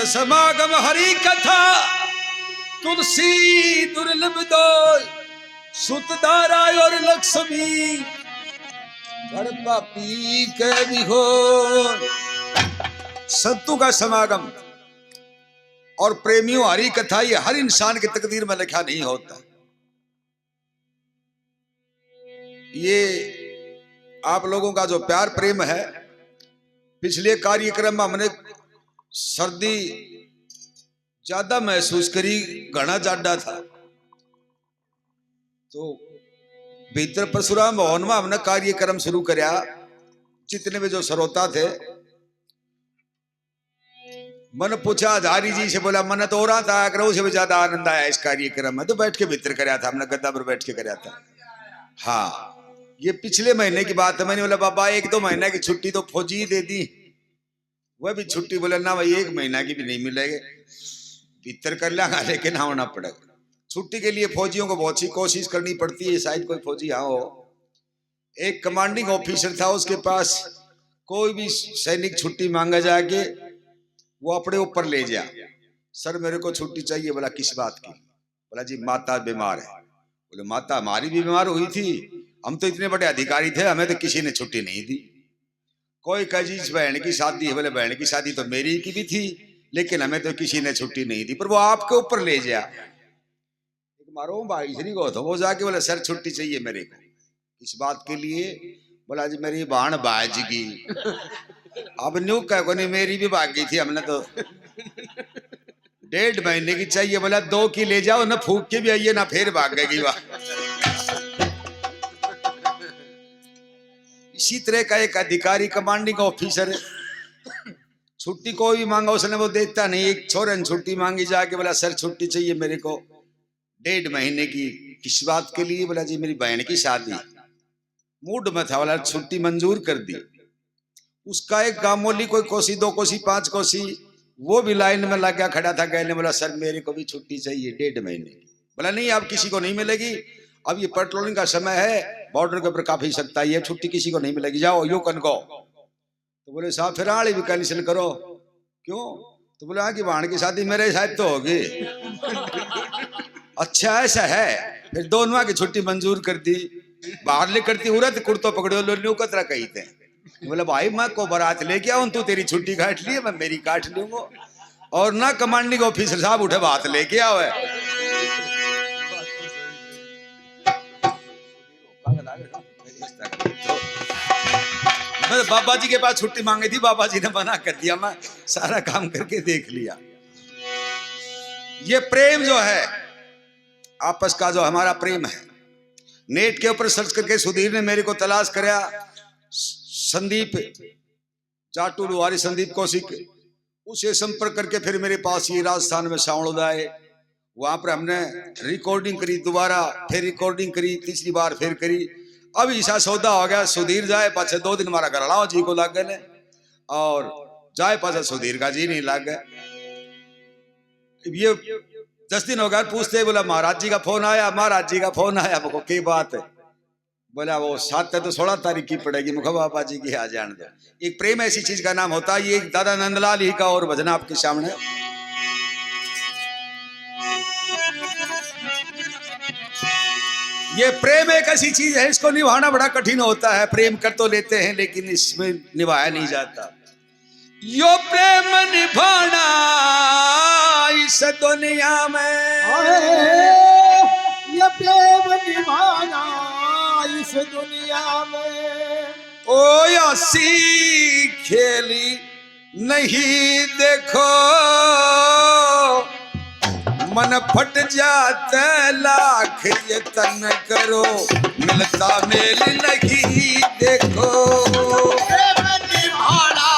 समागम हरि कथा तुलसी दुर्लभ दो सुतदारा और लक्ष्मी घर पापी के भी हो। संतों का समागम और प्रेमियों हरि कथा ये हर इंसान की तकदीर में लिखा नहीं होता। ये आप लोगों का जो प्यार प्रेम है, पिछले कार्यक्रम में हमने सर्दी ज्यादा महसूस करी, घना जाडा था, तो भीतर परशुराम भवन में हमने कार्यक्रम शुरू कराया। जितने भी जो श्रोता थे, मन पूछा हजारी जी से, बोला मन तो हो रहा था करो से भी ज्यादा आनंद आया इस कार्यक्रम में, तो बैठ के भीतर कराया था हमने, गद्दा पर बैठ के कराया था। हाँ, ये पिछले महीने की बात है। मैंने बोला बाबा 1-2 महीने की छुट्टी तो फौजी दे दी, वह भी छुट्टी बोला ना भाई 1 महीना की भी नहीं मिलेगी, भीतर कर लेगा लेकिन आना पड़ेगा। छुट्टी के लिए फौजियों को बहुत सी कोशिश करनी पड़ती है, शायद कोई फौजी यहाँ हो। एक कमांडिंग ऑफिसर था, उसके पास कोई भी सैनिक छुट्टी मांगा जाके वो अपने ऊपर ले जा, सर मेरे को छुट्टी चाहिए। बोला किस बात की? बोला जी माता बीमार है। बोले माता हमारी भी बीमार हुई थी, हम तो इतने बड़े अधिकारी थे, हमें तो किसी ने छुट्टी नहीं दी। कोई कह जी बहन की शादी है। बोले बहन की शादी तो मेरी की भी थी, लेकिन हमें तो किसी ने छुट्टी नहीं दी, पर वो आपके ऊपर ले जा। मारो भाई श्री को, तो वो जाके बोले सर छुट्टी चाहिए मेरे को। इस बात के लिए? बोला जी मेरी बहन बाज की। अब न्यू कह को नहीं, मेरी भी भाग गई थी, हमने तो 1.5 महीने की चाहिए। बोला 2 की ले जाओ ना, फूक के भी आइए ना, फिर भाग गई वह। इसी तरह का एक अधिकारी कमांडिंग ऑफिसर, छुट्टी कोई भी मांगा उसने वो देता नहीं। एक छोरे ने छुट्टी मांगी जाके, बोला सर छुट्टी चाहिए मेरे को 1.5 महीने की। किस बात के लिए? बोला जी मेरी बहन की शादी। मूड में था, बोला छुट्टी मंजूर कर दी। उसका एक गामोली कोई कोसी 2 कोसी 5 कोसी वो भी लाइन में लगा खड़ा था, कहने बोला सर मेरे को भी छुट्टी चाहिए 1.5 महीने की। बोला नहीं आप किसी को नहीं मिलेगी, अब ये पेट्रोलिंग का समय है, बॉर्डर के ऊपर काफी सकता है, छुट्टी किसी को नहीं मिलेगी, जाओ यू कन को। तो बोले साहब फिर आड़ी भी कैंसिल करो। क्यों? तो बोले हाँ कि बहन की शादी मेरे साथ तो होगी। अच्छा ऐसा है? फिर दोनों की छुट्टी मंजूर कर दी। बाहर ले करती उरत कुर्तो पकड़ो लो कतरा कही थे। बोले भाई मैं को बारात लेके आऊं, तू तेरी छुट्टी काट ली, मैं मेरी काट लूंगा। और ना कमांडिंग ऑफिसर साहब उठे बात लेके आओ। मैं बाबा जी के पास छुट्टी मांगी थी, बाबा जी ने मना कर दिया, मैं सारा काम करके देख लिया। ये प्रेम जो है आपस का, जो हमारा प्रेम है, नेट के ऊपर सर्च करके सुधीर ने मेरे को तलाश कराया, संदीप जाटू लुहारी संदीप कौशिक, उसे संपर्क करके फिर मेरे पास ये राजस्थान में सावड़ आए। वहां पर हमने रिकॉर्डिंग करी, दोबारा फिर रिकॉर्डिंग करी, तीसरी बार फिर करी। अब ऐसा सौदा हो गया, सुधीर जाए पाछे 2 दिन हमारा गरड़ाओ जी को लग गए, और जाए पाछे सुधीर का जी नहीं लग गए। ये 10 दिन हो गया, पूछते बोला महाराज जी का फोन आया, महाराज जी का फोन आया। मुझको की बात है? बोला वो 7 तो 16 तारीख की पड़ेगी। मुखो बाबा जी की आ जान दो। एक प्रेम ऐसी चीज का नाम होता है। ये दादा नंदलाल ही का और भजन आपके सामने। ये प्रेम एक ऐसी चीज है, इसको निभाना बड़ा कठिन होता है। प्रेम कर तो लेते हैं लेकिन इसमें निभाया नहीं जाता। यो प्रेम निभाना इस दुनिया में, ये प्रेम निभाना इस दुनिया में, ओ ऐसी खेली नहीं देखो, मन फट जाता लाख ये तन करो, मिलता मेल नहीं देखो। प्रेम निभाना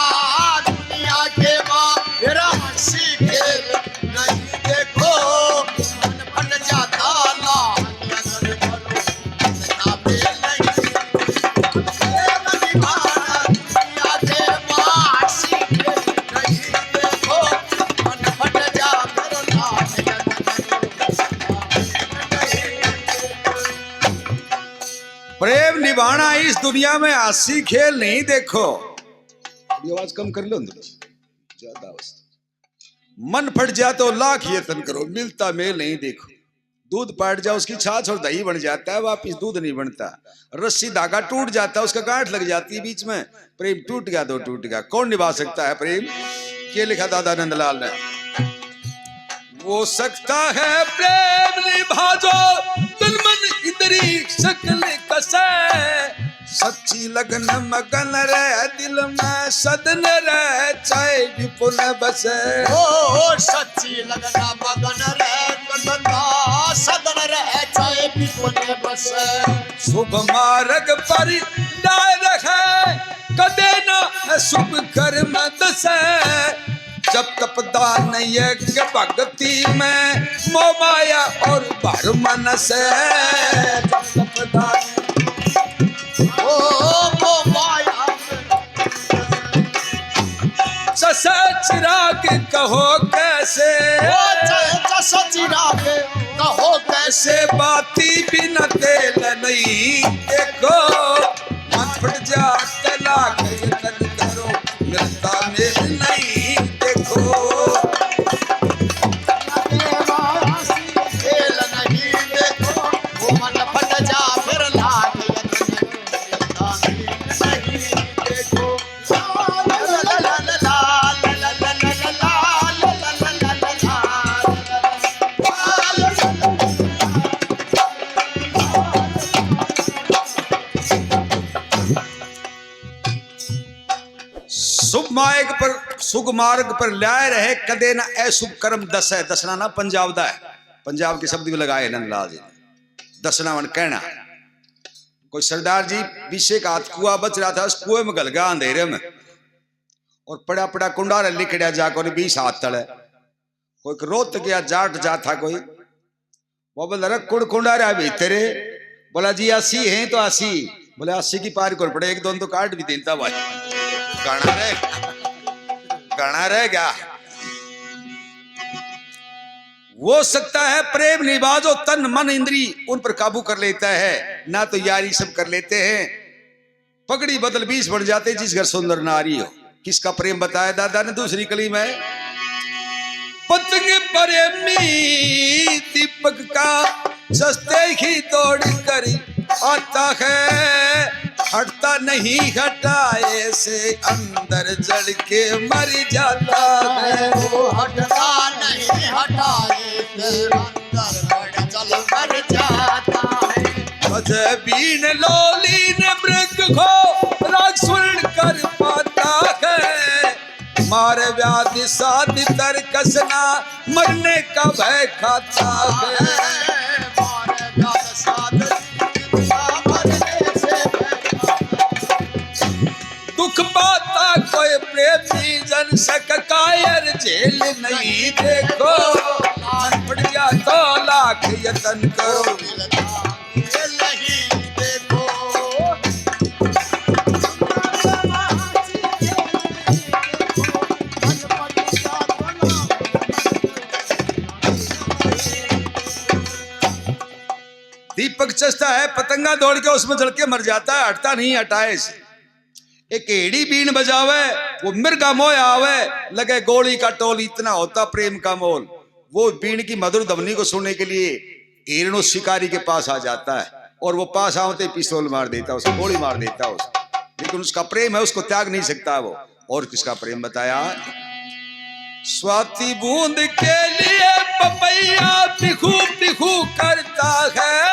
दुनिया के बाहर हंसी खेल नहीं देखो, मन फट जाता लाख ये तन करो, मिलता मेल नहीं देखो। प्रेम निभाना दुनिया के बाहर हंसी खेल नहीं देखो, मन फट जाता लाख ये प्रेम निभाना इस दुनिया में हंसी खेल नहीं देखो। आवाज कम कर लो, ज्यादा मन फट जाए तो लाख यत्न करो, मिलता मेल नहीं देखो। दूध पाट जाए उसकी छाछ और दही बन जाता है, वापिस दूध नहीं बनता। रस्सी धागा टूट जाता है, उसका गांठ लग जाती है बीच में, प्रेम टूट गया तो टूट गया, कौन निभा सकता है प्रेम। ये लिखा दादा नंदलाल ने। वो सकता है प्रेम निभा जो तन मन इंद्री शकल कसे, सच्ची लगन मगन रहे दिल में सदन रहे चाहे विपुल बसे। ओ सच्ची लगना मगन रहे कदना सदन रहे चाहे विपुल बसे। शुभ मार्ग पर डाय रखे कदे न शुभ कर्म दसे, जब तप दान यज्ञ भक्ति में मोह माया और भर मन से। जब तप दान ओ माया जैसे चिराग कहो कैसे, जैसा चिराग कहो कैसे, बाती बिना तेल नहीं देखो, मन फट जाते लाख यत्न करो, मिलता मेल नहीं देखो। खेल नहीं देखो, वो मन फट जा फिर लाख यत्न मिलता मेल नहीं देखो। ला ला ला ला ला ला ला ला ला ला ला ला ला। शुभ मार्ग पर लाए रहे कदे ना ऐशुभ कर्म दस है। दसना ना पंजाब दा है, पंजाब के शब्द भी लगाए नंदलाल जी। दसना मन कहना, कोई सरदार जी पीछे का हाथ कुआ बच रहा था, उस कुएं में गल गया अंधेरे में, और पड़ा पड़ा कुंडारा लिखड़ा जाकर 20 हाथ तले। कोई रोत गया जाट जा था कोई, वो बोला रे कुड़ कुंडारा भीतरे, बोला जी 80 हैं तो 80, बोले 80 की पार कर पड़े, एक दोन तो काट भी देता भाई। गाना रह गया। वो सकता है प्रेम निभा जो तन मन इंद्री उन पर काबू कर लेता है, ना तो यारी सब कर लेते हैं। पगड़ी बदल 20 बढ़ जाते जिस घर सुंदर नारी हो। किसका प्रेम बताया दादा ने दूसरी कली में। पतंग प्रेमी दीपक का सस्ते ही तोड़ कर आता है, हटता नहीं हटाए से अंदर जड़ के मर जाता है। वो हटता नहीं हटाए से अंदर जड़ चल मर जाता है। बीन लोलीन मृग को राग सुन कर पाता है, मारे व्याधि साधि तर कसना मरने का भय खाता है। मारे व्याधि साधि मरने से दुख पाता कोई प्रेमी जन सक कायर झेल नहीं देखो, मान पड़ गया तो लाख यत्न करो। नहीं देखो दीपक चस्ता है, पतंगा दौड़ के उसमें जल के मर जाता है, हटता नहीं हटाए से। एक एड़ी बीन बजावे वो मिर्गा मोह आवे, लगे गोली का टोल इतना होता प्रेम का मोल। वो बीन की मधुर ध्वनि को सुनने के लिए हिरण उस शिकारी के पास आ जाता है, और वो पास आते पिस्तौल मार देता है, उसको गोली मार देता है उसको। लेकिन उसका प्रेम है, उसको त्याग नहीं सकता वो। और किसका प्रेम बताया। स्वाति बूंद के लिए पपैया पिखू पिखू करता है,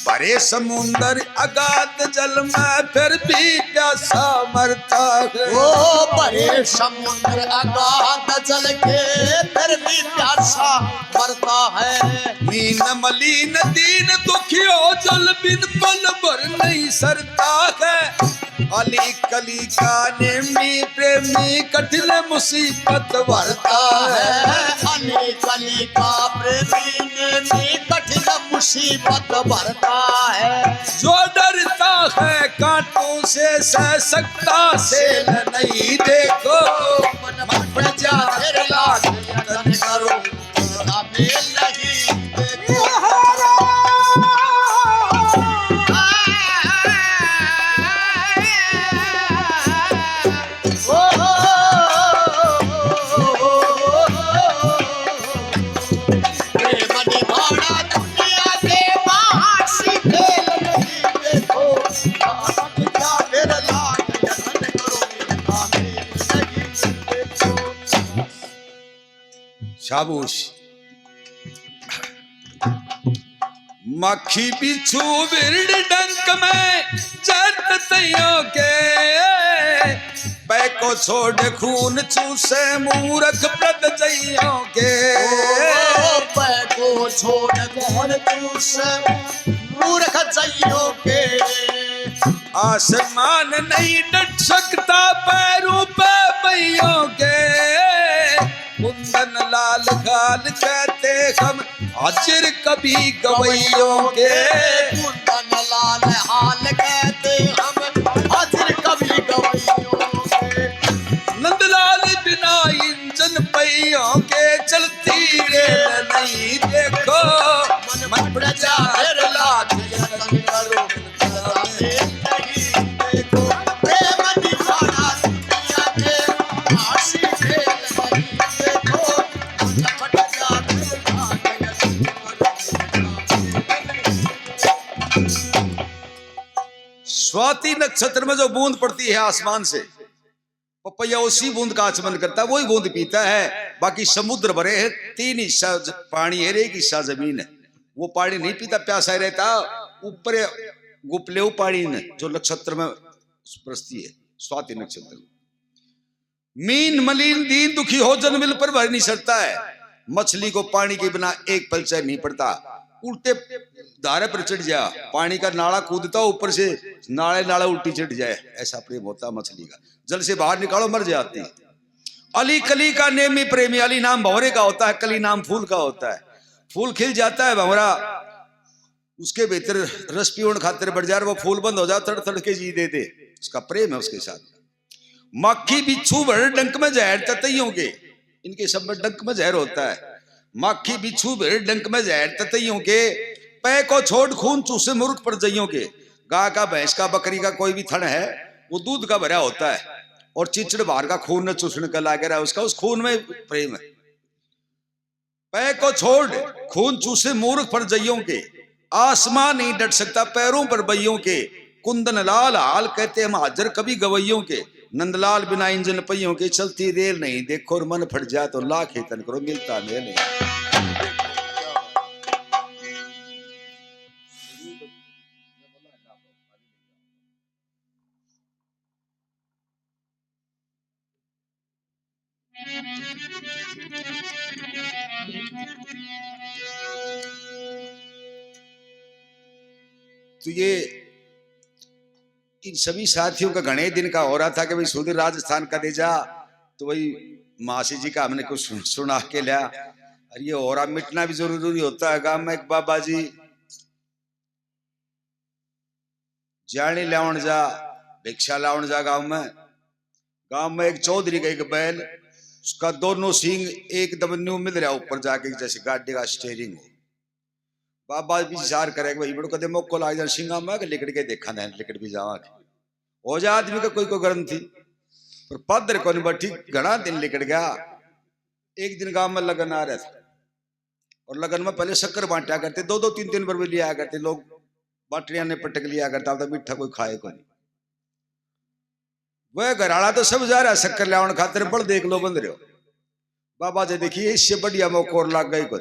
भरे समुंदर अगाध जल में फिर भी प्यासा मरता है। ओ बड़े समुद्र अगाध जल के फिर भी प्यासा मरता है। मीन मलिन दीन दुखियो जल बिन पल भर नहीं सरता है। अली कली का नेमी प्रेमी कठिन मुसीबत भरता है। अली कली का प्रेमी नेमी कठिन मुसीबत भरता है। जो डरता है कांटों से सह सकता सेल नहीं देखो, मन फट जा फिर लाख यत्न करो, मेल नहीं देखो। शाबूश। मक्खी बिच्छू बिरड डंक में चट तैयों के, पैको छोड़ खून चूसे मूर्ख प्रद जइयों के। पैको छोड़ खून चूसे मूर्ख जइयों के। आसमान नहीं डट सकता पैरों पे बैयों के, कुंदन लाल गाल कहते हम हाजिर कभी गवैयों के। कुंदन लाल हाल कहते हम हाजिर कभी गवैयों के। नंदलाल बिना इंजन पहियों के चलती रेल नहीं देखो, मन प्रजा फिर लाख यत्न करो देखो। प्रेम दीवाना दुनिया के आशी खेल नहीं देखो, मन प्रजा फिर लाख यत्न करो। स्वाति नक्षत्र में जो बूंद पड़ती है आसमान से, पपैया उसी बूंद का आचमन करता है, वही बूंद पीता है। बाकी समुद्र भरे है, 3 हिस्सा पानी है, 1 हिस्सा जमीन है। वो पानी नहीं पीता, प्यासा ही रहता। ऊपर गुपले पानी ने जो नक्षत्र में प्रस्ती है, स्वाति नक्षत्र। मीन मलिन दीन दुखी हो जन्मिल पर भर नहीं सकता है। मछली को पानी के बिना एक पल चैन नहीं पड़ता। उल्टे धारे पर चढ़ जा, पानी का नाला कूदता ऊपर से, नाले नाला उल्टी चढ़ जाए, ऐसा प्रेम होता मछली का। जल से बाहर निकालो मर जाती। अली कली का नेमी प्रेमी। अली नाम भंवरे का होता है, कली नाम फूल का होता है। फूल खिल जाता है भंवरा, उसके भीतर रस पीवन खातिर बढ़ जा, वो फूल बंद हो जाए, तड़ तड़ के जी देते। उसका प्रेम है उसके साथ। मक्खी बिच्छू भर डंक में जहर ततैयों के, इनके सब में डंक में जहर होता है। मक्खी बिच्छू भर डंक में जहर ततैयों के, पै को छोड़ खून चूसे मुर्ख पर जइयों के। गाय का, भैंस का, बकरी का कोई भी थन है, वो दूध का भरा होता है, और चिचड़ बाहर का खून न चूसने का लागे रहा, उसका उस खून में प्रेम है। पै को छोड़ खून चूसे मूर्ख पर जइयों के, आसमान नहीं डट सकता पैरों पर बैयों के। कुंदन लाल हाल कहते हम हाजर कभी गवैयों के। नंदलाल बिना इंजन पहियों के, चलती रेल नहीं देखो, और मन फट जाए तो लाख हेतन करो, मिलता मेल नहीं। तो ये इन सभी साथियों का घने दिन का हो रहा था कि भाई सुधीर राजस्थान का दे जा, तो वही मासी जी का हमने कुछ सुना के लिया। और ये हो रहा मिटना भी जरूरी होता है। गांव में एक बाबा जी जानी लाउन जा, भिक्षा लाउन जा। गांव में एक चौधरी का एक बैल, उसका दोनों सींग एकदम न्यू मिल रहा ऊपर जाके, जैसे गाड़ी का स्टेयरिंग हो। बाबा भी विचार करेगा भाई बड़ो कदे मोको लाग जा सिंगा में लिकड़ के देखा ना, लिकड़ भी जावा हो जा आदमी का कोई गरम थी, पर पदर को नहीं बैठी। घना दिन लिकड़ गया। एक दिन गांव में लगन आ रहा था, और लगन में पहले शक्कर बांटा करते, 2-2 3-3 बार भी लिया करते लोग, बाटरिया ने पटक लिया करता था, मीठा कोई खाए को नहीं। वह घराड़ा तो सब जा रहा है शक्कर लावन खातिर, बड़ देख लो बंद रहे हो। बाबा जी देखिए इससे बढ़िया मौको और लग गई को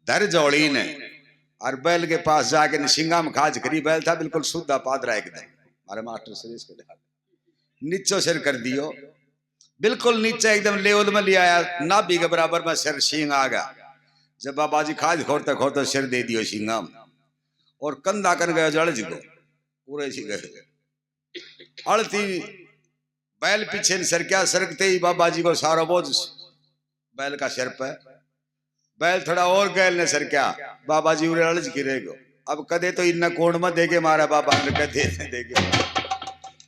धर जोड़ी ने, और बैल के पास जाके निशिंगा में खाज करी। बैल था बिल्कुल शुद्ध पादरा एकदम, हमारे मास्टर सुरेश के नीचो सिर कर दियो, बिल्कुल नीचे एकदम लेवल में लिया आया, नाभि के बराबर में सिर सींग आ गया। जब बाबा जी खाज खोरते खोरते सिर दे दियो सिंगा में, और कंधा कर गया जड़ जी को पूरे सी गए अड़ती। बैल पीछे सर क्या सरकते ही बाबा जी को सारा बोझ बैल का सिर पे। बैल थोड़ा और गैल ने सर क्या, बाबा जी उरे अड़ज गिरे गो। अब कदे तो इन कोण में देखे मारा बाबा ने कहते देखे।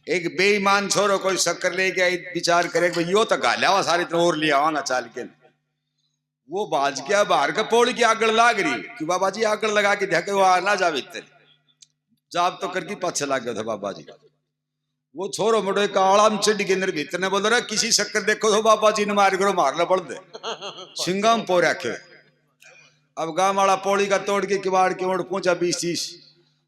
एक बेईमान छोरो कोई शक्कर लेके आई, विचार करे यो तो गालिया सारी तो और लिया आवांगा चाल के। वो बाज गया बाहर का पौड़ी की आगड़ लाग रही कि बाबा जी आगड़ लगा के देखे वो आ ना जावे इतने जाब तो करके पाछे लाग गया था बाबा जी। वो छोरो मोटो एक आड़ाम चिड़ के अंदर भीतर ने बोल रहा किसी शक्कर देखो तो बाबा जी ने मार करो मारना पड़ दे सिंगाम पो रखे। अब गांव वाला पौड़ी का तोड़ के किवाड़ की ओर पहुंचा 20-30।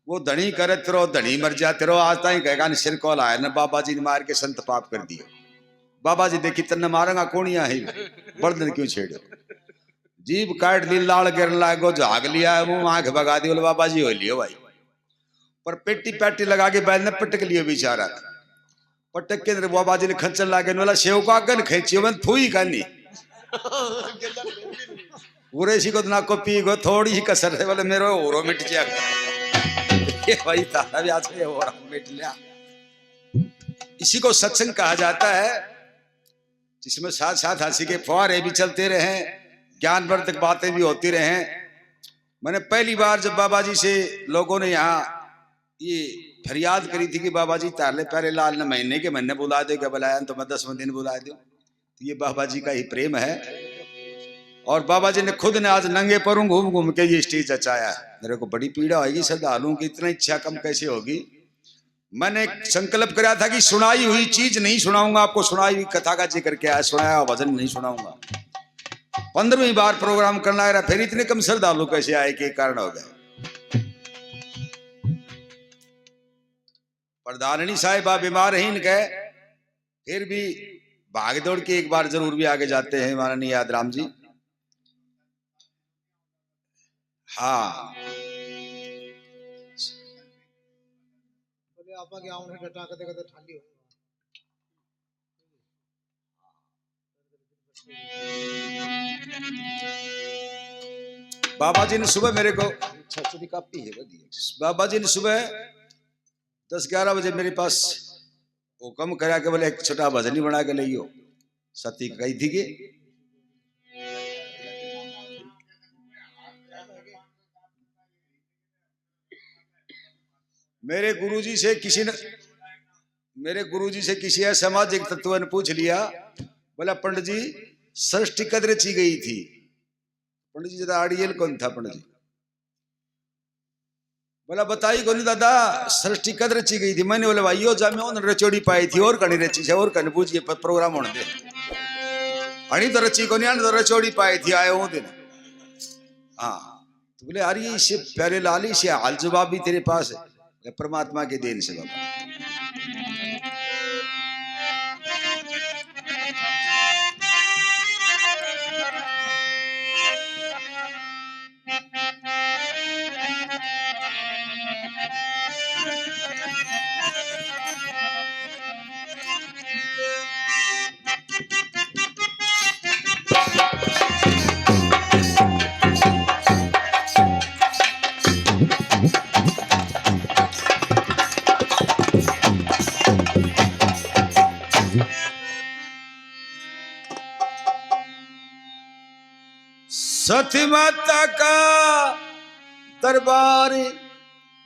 वो धनी करत रहो धनी मर जाते रहो, आज तक कहेगा सिर को लाया न बाबा जी ने मार के संत पाप कर दिया। बाबा जी देखी तन्ने मारेगा कौनिया है बड़दन क्यों छेड़ो। जीभ काट ली, लाल गिरने लागो, झाग लिया मुंह, आंख भगा दी, बोले बाबा जी हो लियो भाई। पर पेटी पैटी लगा के बैल ने पटक लियो बेचारा। पटक के बाबा जी ने खंचर लागे, बोला सेव का गन खेचियो मन थूई कानी पूरे सी को ना को पी गो, थोड़ी ही कसर है, बोले मेरे ओरो मिट जाएगा। ये भाई तारा भी आज ओरा मिट लिया। इसी को सत्संग कहा जाता है, जिसमें साथ साथ हंसी के फुहारे भी चलते रहे, ज्ञानवर्धक बातें भी होती रहे। मैंने पहली बार जब बाबा जी से लोगों ने यहाँ ये फरियाद करी थी कि बाबा जी तारले प्यारे लाल ने महीने के महीने बुला दो, क्या बुलाया तो मैं 10वें दिन बुला दो, तो ये बाबा जी का ही प्रेम है। और बाबा जी ने खुद ने आज नंगे पैरों घूम घूम के ये स्टेज अचाया। मेरे को बड़ी पीड़ा होगी श्रद्धालुओं की, इतना इच्छा कम कैसे होगी। मैंने संकल्प कराया था कि सुनाई हुई चीज नहीं सुनाऊंगा आपको, सुनाई हुई कथा का जिक्र क्या है, सुनाया हुआ भजन नहीं सुनाऊंगा। 15वीं बार प्रोग्राम करना है, फिर इतने कम श्रद्धालु कैसे आए कि कारण हो गए। प्रधाननी साहिबा बीमार ही इनके, फिर भी भाग दौड़ के एक बार जरूर भी आगे जाते हैं माननीय यादराम जी। हाँ बाबा जी ने सुबह मेरे को कापी है, बाबा जी ने सुबह 10-11 बजे मेरे पास हुक्म करा के बोले एक छोटा भजन ही बना के लियो। सती कही थी कि मेरे गुरुजी से किसी सामाजिक तत्व ने पूछ लिया, बोला पंडित जी षष्ठी कद रची गई थी। पंडित जी ज्यादा आड़ियल कौन था पंडित जी? बोला बताई कौन दादा षष्ठी कद रची गई थी? मैंने बोला भाई जामे उन्होंने रचोड़ी पाई थी, और कहीं रची है, और कहीं पूछिए प्रोग्राम होने दे। अणी तो रची को नहीं, तो रचोड़ी पाई थी आए वो दिन। हाँ तो बोले यार ये इससे प्यारे लाली से हाल जवाब भी तेरे पास है, परमात्मा के देन से बाबा। सती माता का दरबार,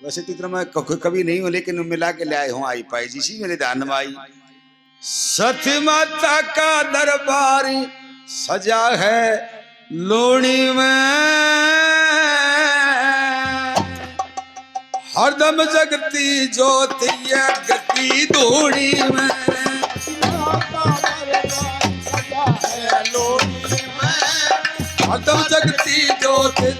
वैसे तो इतना मैं कभी नहीं हूं, लेकिन मिला के ले आए हूं आई पाई जी सी मेरे ध्यान में आई। सती माता का दरबार सजा है लोणी में, हरदम जगती ज्योति गति धूणी में। हरदम जगती ज्योति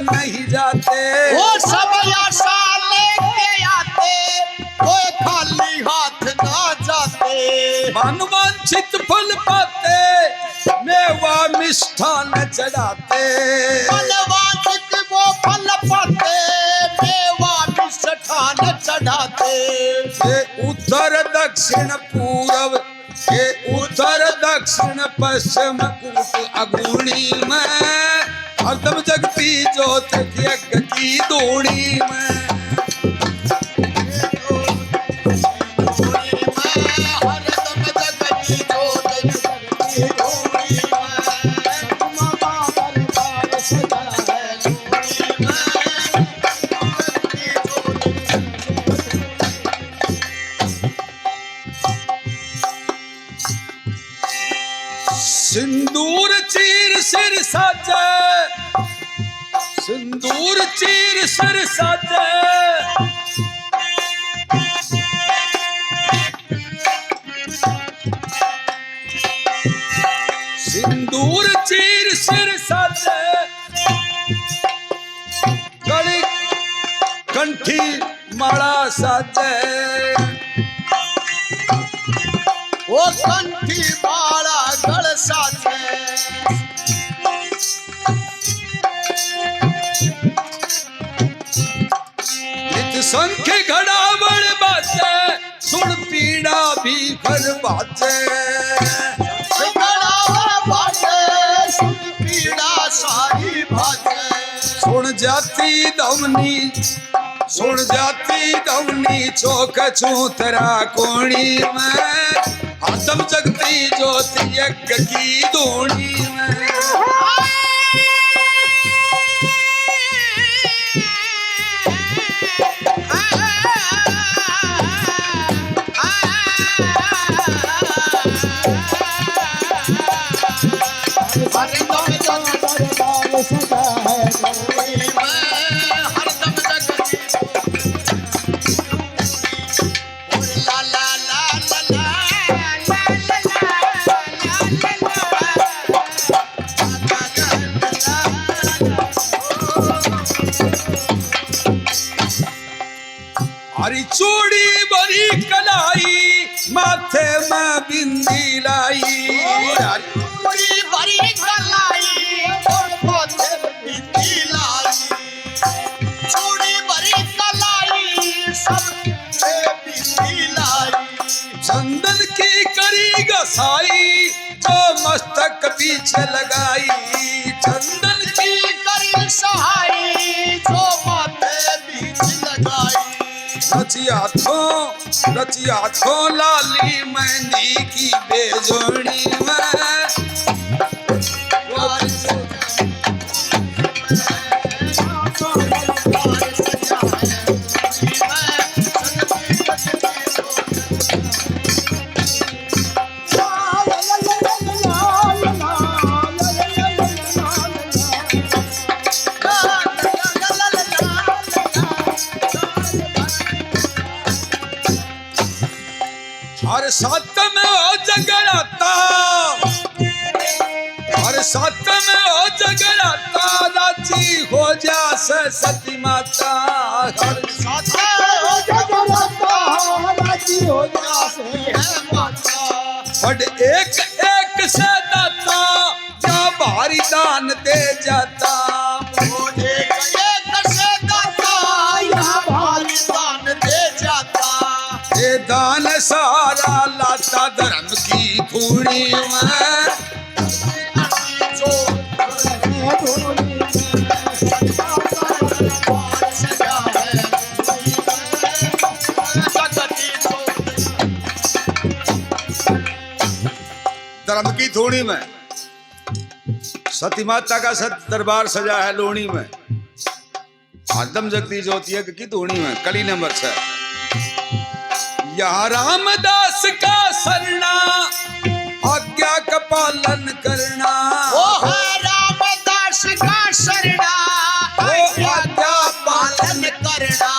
नहीं जाते, वो सब आशा लेके आते, कोई खाली हाथ ना जाते। मनवांछित फल पाते, मेवा मिष्ठान चढ़ाते। मनवांछित वो फल पाते, मेवा मिष्ठान चढ़ाते। ये उत्तर दक्षिण पूर्व, ये उत्तर दक्षिण पश्चिम कूट अगुणी में, हरदम जगती ज्योति की धूणी में। सिंदूर चीर सिर साजे, सिंदूर चीर सिर साजे, सिंदूर चीर सिर साजे, गली कंठी माला साजे, वो कंठी माला गल साजे, नित शंख घड़ा बड़ बाजे, सुन पीड़ा भी भर बाजे, सुन पीड़ा सारी भाजे, सुन जाती दमनी, सुन जाती दमनी चौक चूतरा कोणी में, आदम जगती ज्योति यज्ञ की धूनी में। हरी चूड़ी बड़ी कलाई, माथे में बिंदी लाई, बड़ी बड़ी कलाई और माथे में बिंदी लाई, चूड़ी बड़ी कलाई सब पे बिंदी लाई, चंदन की करी गसाई जो मस्तक पीछे लगाई, चंदन की करी सहाई जो माथे बीच लगाई, रची हाथों लाली मेहंदी की बेजोड़ी में, हर साथ में हो जगराता, हर साथ में हो जगराता, राजी हो जा सती माता, हर साथ हो जगराता राजी हो जासे है माता, बड़ एक एक से दाता क्या भारी दान दे जाता, वो एक एक से दाता या भारी दान दे जाता, ये दान सारा लाता धर्म की धूड़ी में, जो सजा है धर्म की धूड़ी में सती माता का सत दरबार सजा है लोणी में, आदम जगती ज्योति यज्ञ की धूणी में। कली नंबर 6 यहाँ रामदास का सरना, आज्ञा का पालन करना, वो है रामदास का शरणा, आज्ञा का पालन करना,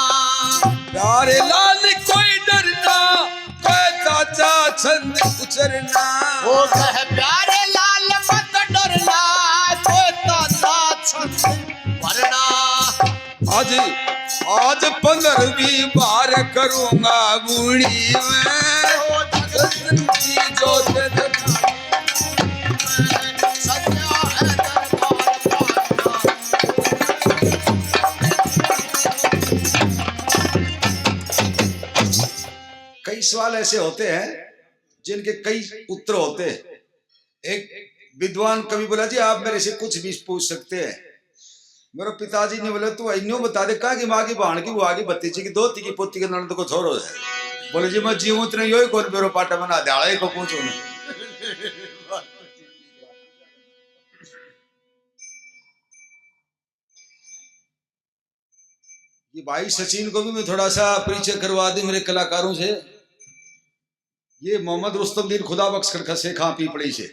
प्यारे लाल कोई डरना, कोई ताजा छंद उचरना, वो कह प्यारे लाल मत डरना, कोई ताजा छंद वरना, आज 15वीं बार करूंगा बूढ़ी में, सजा है दरबार कई सवाल ऐसे होते हैं जिनके कई उत्तर होते हैं। एक विद्वान कवि बोला जी आप मेरे से कुछ भी पूछ सकते हैं। मेरे पिताजी ने बोला तू इन्हों बता दे कहा कि माँ की बहन की बुआ की भतीजी की दोती की पोती के ननद को छोड़ो है। बोले जी मैं जीव उतने यो ही कौन मेरो पाटा बना दे को पूछो ना। ये भाई सचिन को भी मैं थोड़ा सा परिचय करवा दूं मेरे कलाकारों से। ये मोहम्मद रुस्तम दीन खुदा बख्श कर खसे खां पीपड़ी से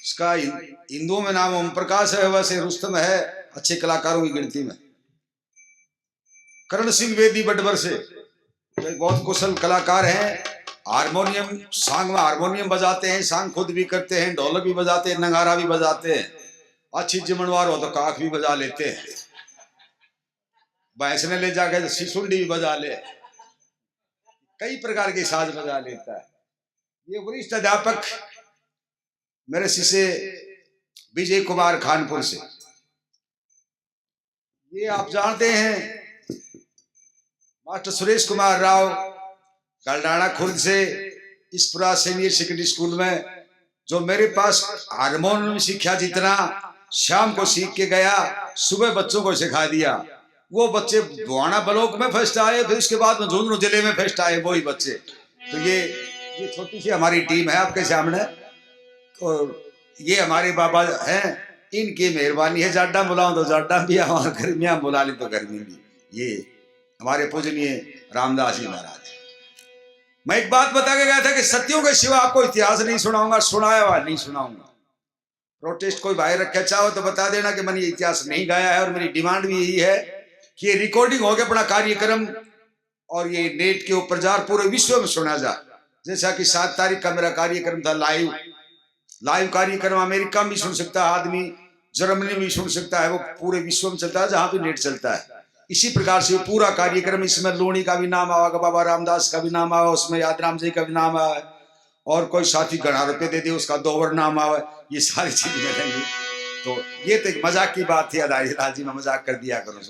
इसका हिंदुओं में नाम ओम प्रकाश है, वैसे रुस्तम है अच्छे कलाकारों की गिनती में। करण सिंह बेदी बटबर से बहुत कुशल कलाकार हैं। हारमोनियम, सांग में हारमोनियम बजाते हैं, सांग खुद भी करते हैं, ढोलक भी बजाते हैं, नगारा भी बजाते हैं। अच्छी जिमनवार हो तो काख भी बजा लेते हैं, भैंस ने ले जाकर तो सिसुंडी भी बजा ले, कई प्रकार के साज बजा लेता है। ये वरिष्ठ अध्यापक मेरे शिष्य विजय कुमार खानपुर से, ये आप जानते हैं। मास्टर सुरेश कुमार राव गलडाना खुर्द से इसपुरा सीनियर सेकेंडरी स्कूल में, जो मेरे पास हारमोनियम सीखा जितना, शाम को सीख के गया, सुबह बच्चों को सिखा दिया। वो बच्चे बुआना ब्लॉक में फर्स्ट आए, फिर उसके बाद में झुंझुनू जिले में फर्स्ट आए वही बच्चे। तो ये छोटी सी हमारी टीम है आपके सामने, और ये हमारे बाबा हैं, इनकी मेहरबानी है। जाड्डा बुलाऊं तो जाड्डा भी, और गर्मियां बुला ली तो गर्मी भी। ये हमारे पूजनीय रामदास जी महाराज। मैं एक बात बता के गया था कि सत्यों के सिवा आपको इतिहास नहीं सुनाऊंगा, सुनाया हुआ नहीं सुनाऊंगा। प्रोटेस्ट कोई भाई रखे चाहो तो बता देना कि मैंने इतिहास नहीं गाया है, और मेरी डिमांड भी यही है कि ये रिकॉर्डिंग हो गया अपना कार्यक्रम, और ये नेट के ऊपर जा पूरे विश्व में सुना जा। जैसा कि 7 तारीख का मेरा कार्यक्रम था, लाइव कार्यक्रम। अमेरिका में भी सुन सकता है आदमी, जर्मनी में भी सुन सकता है, वो पूरे विश्व में चलता है जहां पे नेट चलता है। इसी प्रकार से पूरा कार्यक्रम, इसमें लोणी का भी नाम आवा, बाबा रामदास का भी नाम आवा, उसमें यादराम जी का भी नाम आवा, और कोई साथी घना रुपये दे दे उसका 2 बार नाम आवा, ये सारी चीजें मिलेंगी। तो ये तो एक मजाक की बात थी, अदाई जी में मजाक कर दिया करो।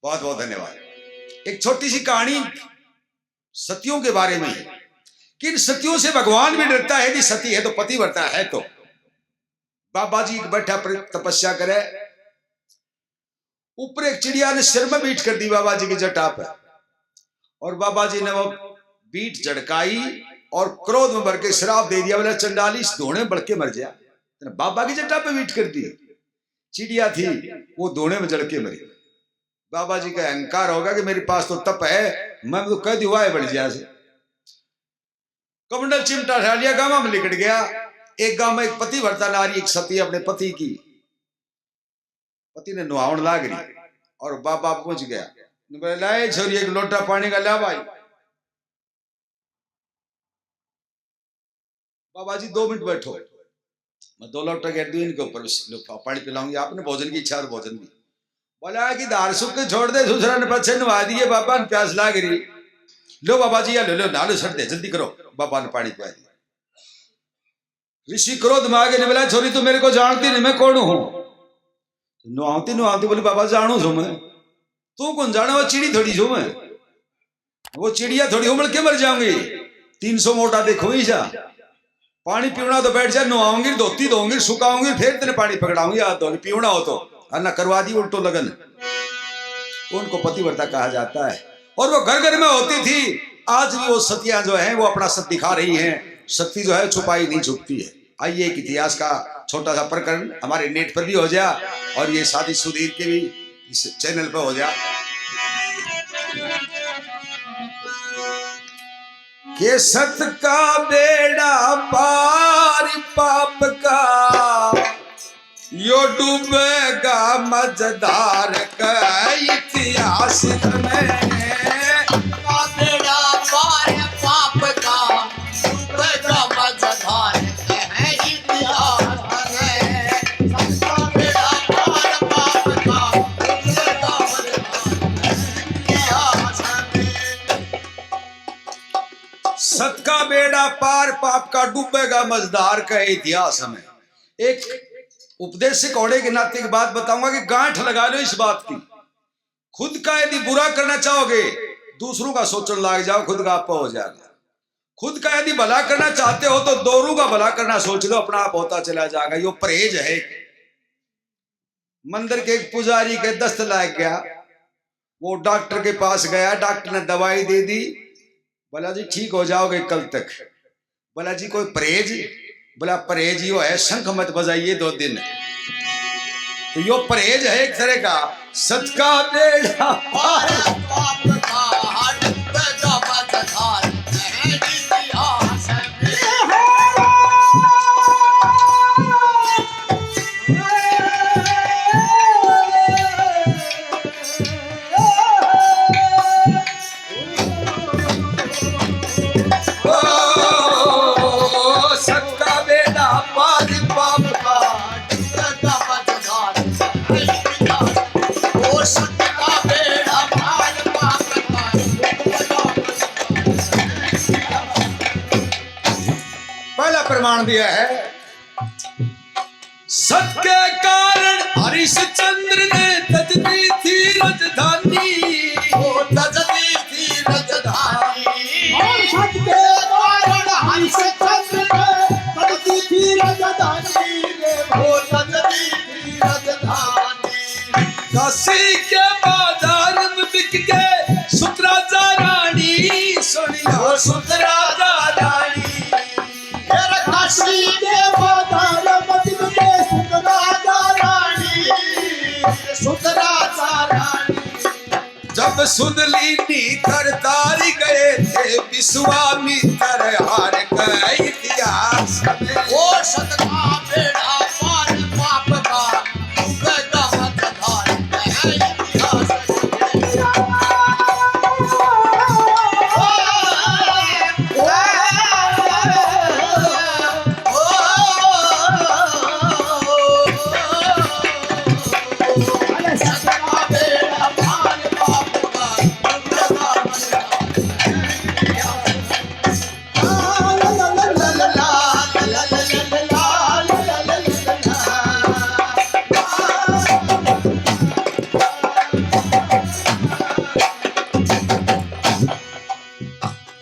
बहुत बहुत धन्यवाद। एक छोटी सी कहानी सतियों के बारे में है कि इन सतियों से भगवान भी डरता है। यदि सती है तो पतिव्रता है। तो बाबा जी बैठा तपस्या करे, ऊपर एक चिड़िया ने सिर में बीट कर दी बाबा जी की जटा पे, और बाबा जी ने वो बीट झड़काई और क्रोध में भर के श्राप दे दिया, बोला चंडाली इस धोने में बढ़ के मर जा। बाबा की जटा पे बीट कर दी। चिड़िया थी वो धोने में जड़ के मरी। बाबा जी का अहंकार होगा कि मेरे पास तो तप है, मैं तो कह दिया है बढ़ जा से। कमंडल चिमटा उठा लिया, गांव में लिकट गया। एक गांव में एक पतिव्रता नारी, एक सती अपने पति की, पति ने नुहावन लाग रही, और बाबा पहुंच गया, लाए छोरी एक लोटा पानी का ला भाई। बाबा जी 2 मिनट बैठो, मैं 2 लोटा गिर दूं इनके ऊपर, पानी पिलाऊंगी, आपने भोजन की इच्छा और भोजन भी। बोला कि दार सुख के छोड़ दे, दूसरा ने पछे नवा दिए, बाबा ने प्यास लाग रही। लो बाबा जी, लो नालो सर दे, जल्दी करो। बाबा ने पानी पिला दिया। ऋषि क्रोध में आगे ने बोला, छोरी तू मेरे को जानती नहीं, मैं कौन हूं? नुआती बोली, बाबा जानू छू मैं। तू कौन जाने? वो चिड़ी थोड़ी छू मैं, वो चिड़िया थोड़ी उमड़ के मर जाऊंगी। 300 मोटा देखो ही जा, पानी पीवना तो बैठ जा, नुआऊंगी, धोती धोऊंगी, सुखाऊंगी, फिर तेने पानी पकड़ाऊंगी, हाथ धोगी, पीवना हो तो अन्ना करवा दी उल्टो लगन। उनको पतिव्रता कहा जाता है, और वो घर घर में होती थी। आज भी वो सतियां जो हैं वो अपना सत दिखा रही हैं। शक्ति जो है छुपाई नहीं छुपती है। आइए एक इतिहास का छोटा सा प्रकरण हमारे नेट पर भी हो जा, और ये शादी सुधीर के भी इस चैनल पर हो जा। के सत का बेड़ा पार पाप का, यो डूबेगा मझधार का इतिहास में। का बेड़ा पार पाप का, डूबेगा मझधार का इतिहास में। का बेड़ा पार पाप का, डूबेगा मझधार का इतिहास में। सत का बेड़ा पार पाप का, डूबेगा मझधार का इतिहास में। एक उपदेशक होने के नाते की बात बताऊंगा कि गांठ लगा लो इस बात की। खुद का यदि बुरा करना चाहोगे, दूसरों का सोचने लग जाओ, खुद का आपा हो जाएगा। खुद का यदि भला करना चाहते हो तो दोनों का भला करना सोच लो, अपना आप होता चला जाएगा। यो परहेज है। मंदिर के एक पुजारी के दस्त लग गया, वो डॉक्टर के पास गया, डॉक्टर ने दवाई दे दी, बोला जी ठीक हो जाओगे कल तक। बोला जी कोई परहेज? बोला परहेज यो है, शंख मत बजाइए 2 दिन। तो यो परहेज है एक तरह का। सत का बेड़ा पार पाप का, डूबेगा मझधार का इतिहास में। प्रमाण दिया है। सत्य कारण हरिश्चंद्र ने तजदी थी राजधानी, वो तजदी थी राजधानी। और सत्य कारण हरिश्चंद्र ने तजदी थी राजधानी, वो तजदी थी राजधानी। काशी के बाजार में बिक के सुतराजा रानी, सुनियो सुतराजा रानी। मेरा काशी के बाजार मदिन में सुतराजा रानी, सुतराजा रानी। जब सुनली नीतर तारी गए थे विश्वामित्र हार का इतिहास में। वो सदका बेड़ा पार पाप का बेड़ा मत धार है इतिहास सदका बेड़ा पार पाप का बेड़ा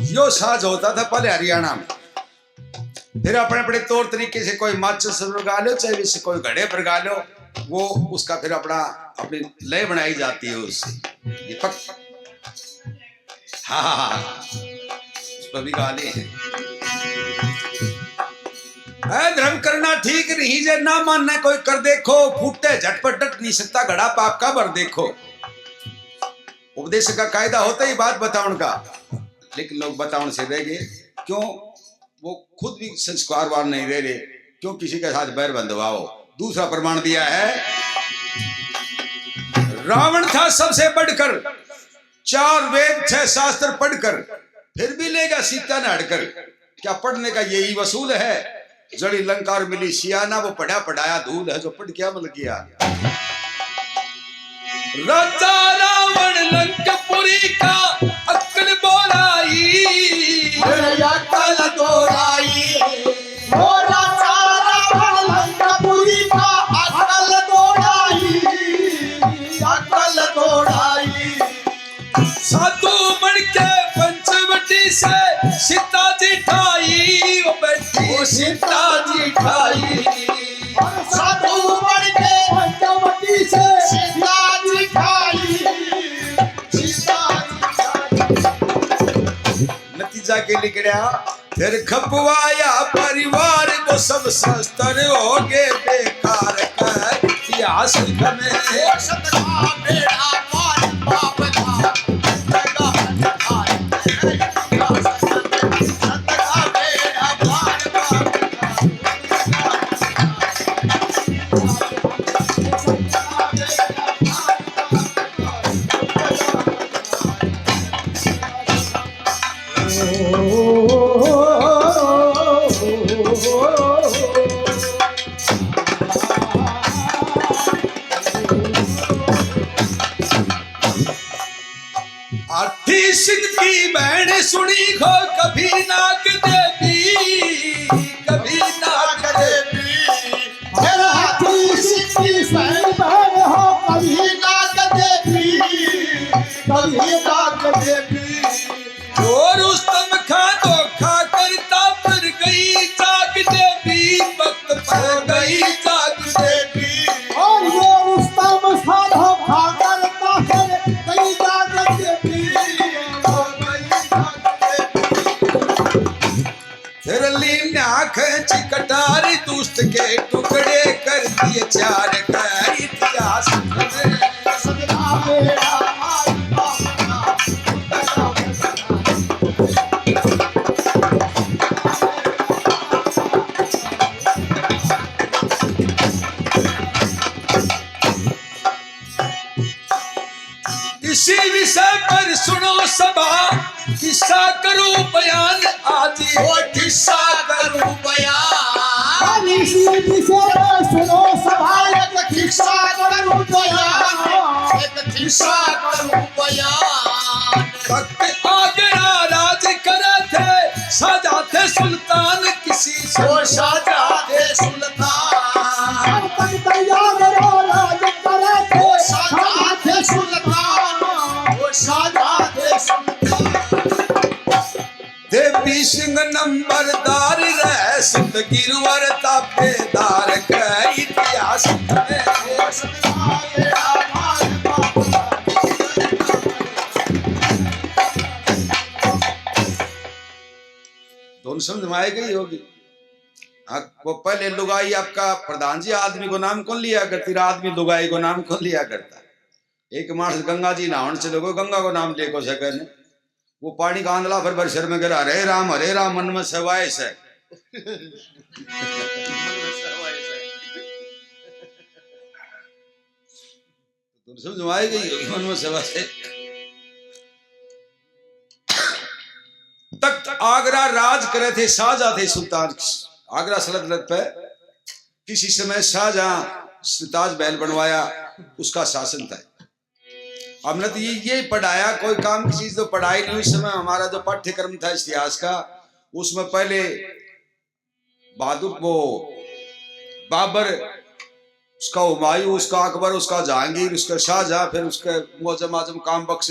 यो साज होता था पहले हरियाणा में। फिर अपने अपने तौर तरीके से कोई माचिस गा लो, चाहे से कोई घड़े पर गा लो, वो उसका फिर अपनी लय बनाई जाती है उससे। ये पक हाँ उस पर भी गाने हैं। धर्म करना ठीक नहीं जे ना मानना कोई कर देखो, फूटे झटपट नहीं सकता घड़ा पाप का भर देखो। उपदेश का कायदा होता ही बात बताउन का, लेकिन लोग बताउन से रह गए। क्यों? वो खुद भी संस्कारवान नहीं रह रहे, क्यों किसी के साथ बैर बंधवाओ। दूसरा प्रमाण दिया है, रावण था सबसे बढ़कर, 4 वेद 6 शास्त्र पढ़कर, फिर भी लेगा सीता ने हटकर। क्या पढ़ने का यही वसूल है? जड़ी लंका और मिली सियाना, वो पढ़ा पढ़ाया धूल है, जो पढ़ क्या मल किया। राजा रावण लंकापुरी का अक्ल बोलाई, अक्ल दौड़ाई। वो राजा रावण लंकापुरी का अक्ल दौड़ाई, अक्ल दौड़ाई। साधु बन के पंचवटी से सीता जी ठाई, वो बैठी वो सीता जी ठाई। साधु बन के पंचवटी से सीता जी ठाई, सीता जी ठाई। नतीजा के निकला, फिर खपवाया परिवार को सब शस्त्र हो गए बेकार का इतिहास में। सदका बेड़ा पार पाप का बेड़ा मत धार है इतिहास। सदका बेड़ा पार पाप आठी सिंह की बहन सुनी हो कभी नाग देवी, कभी नाग देवी। मेरा हाथी सिद्धि बहन बहन हो कभी नाग देवी, कभी नाग देवी। और रुस्तम खा धोखा करता पर गई जाग देवी, वक्त पर गई जाग देवी। और ये रुस्तम साधो खाकर ताकर कई जाग देवी, फिर लीन आँख कटारी दुष्ट के टुकड़े कर दिए 4 का इतिहास में। सदका बेड़ा पार पाप का इसी विषय पर सुनो सभा, किस्सा करूं बयान आज। वो किस्सा करूं बयान। इसी विषय सुनो सभा, एक किस्सा करूं बयान, एक किस्सा करूं बयान। वक्त आगरा राज करे थे, सजा थे सुल्तान किसी से। वो वीर सिंह नंबरदार रह सिंध गिरवर ताबेदार का इतिहास दोनों समझ में आए गई होगी। वो पहले लुगाई आपका प्रधान जी आदमी को नाम कौन लिया करती, आदमी लुगाई को नाम कौन लिया करता। एक मार्च गंगा जी नहावन चले गो, गंगा को नाम लेको सके ने वो पानी का आंधला भर भर शर में गिरा हरे राम मन में सवाए से तुम समझ में आए गई मन में सवाए। तख्त आगरा राज करे थे शाहजहां थे सुल्तान, आगरा सल्तनत पे किसी समय शाहजहां ताज महल बनवाया, उसका शासन था। हमने तो ये पढ़ाया, कोई काम की चीज तो पढ़ाई नहीं। उस समय हमारा जो पाठ्यक्रम था इतिहास का, उसमें पहले बहादुर वो बाबर, उसका हुमायूं, उसका अकबर, उसका जहांगीर, उसका शाहजहां, फिर उसका मुअज्जम आजम काम बख्श,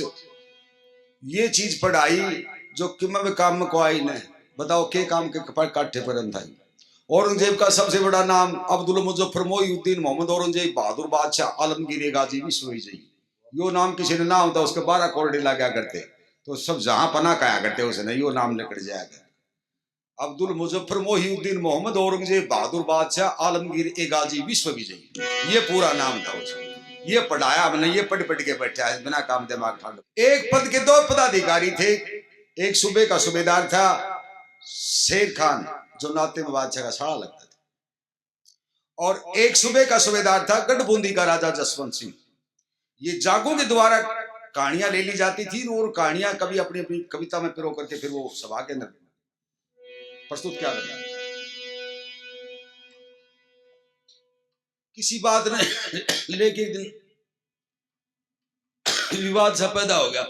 ये चीज पढ़ाई जो किम में काम में को आई नहीं। बताओ के काम के काठे पर था। औरंगजेब का सबसे बड़ा नाम अब्दुल मुजफ्फर मोईउद्दीन मोहम्मद औरंगजेब बहादुर बादशाह आलमगीर गाजी विश्वविजयी, यो नाम किसी ने ना होता उसके 12 कोरडे लगा करते तो सब जहां पना कहा करते उसने यो नाम लेकर जाया करते। अब्दुल मुजफ्फर मोईउद्दीन मोहम्मद औरंगजेब बहादुर बादशाह आलमगीर गाजी विश्वविजयी, ये पूरा नाम था उसका। ये पढ़ाया हमने, ये पढ़ के बैठा है बिना काम दिमाग ठांडो। एक पद के 2 पदाधिकारी थे, एक सूबे का सूबेदार था शेर खान जो नाते में बादशाह का साड़ा लगता था, और एक सूबे का सूबेदार था गढ़बूंदी का राजा जसवंत सिंह। ये जागों के द्वारा कहानियां ले ली जाती थी और कहानियां कभी अपनी अपनी कविता में पिरो करके फिर वो सभा के अंदर प्रस्तुत किया गया। किसी बात ने लेके एक दिन विवाद सा पैदा हो गया।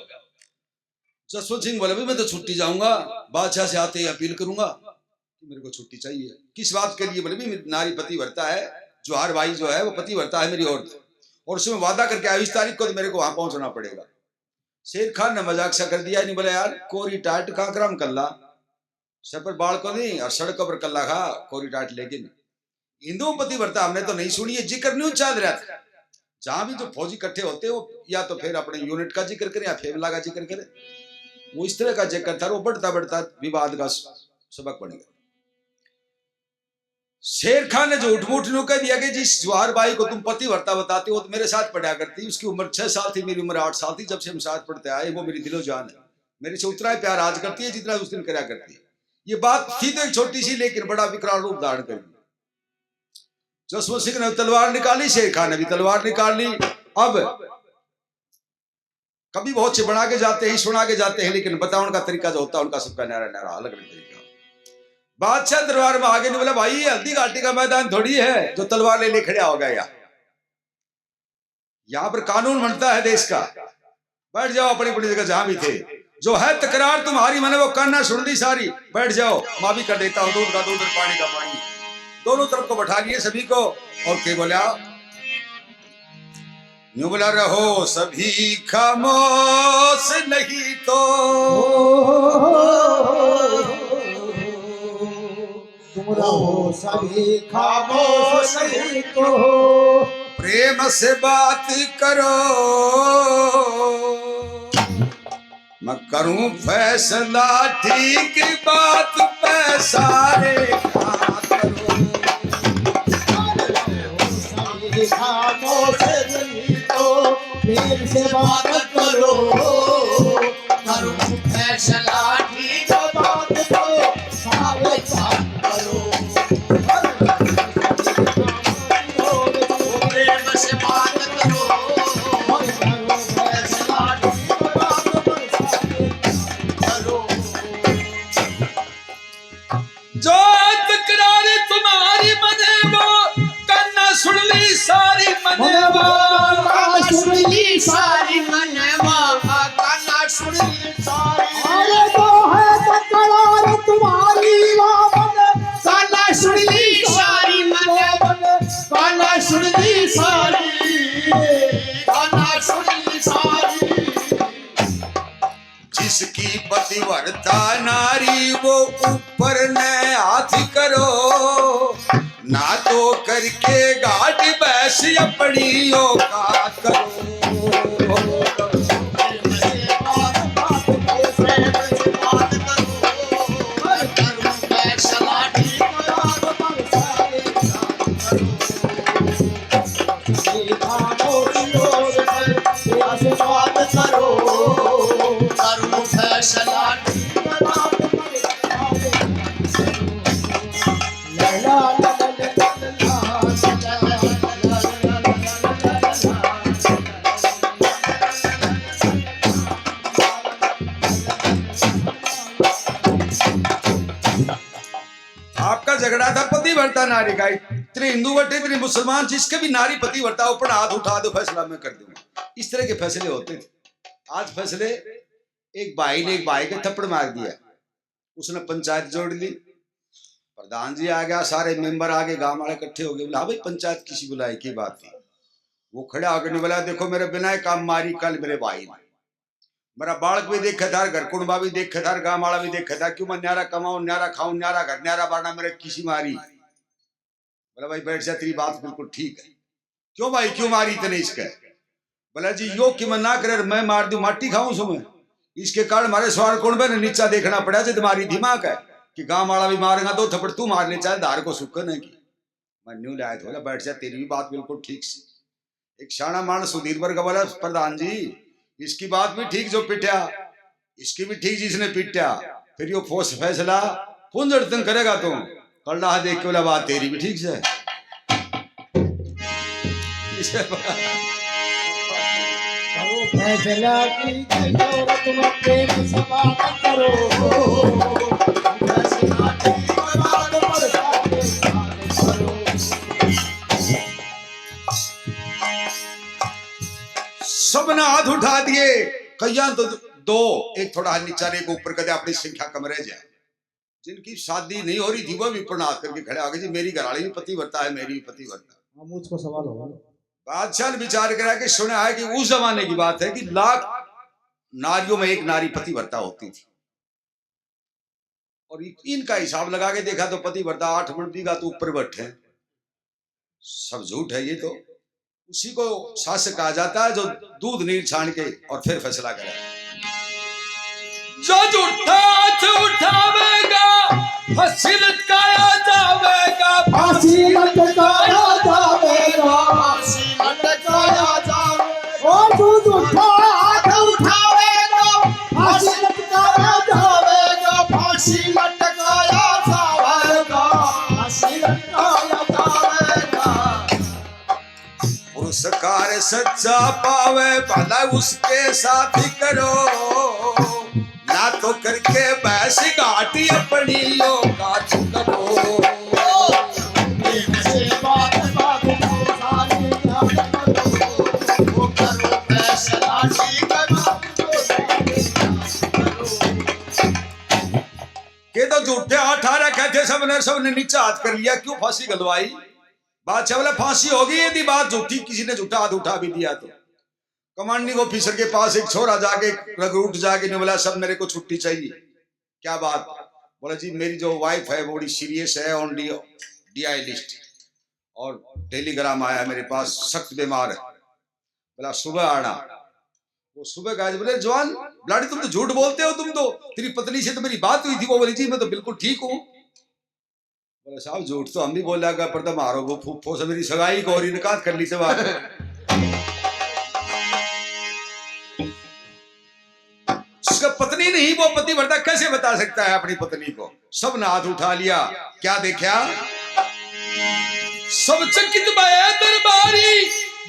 जसवंत सिंह बोले मैं तो छुट्टी जाऊंगा, बादशाह से आते ही अपील करूंगा कि मेरे को छुट्टी चाहिए। किस बात के लिए? बोले भी नारी पति भरता है, जोहार भाई जो है वो पति भरता है मेरी औरत, और उसमें वादा करके आया 20 तारीख को तो मेरे को वहां पहुंचना पड़ेगा। शेर खान ने मजाक सा कर दिया, नहीं बोला यार कोरी टाट काकराम कल्ला सर पर बाढ़ को नहीं और सड़क पर कल्ला खा कोरी टाट, लेकिन हिंदुओं पति भरता हमने तो नहीं सुनी, है जिक्र नहीं चल रहा था। जहां भी जो फौजी इकट्ठे होते हो या तो फिर अपने यूनिट का जिक्र करें या फेमला का जिक्र करें, वो इस तरह का जिक्र था, वो बढ़ता बढ़ता विवाद का सबक बन गया। शेर खान ने जो उठमूठ नु कह दिया कि जिस जवाहर बाई को तुम पति भरता बताते हो तो मेरे साथ पढ़ा करती, उसकी उम्र 6 साल थी, मेरी उम्र 8 साल थी जब से हम साथ पढ़ते आए, वो मेरी दिलो जान है, मेरे से उतना ही प्यार आज करती है जितना उस दिन करा करती है। ये बात थी तो एक छोटी सी लेकिन बड़ा विकराल रूप धारण कर लिया। जसवंत सिंह ने तलवार निकाली, शेर खान ने भी तलवार निकाल ली। अब कभी बहुत से बना के जाते हैं, सुना के जाते हैं, लेकिन बताओ उनका तरीका जो होता है उनका सबका न्यारा न्यारा अलग अलग तरीका। बादशाह दरबार में आगे नहीं बोला भाई ये हल्दी घाटी का मैदान थोड़ी है जो तलवार ले खड़ा हो गया, यहाँ पर कानून बनता है देश का। बैठ जाओ अपनी अपनी जगह जहां भी थे, जो है तकरार तुम्हारी मैंने वो करना सुन ली सारी, बैठ जाओ माफी कर देता हूँ, दूध का दूध और पानी का पानी, दोनों तरफ को बैठा लिए सभी को। और क्या बोला? यूं बोला रहो सभी खामोश नहीं तो तुम रहो सभी खामोश नहीं तो प्रेम से बात करो, मैं करूं फैसला ठीक बात पे सारे खामोश नहीं तो प्रेम से बात करो, करूं फैसला ठीक बात तो सारे काम करो, प्रेम से बात करो, फैसला ठीक बात करो। जो तकरार तुम्हारी मने वो करना सुन ली सारी मने वो, सुन ली सारी मनवा, गाना सुन ली सारी, अरे तो नारी वो ऊपर न हाथ करो, ना तो करके गाट बैस अपनी औकात करो। आपका झगड़ा था पतिव्रता नारी का, इतने हिंदू बटे इतने मुसलमान, जिसके भी नारी पतिव्रता ऊपर हाथ उठा दो फैसला मैं कर दूंगा। इस तरह के फैसले होते थे। आज फैसले, एक भाई ने एक भाई के थप्पड़ मार दिया, उसने पंचायत जोड़ ली, प्रधान जी आ गया, सारे मेंबर आ गए, गांव वाले इकट्ठे हो गए, बोला हाँ भाई पंचायत किसी बुलाई की बात थी। वो खड़ा होकर ने बोला देखो मेरे बिना काम मारी कल मेरे भाई ने, मेरा बालक भी देखा था, घर कुंडबा भी देखा था, गांव वाला भी देखा था, क्यों मैं न्यारा कमाऊं, न्यारा खाऊं, न्यारा घर न्यारा बारना, मेरे किसी मारी। बोला भाई बैठ जा, तेरी बात बिल्कुल ठीक है, क्यों भाई क्यों मारी इतने इसका? बोला जी यो कि मैं ना करे मैं मार दू माटी खाऊं सुबह, इसके कारण हमारे सवार कुंडबे ने नीचा देखना पड़ा, जब तुम्हारी दिमाग है कि गांव वाला भी मारेगा दो थप्पड़ तू मार ले, चाहे धार को सुक्कन है की मैं न्यू लाया था। बैठ जा, तेरी भी बात बिल्कुल ठीक सी। एक शाना मानस सुधीर वर्ग बोला प्रधान जी इसकी बात भी ठीक जो पिटा, इसकी भी ठीक जिसने पिटा, फिर यो फोर्स फैसला पुनर्तन करेगा तो कल रहा देख के बोला बात तेरी भी ठीक से। फैसला की तुम प्रेम से बात करो, फैसला की बात करो। सबने हाथ उठा दिए, कईयां तो दो, एक थोड़ा हाथ नीचा एक ऊपर कर अपनी संख्या कम रह जाए। जिनकी शादी नहीं हो रही थी वो भी प्रणाम करके खड़े आ गए जी मेरी घरवाली भी पतिव्रता है, मेरी भी पतिव्रता। मुझको सवाल होगा, बादशाह ने विचार करा कि सुना है कि उस जमाने की बात है कि लाख नारियों में एक नारी पतिव्रता होती थी, और इनका हिसाब लगा के देखा तो पतिव्रता 8 मंडी का तो ऊपर बैठे। सब झूठ है ये तो। उसी को शासक कहा जाता है जो दूध नीर छान के और फिर फैसला करे। जो झूठा उठावेगा फांसी लटकाया जावेगा, फांसी लटकाया जावेगा, फांसी लटकाया जावेगा। ओ तू झूठा हाथ उठावेगा फांसी लटकाया जावेगा, फांसी लटकाया जावेगा, फांसी लटकाया जावेगा। पुरस्कार सच्चा पावे भला उसके साथ ही करो, ना तो करके बहस घाटी अपनी औकात करो। प्रेम से बात करो, सारी बात करो, वो करो फैसला ठीक के तो झूठे 18 कहते सबने नीचा हाथ कर लिया, क्यों फांसी गलवाई? बादशाह बोला फांसी होगी यदि बात झूठी, किसी ने झूठा हाथ उठा भी दिया तो। कमांडिंग ऑफिसर के पास एक छोरा जाके रगरूट जाके ने बोला सब मेरे को छुट्टी चाहिए। क्या बात? बोला जी मेरी जो वाइफ है वो बड़ी सीरियस है, ऑन DI लिस्ट, और टेलीग्राम आया मेरे पास, सख्त बीमार है। बोला सुबह आना। वो सुबह गए, बोले जवान लाड़ी तुम तो झूठ बोलते हो, तुम तो तेरी पत्नी से तो मेरी बात हुई थी। वो बोली जी मैं तो बिल्कुल ठीक हूँ। बोले साहब झूठ तो हम भी बोला पर तो मारो वो फूफो से मेरी सगाई को और इनकार कर ली से बात। उसका पत्नी नहीं वो पतिव्रता कैसे बता सकता है अपनी पत्नी को? सब ने हाथ उठा लिया। क्या देखा? सब चकित भये दरबारी,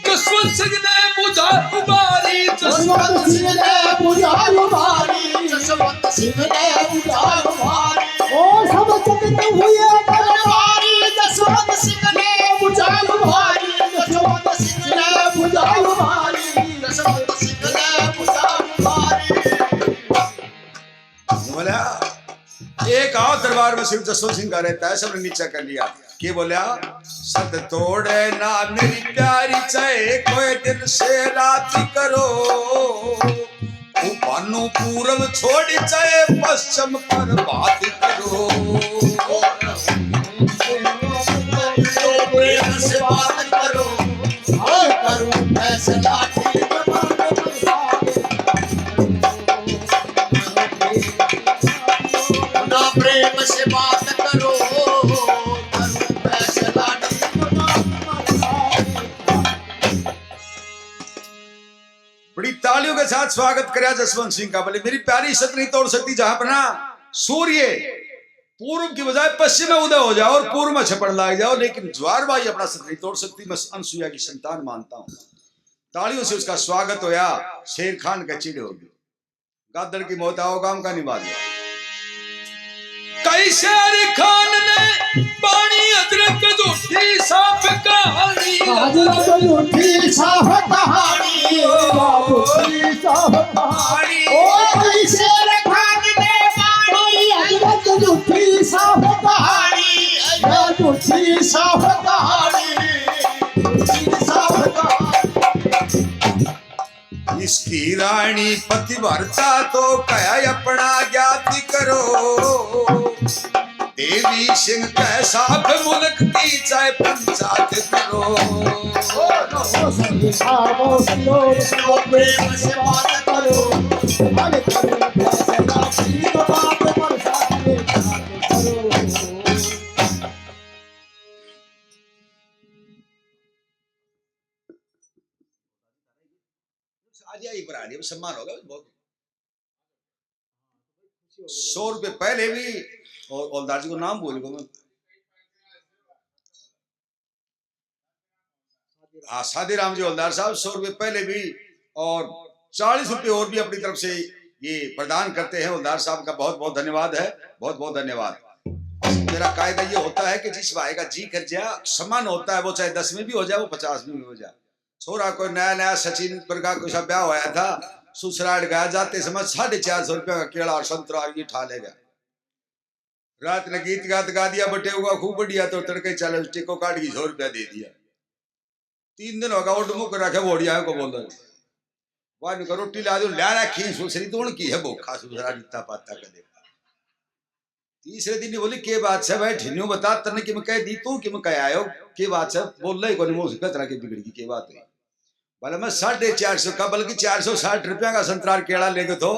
जसवंत सिंह ने बुझा उबारी, जसवंत सिंह ने बुझा उबारी, जसवंत सिंह ने बुझा उबारी। ओ सब चकित हुए दरबारी, जसवंत सिंह ने बुझा उबारी, जसवंत सिंह ने बुझा उबारी, जसवंत सिंह ने बुझा उबारी। बोला एक और दरबार में सिर्फ जसवंत सिंह का रहता है, सबने नीचा कर लिया। के बोला सद तोड़े ना मेरी प्यारी, चाहे कोई दिन से रात करो, वो बानो पूरब छोड़ चाहे पश्चिम पर बात करो तो प्रेम से बात करो और करूं फैसला ठीक ना प्रेम से बात करो करूं फैसला ठीक बड़ी तालियों के साथ स्वागत करा जसवंत सिंह का। बोले मेरी प्यारी शत नहीं तोड़ सकती जहां पर ना सूर्य पूर्व की बजाय पश्चिम में उदय हो जाओ और पूर्व में छपड़ लाग जाओ, लेकिन ज्वार बाई अपना सत नहीं तोड़ सकती। मैं अनसुईया की संतान मानता हूं। तालियों से उसका स्वागत होया। शेर खान का चिड़ होगी, गादड़ की मौत आओ काम का निभा दिया। कई शेर खान ने पानी अदरक झूठी साफ कहानी अदरक झूठी साफ कहानी कहानी ओ कोई शेर खान ने पानी अदरक झूठी साफ कहानी झूठी साफ कहानी साफ कहानी। इसकी रानी पतिव्रता तो कया अपना ज्ञाति करो, देवी सिंह कैसा मुल्क की चाहे पंचायत करो। प्रेम से बात करो सम्मान होगा बहुत। 100 रुपए पहले भी और हौलदार जी को नाम बोल मैं, हाँ सादीराम जी हौलदार साहब 100 रुपए पहले भी और 40 रुपए और भी अपनी तरफ से ये प्रदान करते हैं। हौलदार साहब का बहुत बहुत धन्यवाद है, बहुत बहुत धन्यवाद। मेरा कायदा ये होता है कि जिस भाई का जी कर जाए सम्मान होता है, वो चाहे 10 में भी हो जाए, वो 50 में भी हो जाए। छोरा कोई नया नया सचिन पर का कोई सा ब्याह होया था, ससुराल गया, जाते समय 450 रुपया का केला और संतरा ये ठा लेगा। रात ने गीत गात गा दिया, बटे होगा खूब बढ़िया, तो तड़के 40 टिको काट की 100 रुपया दे दिया। 3 दिन होगा वो डुमुक रखे बोड़िया को बोल रहे वाह को रोटी ला दो ला रखी सुसरी तो की है बोखा सुसरा जितना पाता कर देखा। तीसरे दिन बोली के बात से भाई ठिन्यू बता तने कि मैं कह दी तू कि मैं कह आयो के बात से बोल रही कोनी मोह तरह की बिगड़ की बात है। बोले मैं 450 का बल्कि 460 रुपया का संतरार केड़ा लेके तो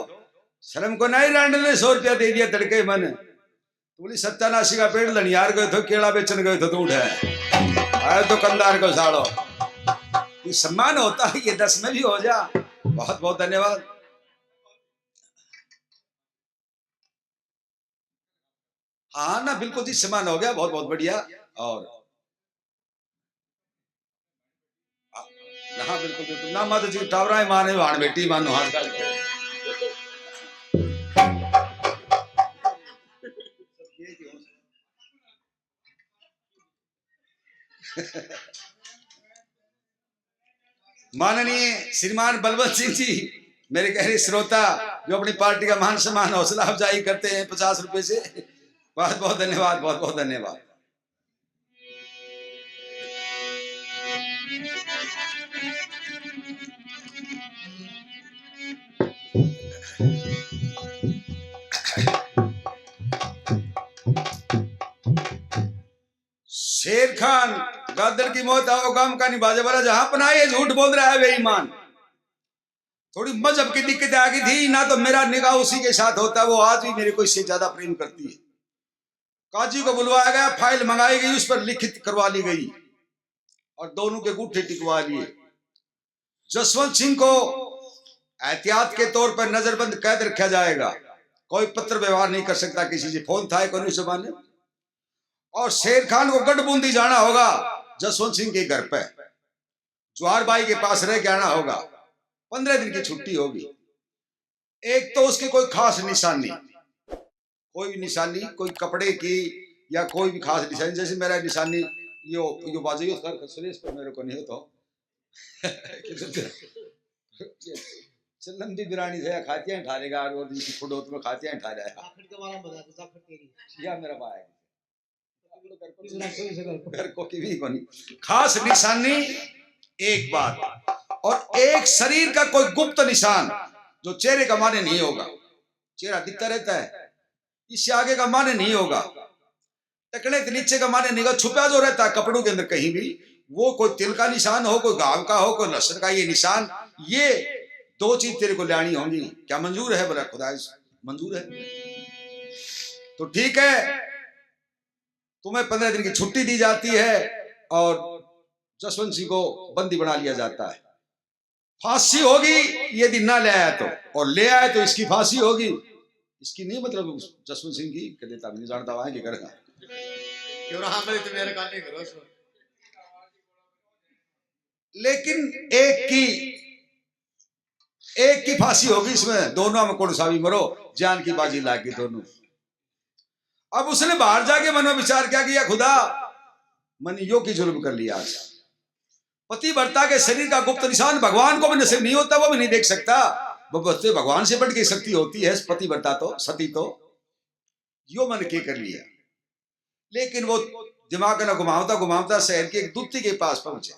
शर्म को नहीं रांड ने 100 रुपया दे दिया तड़के मन। तो बोली 87 का पेड़ लनियार गए थे, केड़ा बेचन गए थे तो उठे आए दुकानदार को साड़ो। ये सम्मान होता है, ये 10 में भी हो जा। बहुत बहुत धन्यवाद। हाँ ना बिल्कुल जी सम्मान हो गया, बहुत बहुत बढ़िया। और हाँ बिल्कुल बिल्कुल ना माता जी टावरा माने वाण बेटी मानो हाथ का माननीय श्रीमान बलवंत सिंह जी मेरे गहरे श्रोता जो अपनी पार्टी का मान सम्मान हौसला अफजाई करते हैं 50 रुपए से, बहुत बहुत धन्यवाद, बहुत बहुत धन्यवाद। शेर खान गादर की मौत आओ काम का निभाजे वाला जहां पना ये झूठ बोल रहा है बेईमान। थोड़ी मजहब की दिक्कत आ गई थी ना, तो मेरा निगाह उसी के साथ होता, वो आज भी मेरे को इससे ज्यादा प्रेम करती है। काजी को बुलवाया गया, फाइल मंगाई गई, उस पर लिखित करवा ली गई और दोनों के गुट्ठे टिकवा लिए। जसवंत सिंह को एहतियात के तौर पर नजरबंद कैद रखा जाएगा, कोई पत्र व्यवहार नहीं कर सकता किसी से, फोन था कोई जमाने। और शेर खान को गढ़बूंदी जाना होगा जसवंत सिंह के घर पे, जवाहर बाई के पास रह के आना होगा। 15 दिन की छुट्टी होगी। एक तो उसकी कोई खास निशानी, कोई भी निशानी कोई कपड़े की या कोई भी खास निशानी, जैसे मेरा निशानी यो बाजू पर मेरे को नहीं तो लंबी बिरानी से खातियां ठालेगा और फुटोत में खातियां ठा जाएगा या मेरा भाई घर को की भी कोनी खास निशानी एक बात, और एक शरीर का कोई गुप्त निशान जो चेहरे का माने नहीं होगा, चेहरा दिखता रहता है, इससे आगे का माने नहीं होगा, टकने के नीचे का माने नहीं होगा, छुपा जो रहता है कपड़ों के अंदर कहीं भी, वो कोई तिल का निशान हो, कोई घाव का हो, कोई लहसुन का ये निशान, ये दो चीज तेरे को लानी होंगी। क्या मंजूर है? बोला खुदा मंजूर है। तो ठीक है, तुम्हें 15 दिन की छुट्टी दी जाती है और जसवंत सिंह को बंदी बना लिया जाता है। फांसी होगी यदि ना ले आया तो, और ले आया तो इसकी फांसी होगी। इसकी नहीं मतलब जसवंत सिंह की कर देता नहीं जानता वहां की करेगा क्यों रहा मेरे तो मेरे काम नहीं करो सो। लेकिन एक की फांसी होगी इसमें, दोनों में कौन सा भी मरो, जान की बाजी लागी दोनों। अब उसने बाहर जाके मन में विचार क्या किया, खुदा मैंने यो की जुल्म कर लिया। आज पतिव्रता के शरीर का गुप्त निशान भगवान को भी नसीब नहीं होता, वो भी नहीं देख सकता। वो भगवान से बढ़ के शक्ति होती है पतिव्रता तो, सती तो। यो मन के कर लिया। लेकिन वो दिमाग ना घुमावता घुमावता शहर के एक दूती के पास पहुंचे।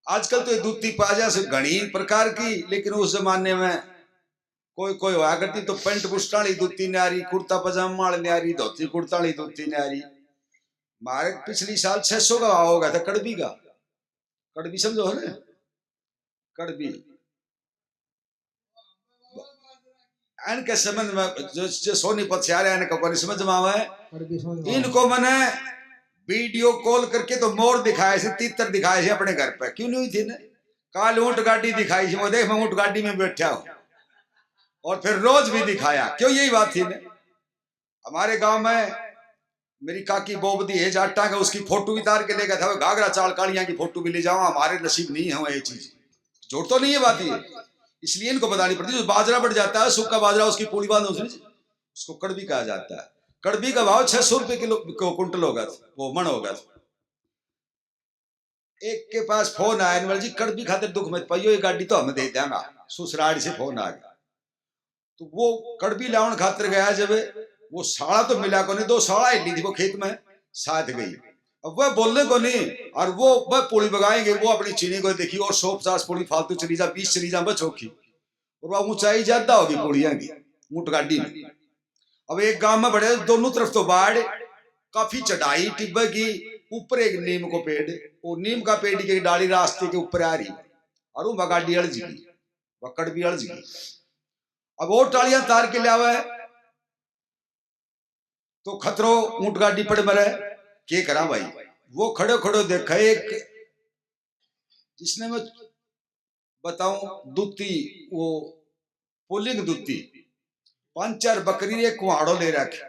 आजकल तो ये दूती पाजा से घनी प्रकार की, लेकिन उस जमाने में कोई कोई हुआ करती तो पेंट बुस्टाली दूती न्यारी, कुर्ता पजामा न्यारी, धोती कुर्ताली दूती न्यारी। मारे पिछली साल 600 का भाव होगा था कड़बी का। कड़बी समझो है ना, कड़बी इनके समझ में जो सोनीपत से आ रहे हैं इनको समझ में आवे। इनको मैंने वीडियो कॉल करके तो मोर दिखाए से, तीतर दिखाए से अपने घर पे, क्यों नहीं थी ना। काल ऊंट गाड़ी दिखाई थी, वो देख मैं ऊंट गाड़ी में बैठा हूं, और फिर रोज भी दिखाया, क्यों यही बात थी ना। हमारे गांव में मेरी काकी बोबदी है जाटा का, उसकी फोटो भी तार के ले गया था, घाघरा चाल कालिया की फोटो भी ले जाओ, हमारे नसीब नहीं है ये चीज, जोड़ तो नहीं है बात ये, इसलिए इनको बतानी पड़ती है। जो बाजरा बढ़ जाता है, सूखा बाजरा, उसकी पूरी बात उसको कड़बी कहा जाता है। कड़बी का भाव 600 रुपए किलो कुंटल होगा, वो मन होगा। एक के पास फोन आया, जी कड़बी खातिर दुख मत पाइयो, ये गाड़ी तो हम दे देंगे, ससुराल से फोन आ गया। तो वो कड़बी लावन खातिर गया, जब वो साड़ा तो मिला को नहीं, 2 साड़ा ही ली थी वो खेत में साथ गई। अब वह बोलने को नहीं, और वह पुली बगाएंगे, वो अपनी चीनी को देखी, और 150 पुली फालतू चली जा, 20 चली जा बच होगी, और वह ऊंचाई ज्यादा होगी पुड़िया की ऊंट गाड़ी में। अब एक गांव में बड़े दोनों तरफ तो बाढ़, काफी चढ़ाई टिब्बे की, ऊपर एक नीम को पेड़, वो नीम का पेड़ की डाली रास्ते के ऊपर आ रही, और वो गाड़ी अड़ज गई, वह कड़बी अड़ज गई। अब वो टालियां तार के लिया हुआ, तो खतरो ऊंट गाड़ी पड़े मरे, के करा भाई। वो खड़े खड़े देखा एक, जिसने मैं बताऊं दूती, वो पुलिंग दूती, 5-4 बकरी एक कुहाड़ो ले रखे।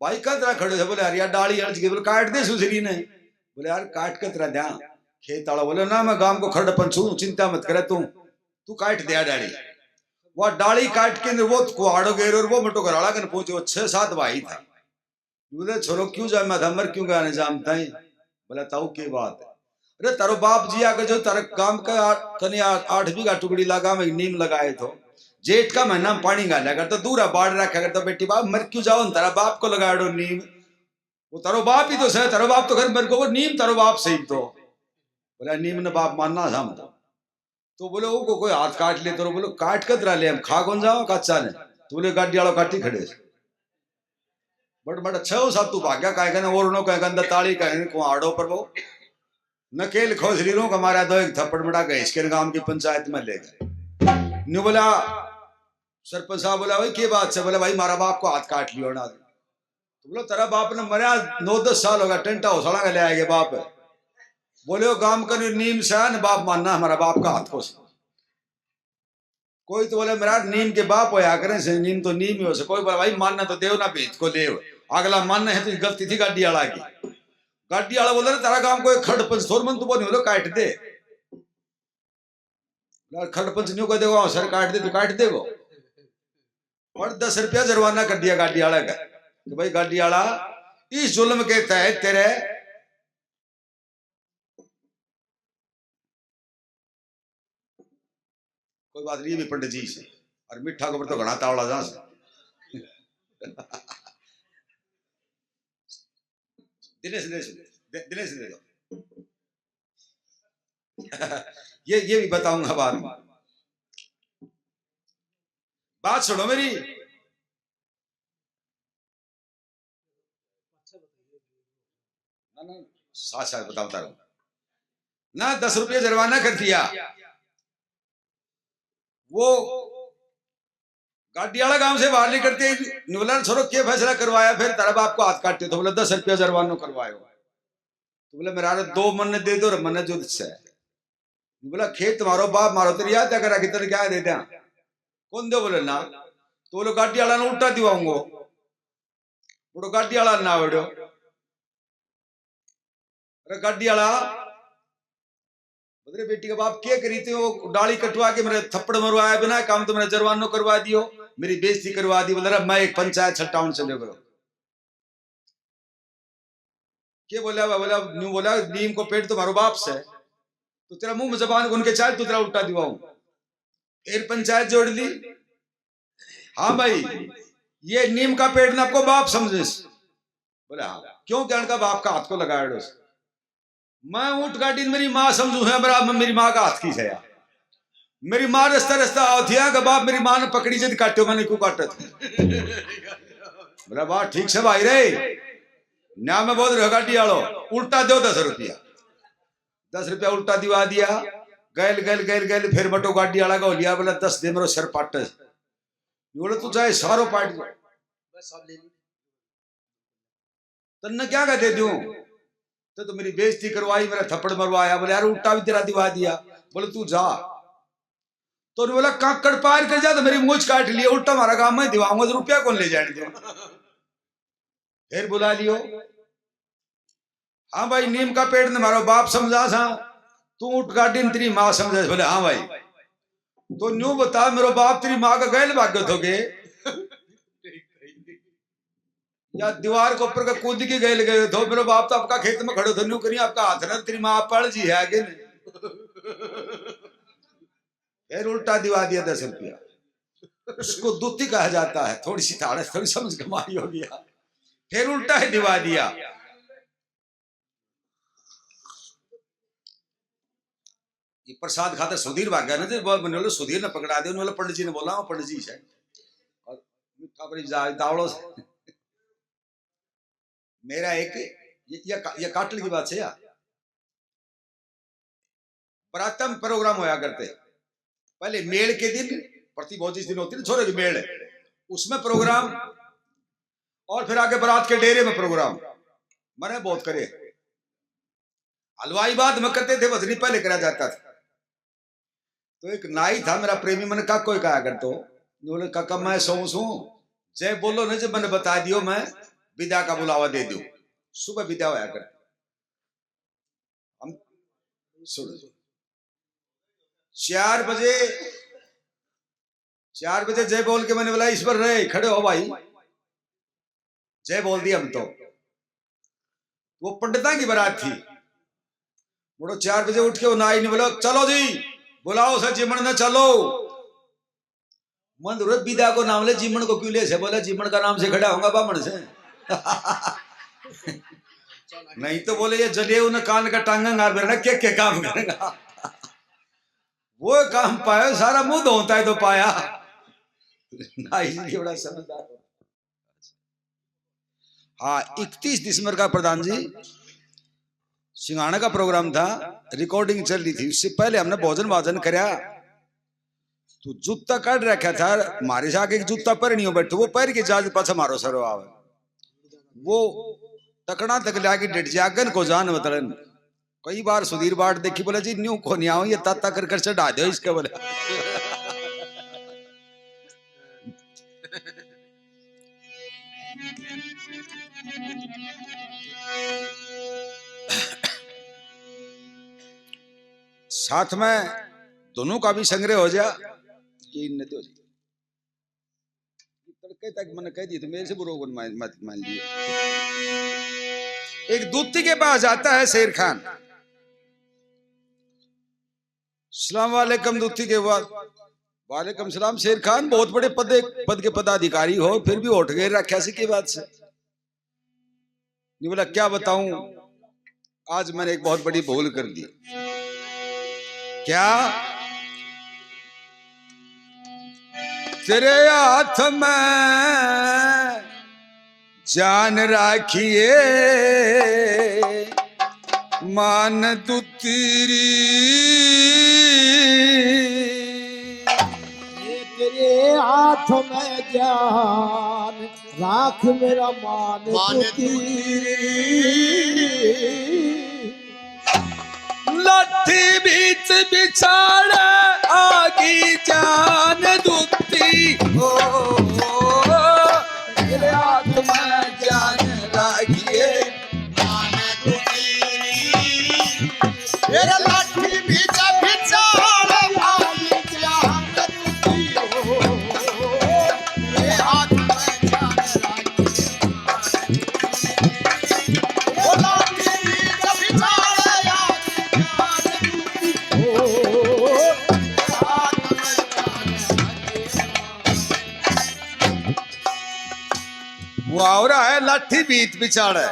भाई का तरह खड़े थे, बोले यार यार डाली हल्ज गई, बोले काट दे सुसरी ने, बोले यार काट के तरह ध्यान खेत आड़ा, बोले ना मैं गांव को खड़ पंचू, चिंता मत करे तू काट दिया डाली। वह डाली काट के वो कुहाड़ो गए, और वो मटो घराड़ा कर पहुंचे, 6-7 भाई था। बोले छोरो क्यों जा, मैं मर क्यों गाने जानता है, बोला ताऊ की बात है। अरे तारो बाप जी आगे जो तारे काम का तने 8 बीघा टुकड़ी लगा में नीम लगाए तो, जेठ का महीना में पानी गाला करता, दूरा बाढ़ रखा करता, बेटी बाप मर क्यों जाओ, तारा बाप को लगा दो नीम, वो तारो बाप ही तो सही, तारो बाप तो घर मेरे को, वो नीम तारो बाप सही तो। बोला नीम ने बाप मानना था मतलब। तो बोले वो कोई हाथ काट ले, तो बोलो काट कर तरह ले, हम खा कौन जाओ कच्चा ने, तो बोले गाड़ी वालों काटी खड़े बट बट 6-7 तू भाग्या कहे ना, और कहे अंदर ताली कहे कुहाड़ो पर वो नकेल खोजरीरों का मारा, 2 एक थप्पड़ बड़ा गए इसके गांव की पंचायत में ले गए। न्यू बोला सरपंच साहब, बोला भाई क्या बात से, बोला भाई मारा बाप को हाथ काट लियो ना, तो बोलो तेरा बाप ने मरा 9-10 साल होगा, टेंटा हौसला का ले आएगा बाप, बोले वो गांव का नीम से न बाप मानना हमारा बाप का हाथ को। कोई तो बोले मेरा नीम के बाप होया करें से, नीम तो नीम ही हो से, कोई बोला भाई मानना तो देव ना भेज को देव, अगला मानना है तो गलती थी गाड़ी वाला की। गाड़ी वाला बोले तेरा काम कोई खड़पंच थोर मन तो बोल बोलो काट दे, खड़पंच न्यू कह देगा सर काट दे, तो काट देगो, और 10 रुपया जुर्माना कर दिया गाड़ी वाला का, कि भाई गाड़ी वाला इस जुल्म के तहत तेरे कोई बात नहीं, भी पंडित जी से, और मिठा को तो घना तावड़ा जा दिनेश दिनेश दे दो ये भी बताऊंगा बाद में। बात सुनो मेरी। ना साथ साथ बताता रहूं ना। 10 रुपये जुर्माना कर दिया। वो गाड़ी वाला गांव से बाहर नहीं करते। बोला छोरो क्या फैसला करवाया फिर तेरा बाप को हाथ काटते। तो बोला 10 रुपया जुर्माना करवायो। तो बोला मेरा 2 मन दे दो मन जो है। बोला खेत मारो बाप मारो तेरी याद करा कि तेरे क्या दे दिया कौन दो बोले ना। तो बोलो गाड़ी वाला ने उल्टा दिवाऊंगो। बोलो गाड़ी वाला ना बोलो। अरे गाड़ी वाला बोले बेटी का बाप क्या करी थी। वो डाली कटवा के मेरे थप्पड़ मरवाया बिना काम तो मेरा जुर्माना करवा दियो। मेरी बेइज्जती करवा दी। बोला मैं एक पंचायत छटाउन चले गयो। क्या बोला बोला न्यू बोला नीम को पेट तुम्हारो बाप से तो तेरा मुंह में जबान उनके चाल तो तेरा उल्टा दिवाऊं। फिर पंचायत जोड़ दी। हाँ भाई ये नीम का पेड़ ना आपको बाप समझे। बोला हाँ क्यों क्या का बाप का हाथ को लगाया। मैं ऊंट गाड़ी मेरी माँ समझू है बराबर मेरी माँ का हाथ की है। मेरी माँ रस्ता रस्ता आओ थी का बाप मेरी माँ ने पकड़ी जब काटे मैंने क्यों काटा था। बोला बात ठीक से भाई रे न्या में बहुत रहो गाड़ी वालो उल्टा दो 10 रुपया। 10 रुपया उल्टा दिवा दिया। गैल गैल गैल गैल फिर बटो गाड़ी वाला का लिया। बोला 10 दे मेरे सर पाटे। बोले तू चाहे सारो पाट तन्ने क्या का दे दूं। तो मेरी बेइज्जती करवाई मेरा थप्पड़ मरवाया। बोले यार उल्टा भी तेरा दिवा दिया। बोले तू जा। तो बोला काकड़ पार कर जा तो मेरी मूछ काट लिया। उल्टा मारा काम मैं दिवाऊंगा तो रुपया कौन ले जाने दो। फिर बुला लियो। हाँ भाई नीम का पेड़ ने मारो बाप समझा सा तू उठ गाड़ी ने तेरी माँ समझा। बोले हाँ भाई तो न्यू बता मेरे बाप तेरी माँ का गैल भाग्य थोगे या दीवार के ऊपर का कूद के गए गए तो मेरे बाप तो आपका खेत में खड़े थे न्यू करिए आपका हाथ ना तेरी माँ पड़ जी है आगे फिर उल्टा दिवा दिया 10 रुपया। उसको दूती कहा जाता है। थोड़ी सी ताड़स थोड़ी समझ कमाई हो गया। फिर उल्टा ही दिवा दिया। ये प्रसाद खाते सुधीर भाग गया ना। सुधीर ने पकड़ा दिया। उन्होंने पंडित जी ने बोला पंडित जी से और मीठा बड़ी दावड़ो से मेरा एक ये काटल की बात है यार। प्रातम प्रोग्राम होया करते पहले मेल के दिन प्रति 25 दिन होती है छोरे की मेल उसमें प्रोग्राम और फिर आगे बारात के डेरे में प्रोग्राम मैंने बहुत करे। हलवाई बाद में करते थे वजनी पहले करा जाता था। तो एक नाई था मेरा प्रेमी मैंने कहा कोई कहा कर तो बोले काका मैं सो जय बोलो ना जब मैंने बता दियो मैं विदा का बुलावा दे दू। सुबह विदा होया कर हम 4 बजे जय बोल के मैंने बोला ईश्वर रहे खड़े हो भाई जय बोल दिया हम तो। वो पंडिता की बारात थी। बोलो 4 बजे उठ के वो नाई ने बोला चलो जी बुलाओ सर जिमन ने चलो। मन विदा को नाम ले जिमन को क्यों ले से बोला जिमन का नाम से खड़ा होगा बामण से नहीं तो बोले ये जलिए उन्हें कान का टांगा क्या काम करेगा। वो काम पाया सारा मुंह धोता है तो पाया बड़ा समझदार। हाँ 31 दिसंबर का प्रधान जी सिंघाना का प्रोग्राम था। रिकॉर्डिंग चल रही थी। उससे पहले हमने भोजन वाजन कराया तो जूता काट रखा था। हमारे से आगे जूता पर नहीं हो बैठे वो पैर के जाज पाछा मारो सरो आवे वो तकड़ा तक लाके डट जागन को जान बतलन। कई बार सुधीर बाट देखी बोला जी न्यू को नहीं आओ ये ताता कर चढ़ा दो इसके बोले। साथ में दोनों का भी संग्रह हो जा कि हो जाए। तड़के तक मैंने कह दिया तो मेरे से बुरो मान लिए। एक दूती के पास आता है शेर खान। सलाम वालेकुम दूती के बाद वालेकुम सलाम। शेर खान बहुत बड़े पद के पदाधिकारी हो फिर भी उठ गए रखा सी की बात से। नहीं बोला क्या बताऊं आज मैंने एक बहुत बड़ी भूल कर दी। क्या तेरे हाथ में जान राखिए मान तू तेरी ये तेरे हाथ में जान राख मेरा मान मान तू लाठी बीच बिछाड़ आगी जान दूती हो तेरे हाथ में जान राखिए तेरे लाठी बीच बिछाड़ आगी जान दूती हो तेरे हाथ में जान राखिए ओ लाठी बीच बिछाड़ आगी जान दूती हो तेरे हाथ में जान राखिए वो आवरा है लाठी बीत बिछाड़ है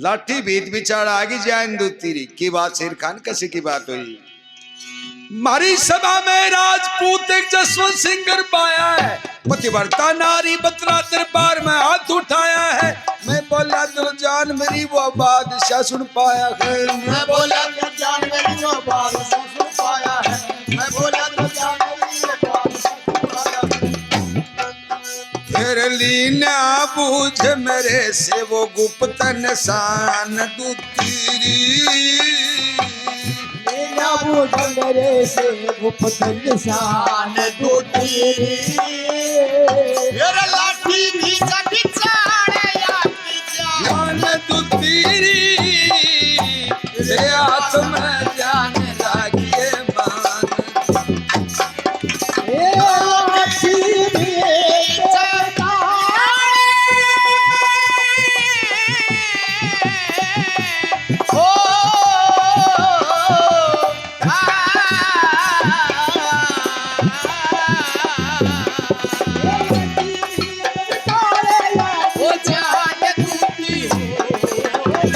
लाठी बीत बिछाड़ आगे जान दू तेरी की बात शेर खान कैसे की बात हुई मारी सभा में राजपूत एक जसवंत सिंह कर पाया है पतिव्रता नारी बतरा दरबार में हाथ उठाया है मैं बोला दिल जान मेरी वो बादशाह सुन पाया है मैं बोला तो जान मेरी वो बात सुन पाया है मैं बोला तो जान मेरी वो बात सुन पाया है फिर लीना बूझ मेरे से वो गुप्त निशान दू तेरी मेरा बूझ मेरे से गुप्त निशान दो तेरी तेरे लाठी भी बिछाड़े आगी जान जान दू तेरी तेरे हाथ में जान राखिए मान ए लाठी भी ओ ओ जान दूती हो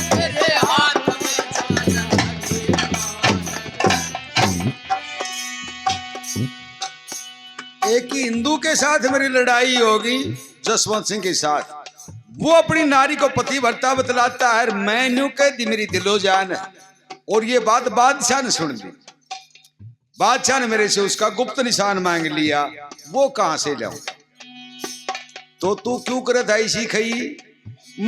तेरे हाथ में जान एक ही हिंदू के साथ मेरी लड़ाई होगी जसवंत सिंह के साथ वो अपनी नारी को पतिव्रता बतलाता है मैं न्यू कह दी मेरी दिलो जान है और ये बात बादशाह ने सुन ली बादशाह ने मेरे से उसका गुप्त निशान मांग लिया वो कहां से लाऊं तो तू क्यों करे था इसी खई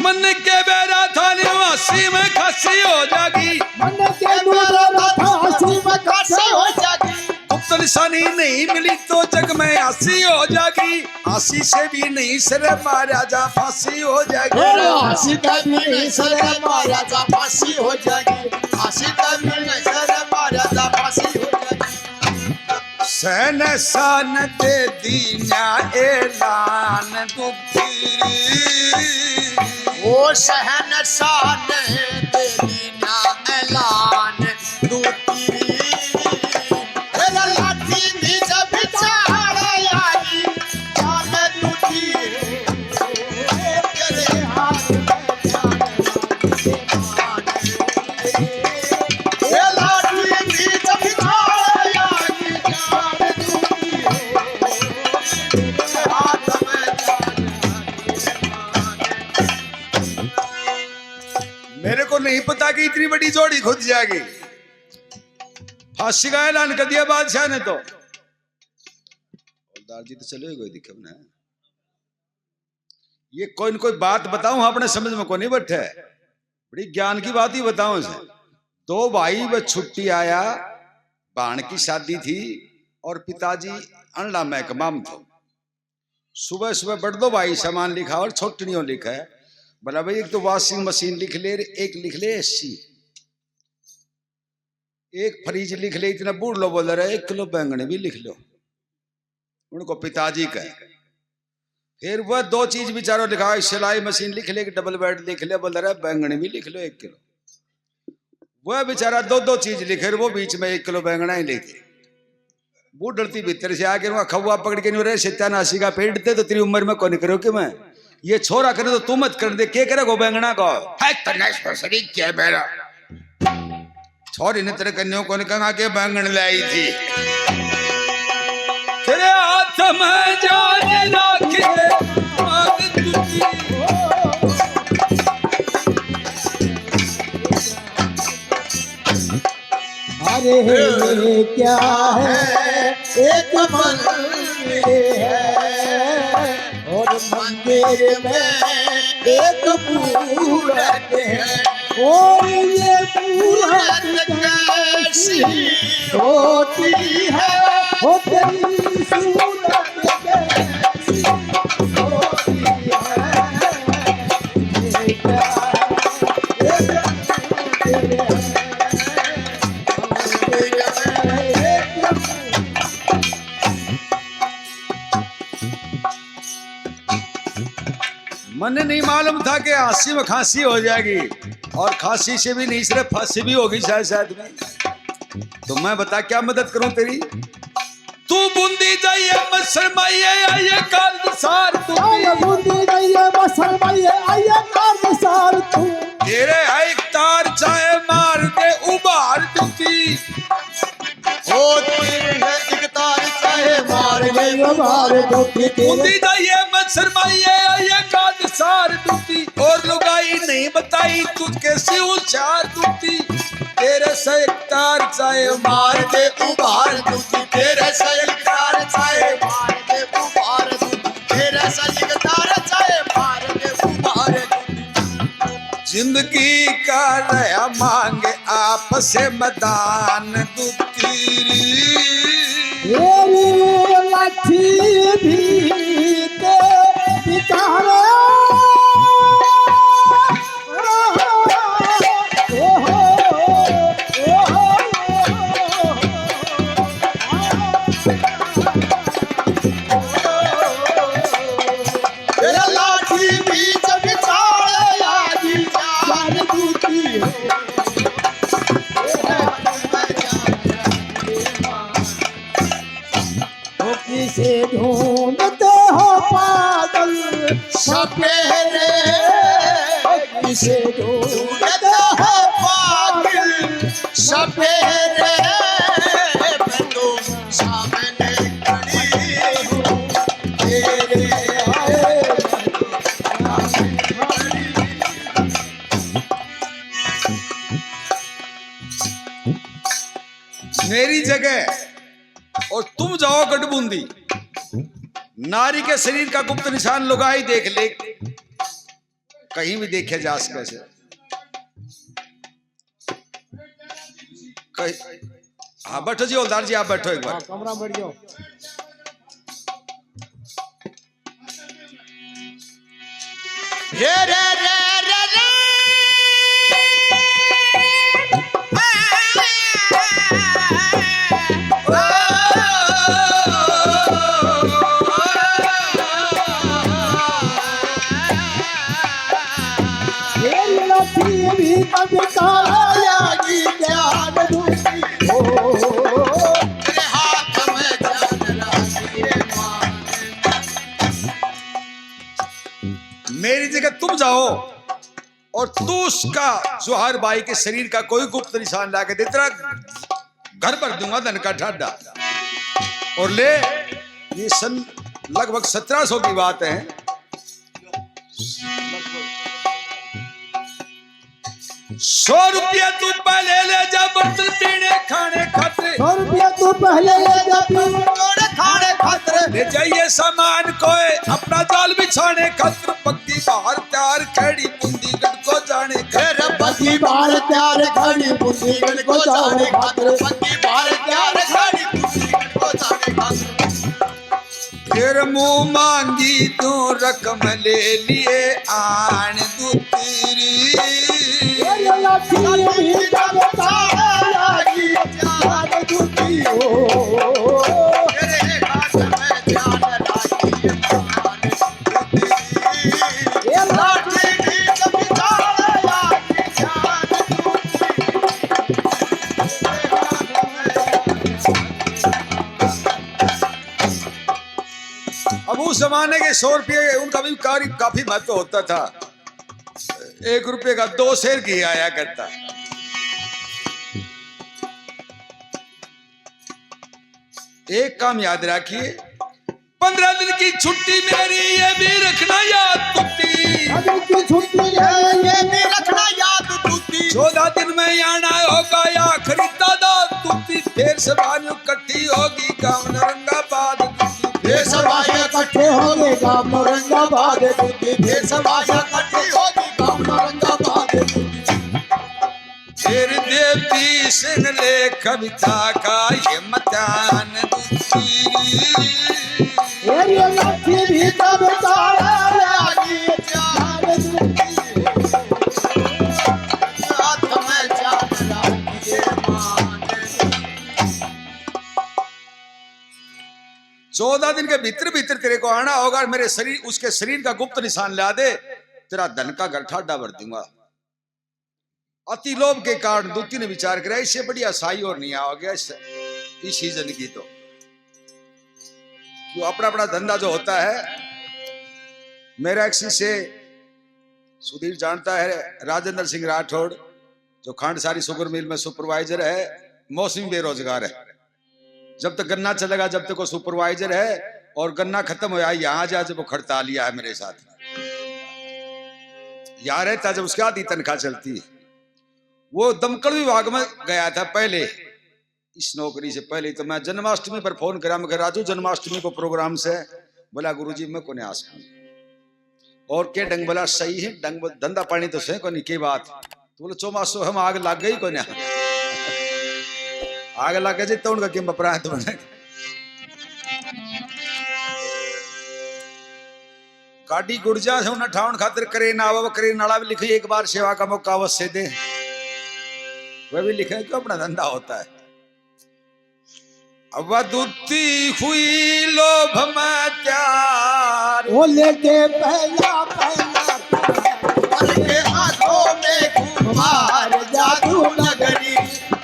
मन के बेरा था निवासी में खसी हो जागी मन के दूरा फांसी में खासी हो जागी गुप्त निशानी नहीं मिली तो जग में हंसी हो जागी हंसी से भी नहीं सर मारा जा फांसी हो जागी हंसी कभी सर मारा जा फांसी हो जाएगी हंसी कभी सर मारा जा फांसी हो जाएगी सहन सान दे दीना ऐलान दुखी ओ शहनशाह ने दे दीना ऐलान दूती तेरा लाठी भी जब बिछाड़े आगी जान दूती तेरे हाथ में जान ये लाठी भी जब बिछाड़े आगी जान दूती तेरे हाथ में मेरे को नहीं पता कि इतनी बड़ी जोड़ी खुद जाएगी फांसी का ऐलान कर दिया बादशाह ने तो हवलदार जी तो चले गए दिखे ना ये कोई न कोई बात बताऊं अपने समझ में को नहीं बैठे बड़ी ज्ञान की बात ही बताऊं इसे दो भाई वह छुट्टी आया बाण की शादी थी और पिताजी अंडा महकमाम थे सुबह सुबह बढ़ दो भाई सामान लिखा और छोटनियों लिखा है बोला भाई एक तो वॉशिंग मशीन लिख ले एक लिख ले एसी एक फ्रिज लिख ले इतना बूढ़ लो बोल रहे 1 किलो बैंगन भी लिख लो उनको पिताजी का फिर वह 2 चीज बिचारो लिखा सिलाई मशीन लिख ले डबल बेड लिख ले बोल रहा बैंगन भी लिख लो 1 किलो वह बेचारा 2 चीज लिखे वो बीच में 1 किलो बैंगना ही लेके बूढ़ डरती भीतर से आके वहां खवा पकड़ के नहीं रहे 87 का पेट थे तो तेरी उम्र में कौन करो कि मैं ये छोरा करे तो तू मत कर दे के करे गो बैंगना को है तनेश फसरी क्या मेरा छोरी ने तेरे कन्या को कहा के बैंगन लाई थी तेरे समय जान राखिए मांग तुझी। अरे क्या है एक मंदिर है और मंदिर में एक मूरत है और ये मूरत कैसी होती है वो तेरी सूरत कैसी होती है। ये क्या है एक मंदिर मन नहीं मालूम था कि हंसी में खांसी हो जाएगी और खांसी से भी नहीं सिर्फ फांसी भी होगी शायद में। तो मैं बता क्या मदद करूं तेरी। तू बूंदी जाइए मसरमाइए आइए काल सार तू बूंदी जाइए मसरमाइए आइए काल सार तू तेरे है तार चाहे मार दे उबार दूती। ओ तेरे है एक तार चाहे मार गई मार दो बूंदी जाइए मसरमाइए आइए काल सार दूती और लुगाई नहीं बताई तू कैसी उचार दूती। तेरे से एक तार चाहे मार दे उबार दूती तेरे से एक तार चाहे मार दे उबार दूती तेरे से एक तार चाहे मार दे उबार दूती। जिंदगी का नया मांगे आपस मदान दूती। तेरी लाठी भी ते पितारे तेरा लाठी भी जब चाले आजी जान दूती हो किसे ढूंढते हो पागल सपेरे किसे ढूंढते हो पागल सपेरे मैं तो सामने खड़ी हूँ तेरे आए मेरी जगह और तुम जाओ गढ़बूंदी नारी के शरीर का गुप्त निशान लुगाई देख ले कहीं भी देखे जा सके से हाँ बैठो जी हवलदार जी आप बैठो एक बार। कमरा बैठ जाओ। रे रे रे रे रे तेरी लाठी भी कभी कायागी ज्ञान दूती हो तेरे हाथ में जान राखिए मां। मेरी जगह तुम जाओ और तू उसका जोहार बाई के शरीर का कोई गुप्त निशान ला के दे तेरा घर भर दूंगा धन का ठाडा। और ले ये सन लगभग 1700 की बात है। 100 रुपया तू पहले ले जा बर्तन पीने खाने खाते 100 रुपया तू पहले ले जा तोड़े खाने खातिर ले जाइए सामान कोई अपना जाल बिछाने खातिर पक्की बाहर तैयार खड़ी बुंदीगढ़ को जाने तेरे पति बाहर प्यार खड़ी बुंदीगढ़ को जाने खातिर पति बाहर प्यार खड़ी बुंदीगढ़ को जाने खातिर। फिर मुंह मांगी तू रकम ले लिए आन दू तेरी। तेरी लाठी भी कभी कायागी ज्ञान दूती हो तेरे हाथ में जान राखिए मां। ये लाठी भी कभी जान आगी जान अब उस जमाने के 100 रुपये उनका भी काफी महत्व होता था। 1 रुपये का 2 शेर घी आया करता। एक काम याद रखिए 15 दिन की छुट्टी मेरी ये भी रखना याद तुती। अभी की छुट्टी है ये भी रखना याद तुती। 14 दिन में आना होगा या खरीदा तुती। फिर सवारी इकट्ठी होगी गाँव औरंगाबाद तुती। फिर सवारी इकट्ठे होंगे गाँव औरंगाबाद तुती। फिर सवारी इकट्ठी होगी गाँव औरंगाबाद तुती। फिर देवी सिंह ले कविता का ये मचान तुती। ये लाठी भी तब तारा लागी जान तुती। हाथ में जान राखिए मान। 14 दिन के भीतर भीतर तेरे को आना होगा। मेरे शरीर उसके शरीर का गुप्त निशान ला दे, तेरा धन का घर ठाडा भर दूंगा। अति लोभ के कारण दूती ने विचार करा इससे बड़ी असाई और नहीं आ गया इस सीजन की। तो क्यों अपना अपना धंधा जो होता है। मेरा एक शिष्य सुधीर जानता है, राजेंद्र सिंह राठौड़, जो खांडसारी शुगर मिल में सुपरवाइजर है, मौसमी बेरोजगार है। जब तक गन्ना चलेगा जब तक वो सुपरवाइजर है, और गन्ना खत्म हो जाए यहाँ जा जब वो खड़ताल लिया है मेरे साथ यहाँ रहता, जब उसके आधी तनख्वाह चलती है। वो दमकल विभाग में गया था पहले, इस नौकरी से पहले। तो मैं जन्माष्टमी पर फोन करा, मैं राजू जन्माष्टमी को प्रोग्राम से। बोला गुरुजी मैं कोने आस और के डंग बोला सही है डंग धंधा पानी तो सही कोनी के बात। तो बोले चौमासो हम आग लग गई कोने आग लग गए तो उनका किम बपरा है तो गाड़ी गुर्जा से उन्हें ठाउन खातिर करे ना वो करे नाला भी लिखे एक बार सेवा का मौका अवश्य दे, वह भी लिखे क्यों अपना धंधा होता है। अवधुती हुई लोभ में त्यार वो लेके पहला पहला उनके हाथों में कुम्हार जादू नगरी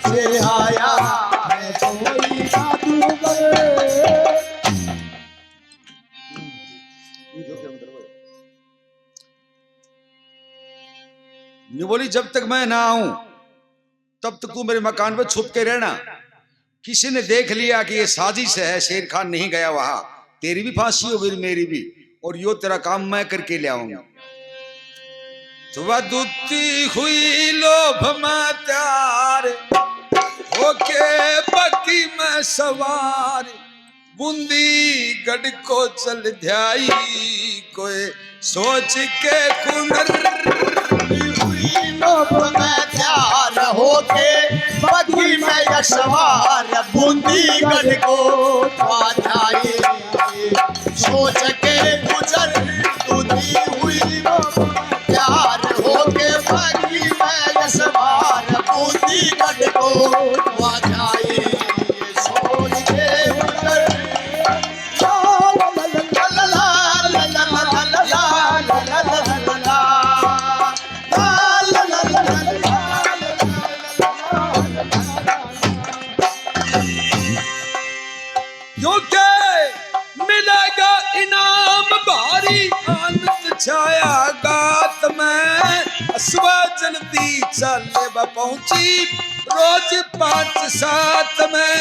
से आया है कोई जादूगर। ये बोली जब तक मैं ना आऊं तब तक तू मेरे मकान पे छुप के रहना। किसी ने देख लिया कि ये साजिश है, शेर खान नहीं गया वहां, तेरी भी फांसी होगी मेरी भी, और यो तेरा काम मैं करके ले आऊंगा। तो वधुती हुई लोभ में त्यार होके बकी में सवार बूंदी गढ़ को चल ध्याई कोई सोच के कुनर लोभ में त्यार होके बगी में यशवार बूंदी गढ़ को पाई सोच के गुजर तुझी हुई प्यार होके बगी में यशवार बूंदी गढ़ को पाई सोच के गुजर ला ला ला ला ला ला ला ला ला क्योंकि मिलेगा इनाम भारी आनंद छाया गात में असवा जल्दी चले पहुंची रोज 5-7 में।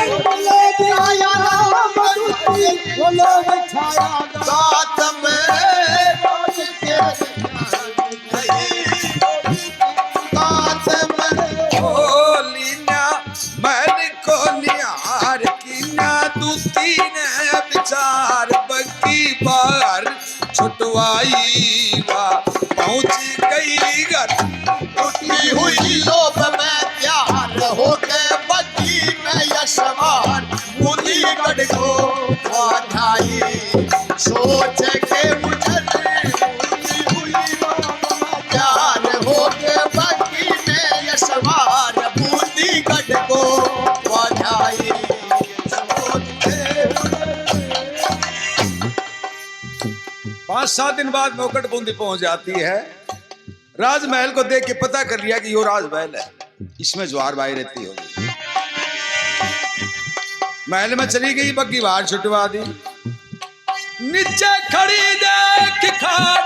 वो लेके आया मरुति, वो लोग छाया साथ में रोज के साथ में बोलिना मैल को निहार किना दूती ने विचार बग्गी बाहर छुटवाई वा पहुंच गई घर टूटी हुई लोभ में प्यार होके बगी में यशवार बूंदी गढ़ को वाधाई सोच के गुजर टूटी हुई लोभ में प्यार होके बगी में यशवार बूंदी गढ़ को वाधाई सोच के गुजर 5-7 दिन बाद नौकट बूंदी पहुंच जाती है। राजमहल को देख के पता कर लिया कि यो राजमहल है, इसमें ज्वार बाई रहती होगी। महल में चली गई, बग्गी बाहर छुटवा दी। नीचे खड़ी देख खाट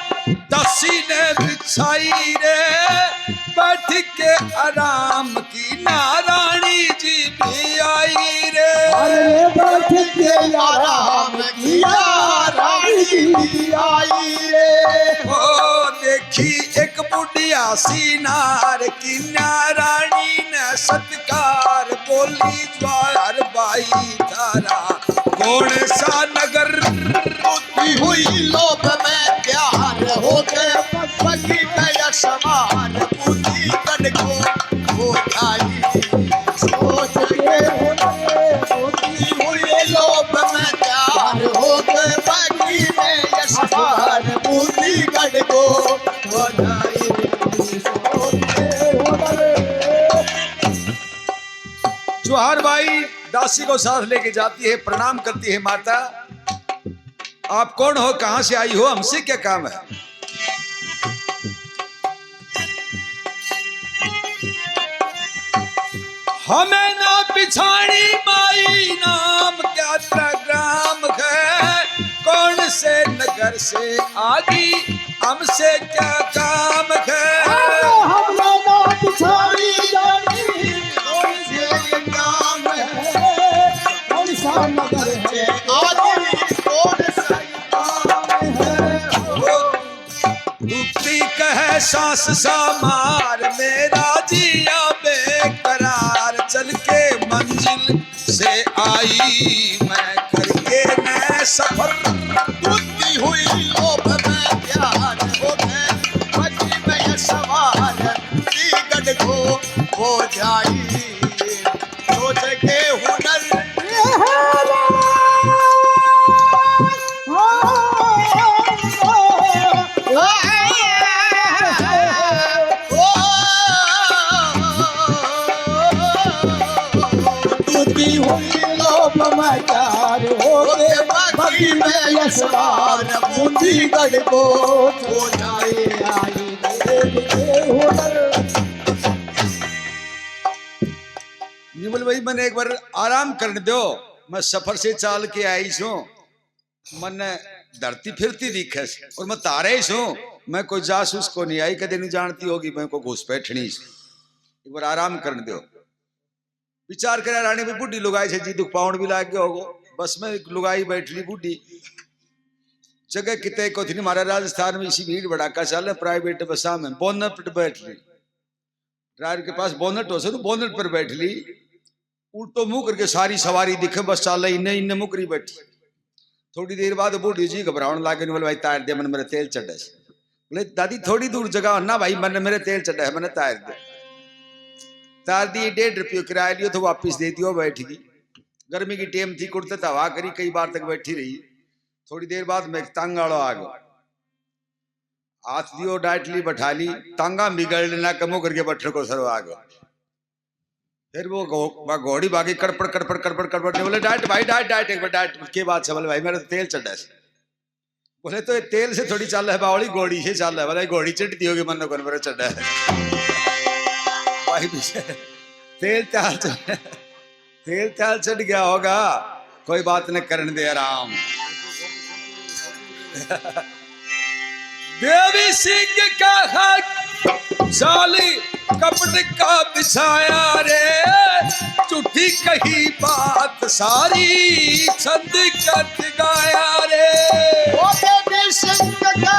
दसी ने बिछाई रे, बैठ के आराम की नारायणी जी भी आई रे। अरे बैठ के आराम किया बीती आई रे ओ देखी एक बुढ़िया सी नार की नारानी ने सत्कार बोली ज्वार बाई तारा कौन सा नगर बुद्धि हुई लोभ में प्यार हो गए पगी गया समान बुद्धि कन को हो जाई सोच के बुद्धि हुई लोभ में प्यार हो गए पगी में समान बुद्धि कन को हो जाई ज्वार बाई दासी को साथ लेके जाती है, प्रणाम करती है। माता आप कौन हो, कहां से आई हो, हमसे क्या काम है? हमें ना पिछाड़ी माई नाम क्या ग्राम है, कौन से नगर से आगी हमसे क्या काम है? हमने ना पिछाड़ी जानी कौन से काम कौन सा नगर है आदमी कौन सा काम है दुखती कहे सांस सामार मेरा जिया बेकरार, चल के मंजिल से आई मैं करके मैं सफर। बुद्धि हुई लोभ में प्यार हो गए पति में सवार गढ़ को हो जाई सोच के हुनर बुद्धि हुई लोभ में प्यार हो गए पति में यशवार बुद्धि गढ़ को हो जाए निमल भाई मैंने एक बार आराम करने दो, मैं सफर से चाल के आई छू, मन धरती फिरती दिखे और मैं तारे छू, मैं कोई जासूस को नहीं आई, कदे नहीं जानती होगी मैं को घुस बैठनी। एक बार आराम करने दो। विचार करे रानी भी बुढ़ी लुगाई से जी दुख पाउंड भी लाग गया होगो, बस में लुगाई बैठ ली बुढ़ी जगह कितने को थी। हमारा राजस्थान में इसी भीड़ भड़ाका चल रहा, प्राइवेट बसा में बोनट पर बैठ ली, ड्राइवर के पास बोनट हो सर, बोनट पर बैठ ली, उल्टो मुंह करके सारी सवारी दिखे, बस चाल इन्हें इन्हें मुकरी बैठी। थोड़ी देर बाद बूढ़ी जी घबराने लागे, बोले भाई तार दे, मैंने मेरे तेल चढ़ा। बोले दादी थोड़ी दूर जगह ना भाई, मैंने मेरे तेल चढ़ा है, मैंने तार दे। तार दी 1.5 रुपये किराया लियो तो वापिस दे दियो, बैठ गई। गर्मी की टेम थी, कुर्ते हवा करी, कई बार तक बैठी रही। थोड़ी देर बाद में तांगाड़ो आ गया, हाथ दियो डांटली बैठा ली, तांगा बिगड़ लेना कमो करके बट्ठर को सरो आ गया। फिर वो घोड़ी भागी कड़पड़ कड़पड़ कड़पड़ कड़पड़, बोले डांट भाई डांट डांट, एक बार डांट के बाद से बोले भाई मेरा तो तेल चढ़ा है। बोले तो ये तेल से थोड़ी चल रहा है बावली, घोड़ी से चल रहा है। बोले घोड़ी चढ़ती होगी, मन को मेरा चढ़ा है भाई पीछे तेल चाल चढ़ गया होगा, कोई बात नहीं, करने दे आराम। देवी सिंह का हक साली कपट का बिछाया रे, झूठी कही बात सारी छंद कट गाया रे। देवी सिंह का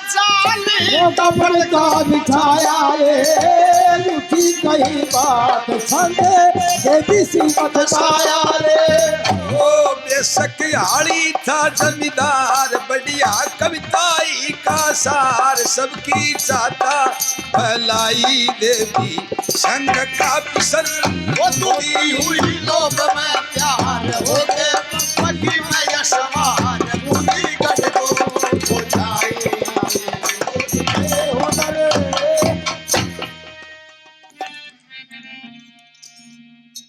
जाली कपड़ का बिछाया रे, झूठी कही बात छंदे देवी सिंह बताया रे। ओ बेशक हाड़ी था जमींदार, बढ़िया कविताई का सार, सबकी चाहता भलाई देवी संग का पिसर। वो दुखी हुई लोभ में प्यार हो गए पति में यशवान बुद्धि गढ़ को हो जाए।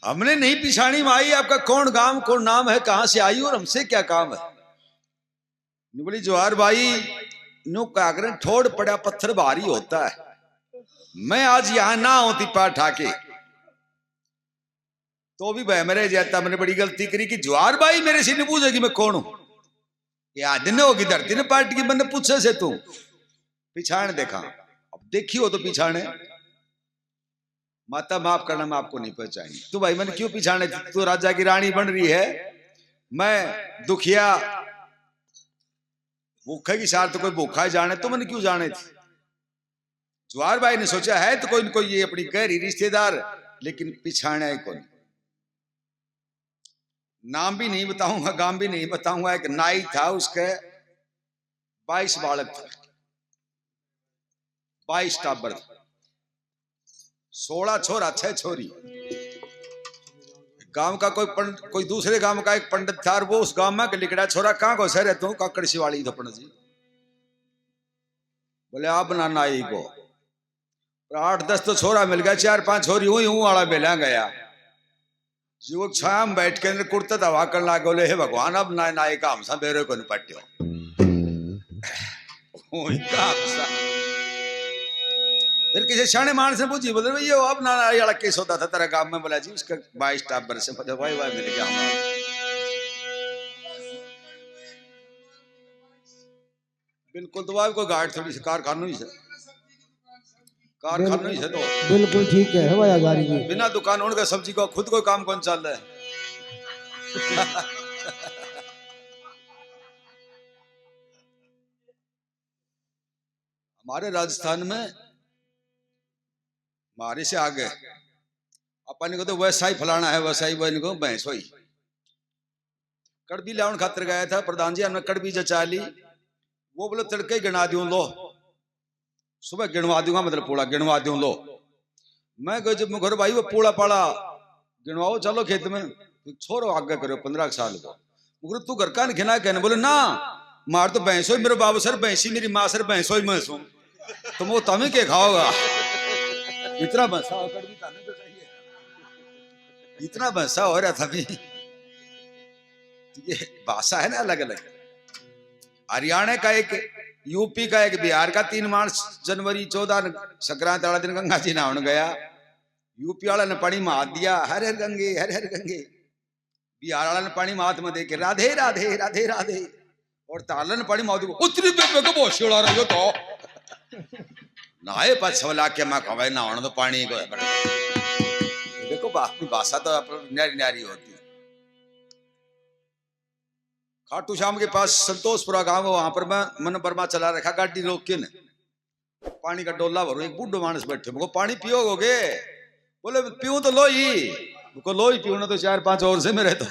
हमने नहीं पिछाड़ी माई, आपका कौन गांव कौन नाम है, कहां से आई और हमसे क्या काम है? बोली ज्वार भाई नो कागरे ठोड़ पड़ा पत्थर भारी होता है, मैं आज यहां ना होती पा ठाके तो भी भाई मेरे जाता, मैंने बड़ी गलती करी कि ज्वार भाई मेरे से नहीं पूछेगी मैं कौन हूं। याद न होगी धरती ने पार्टी की, मैंने पूछे से तू पिछाड़ देखा, अब देखी हो तो पिछाड़े। माता माफ करना, मैं आपको नहीं पहचानी। तू भाई मैंने क्यों पिछाड़े, तू राजा की रानी बन रही है, मैं दुखिया भूखे की सार तो कोई भूखा ही जाने, तुमने क्यों जाने थे? जवाहर भाई ने सोचा है तो कोई न कोई ये अपनी गहरी रिश्तेदार, लेकिन पिछाड़ा है कौन। नाम भी नहीं बताऊंगा, गांव भी नहीं बताऊंगा। एक नाई था, उसके 22 बालक थे, 22 टाबर थे, 16 छोरा 6 छोरी। गांव का कोई दूसरे गांव का एक पंडित था, और वो उस गांव में लिखड़ा छोरा कहाँ को सह रहते हो, काकड़ शिवाली तो पंडित जी बोले आप ना नाई को 8-10 तो छोरा मिल गया, 4-5 छोरी हुई हूं वाला बेला गया। युवक छाया में बैठ के कुर्ता दवा करने लगे, बोले हे भगवान अब ना नाई का हमसा बेरे को नहीं पट्टियो। फिर किसी शाणे मानस ने पूछी, बोले भैया अब ना नाई वाला केस होता था तेरा गांव में? बोला जी उसका 22 टाबर से मतलब भाई मिल गया हमारा। बिल्कुल, तो कोई गाड़ थोड़ी सी कारखानों ही से, कारखानों ही से तो बिल्कुल ठीक है भाई आजारी जी। बिना दुकान होने का सब्जी को खुद कोई काम कौन चल रहा है? हमारे राजस्थान में हमारे से आगे अपन को तो वैसा ही फलाना है, वैसा ही बहन को भैंस हुई। कड़बी लाउन खातर गया था प्रधान जी, हमने कड़बी जचा ली। वो बोले तड़के गिना दूं, लो सुबह गिनवा दूंगा, मतलब पूरा गिनवा दूं, लो। मैं कह जब घर भाई वो पूरा पाड़ा गिनवाओ, चलो खेत में, छोड़ो आगे करो 15 साल को। मुगर तू घर का खिना कहने, बोले ना मार तो भैंसो मेरे बाबू सर भैंसी, मेरी माँ सर भैंसो ही भैंसो, तुम वो तमें के खाओगा। इतना भैंसा होकर भी ताने तो चाहिए, इतना भैंसा हो रहा था भी। ये भाषा है ना अलग अलग। हरियाणा का एक, यूपी का एक, बिहार का 3 मार्च जनवरी 14 संक्रांति वाला दिन गंगा जी नहाने गया। यूपी वाला ने पानी मार दिया, हर हर गंगे हर हर गंगे। बिहार वाला ने पानी माथ में देके राधे राधे राधे राधे, और ताला ने पानी मार दिया उतनी पे को बहुत उड़ा रही हो तो नहाए पछवला के मैं कहवे नहाने तो पानी को। देखो अपनी भाषा तो न्यारी न्यारी होती है। खाटू श्याम के पास संतोषपुरा गांव, वहां पर मन बर्मा चला रखा, गाड़ी रोक के ने पानी का डोला भरो। एक बूढ़ो मानस बैठे, मुझको पानी पियोगे? बोले पीऊं तो लो ही, मुझको लो ही पीऊं तो 4-5 और से मेरे तो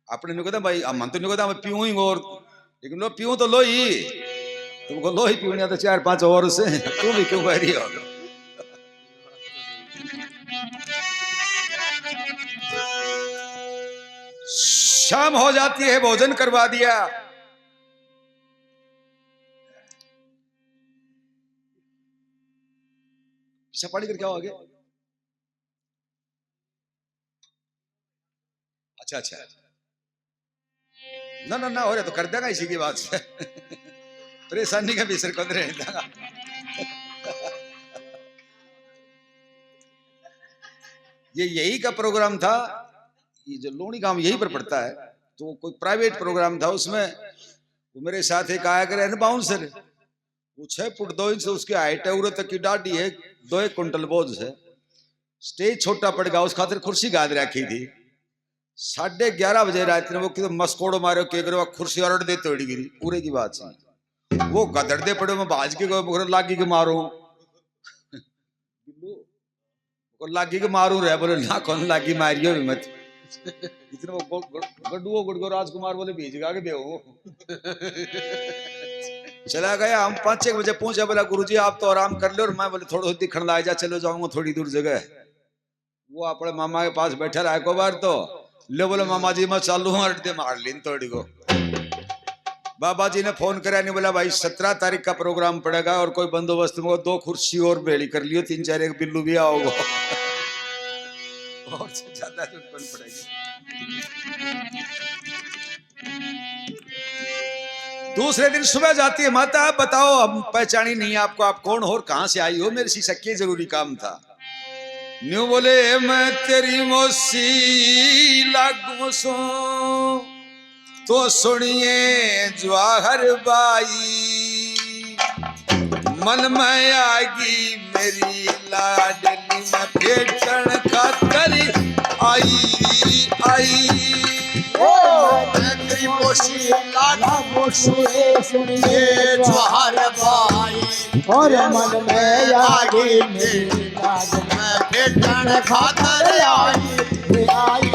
अपने नहीं कहता भाई, मन तो नहीं कहता मैं पीऊं ही, और लेकिन लो पीऊं तो लो ही, तुमको लो ही पीऊं तो 4-5 और से, तू भी क्यों कह रही हो? शाम हो जाती है, भोजन करवा दिया। पानी कर क्या हो गया? अच्छा अच्छा, ना ना ना हो रहा तो कर देगा इसी की बात से। परेशानी का भी सिर को देगा। ये यही का प्रोग्राम था, ये जो लोणी गांव यही पर पड़ता है, तो कोई प्राइवेट प्रोग्राम था। उसमें वो मेरे साथ एक आया करे बाउंसर, वो 6 फुट 2 इंच उसकी हाइट है, उरे तक की दाढ़ी है, 2 क्विंटल बोझ है। स्टेज छोटा पड़ गया, उस खातिर कुर्सी गाद रखी थी। 11:30 बजे रात में वो किधर मस्कोड़ो मारो के करो, कुर्सी और दे तोड़ी गिरी, पूरे की बात से वो गदड़ दे पड़े, मैं भाज के गो लागी के मारू, लागी के मारू रहे। बोले ना कौन लागी मारियो भी मत। इतने वो गुड़गो राजकुमार बोले भेज गा के दे। चला गया। हम 5-6 बजे पहुंचे। बोला गुरुजी आप तो आराम कर लो, और मैं बोले थोड़ा दिखण ला जा, चलो जाऊंगा थोड़ी दूर जगह। वो अपने मामा के पास बैठा रहा को बार, तो ले बोले मामा जी मैं चालू हूँ, अड्डे मार ली थोड़ी को। बाबा जी ने फोन करा, नहीं बोला भाई 17 तारीख का प्रोग्राम पड़ेगा, और कोई बंदोबस्त में 2 कुर्सी और बेड़ी कर लियो, 3-4 एक बिल्लू भी आओगे, और ज्यादा कौन पड़ेगी। दूसरे दिन सुबह जाती है, माता आप बताओ, अब पहचानी नहीं आपको, आप कौन हो और कहां से आई हो? मेरे सी सके जरूरी काम था। न्यू बोले मैं तेरी मौसी लागू सो, तो सुनिए जवाहर बाई, मन में आगी मेरी लाडली, में भेटन खातर आई आई। ओ मोशी लाडो लागो सुए सुनिए ये ज्वार भाई और मन में आगे मेरी लाज मैं भेटन खातर आई आई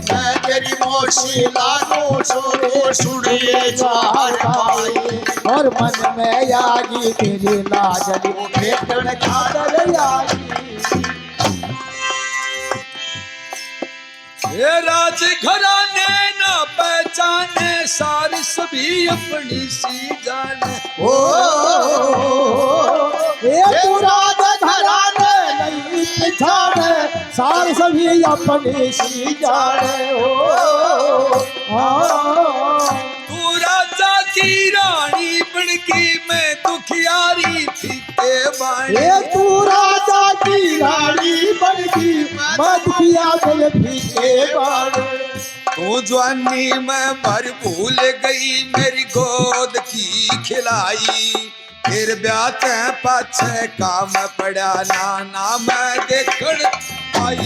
मैं तेरी मोशी लाडो सुनो सुनिए ज्वार भाई और मन में आगी तेरी लाजली भेटन खातर आई ये राज घराने ना पहचाने सारी सभी अपनी सी जाने ओ ये पूरा घराने नहीं पिछाने सार सभी अपनी सी जाने ओ तू राजा की रानी बनकी मैं दुखियारी फीके बाणी ये तू राजा की रानी बनकी मत किया मेरे फीके बाण तू जवानी में मर भूल गई मेरी गोद की खिलाई फिर ब्याह ते पाछे काम पड़ा ना मैं देखण पाई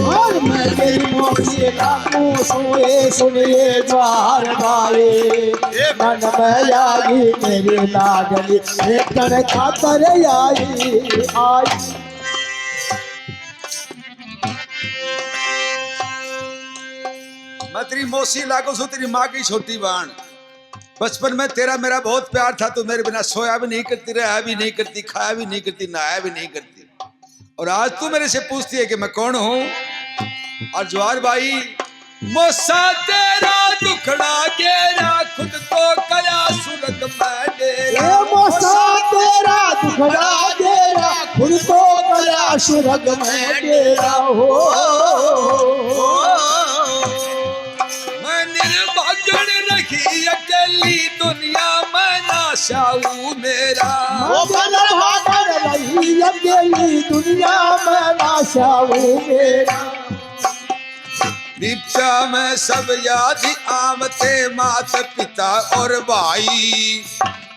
और मैं तेरी मोची लागू सुए सुनिए द्वार गाए मन में आगी मेरी लाडली भेटन खातर आई मैं तेरी मौसी लागू सो तेरी माँ की छोटी बहन बचपन में तेरा मेरा बहुत प्यार था तू मेरे बिना सोया भी नहीं करती रहा भी नहीं करती खाया भी नहीं करती नहाया भी नहीं करती और आज तू मेरे से पूछती है कि मैं कौन हूँ और ज्वार भाई मोसा तेरा दुखड़ा गेरा खुद को करा सुरग में डेरा ये मोसा तेरा दुखड़ा डेरा खुद को करा सुरग में डेरा हो मैं निर्भागण रखी अकेली दुनिया में नाशाऊ मेरा मन भागण रही अकेली दुनिया में नाशाऊ मेरा दीक्षा में सब याद आमते मात पिता और भाई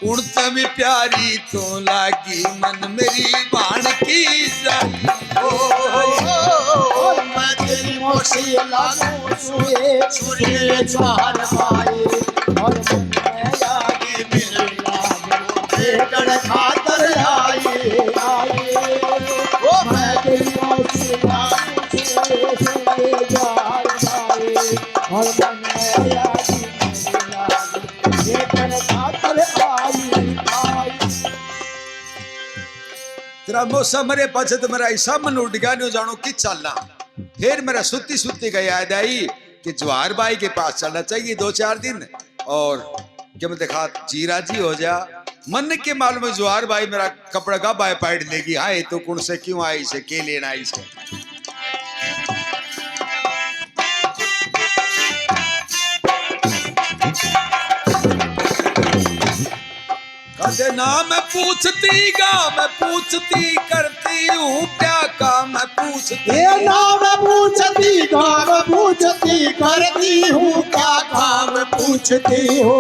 उड़ता भी प्यारी तो लागी मन मेरी बाण की जाई ओ मैं तेरी मोशी लागू सुए सुनिए ज्वार भाई और मन में आगे मेरी लाज भेटन खातर आई ओ मैं तेरी मोची लागू सुए सुए जाए और मन में आगे मेरी लाज भेटन खातर आई तेरा मौसम मरे पाछे तो मेरा ऐसा मन उठ गया नहीं जानो कि चलना फिर मेरा सुती सुती का याद आई कि ज्वार बाई के पास चलना चाहिए 2-4 दिन और जब देखा जीरा जी हो जा मन के मालूम ज्वार बाई मेरा कपड़ा का बाय पाइड लेगी हाँ तो कौन से क्यों आई से के लेना आई से कहते ना मैं पूछती गा मैं पूछती करती हूँ क्या काम मैं पूछती ये नाम पूछती काम पूछती करती हूँ क्या काम पूछती हो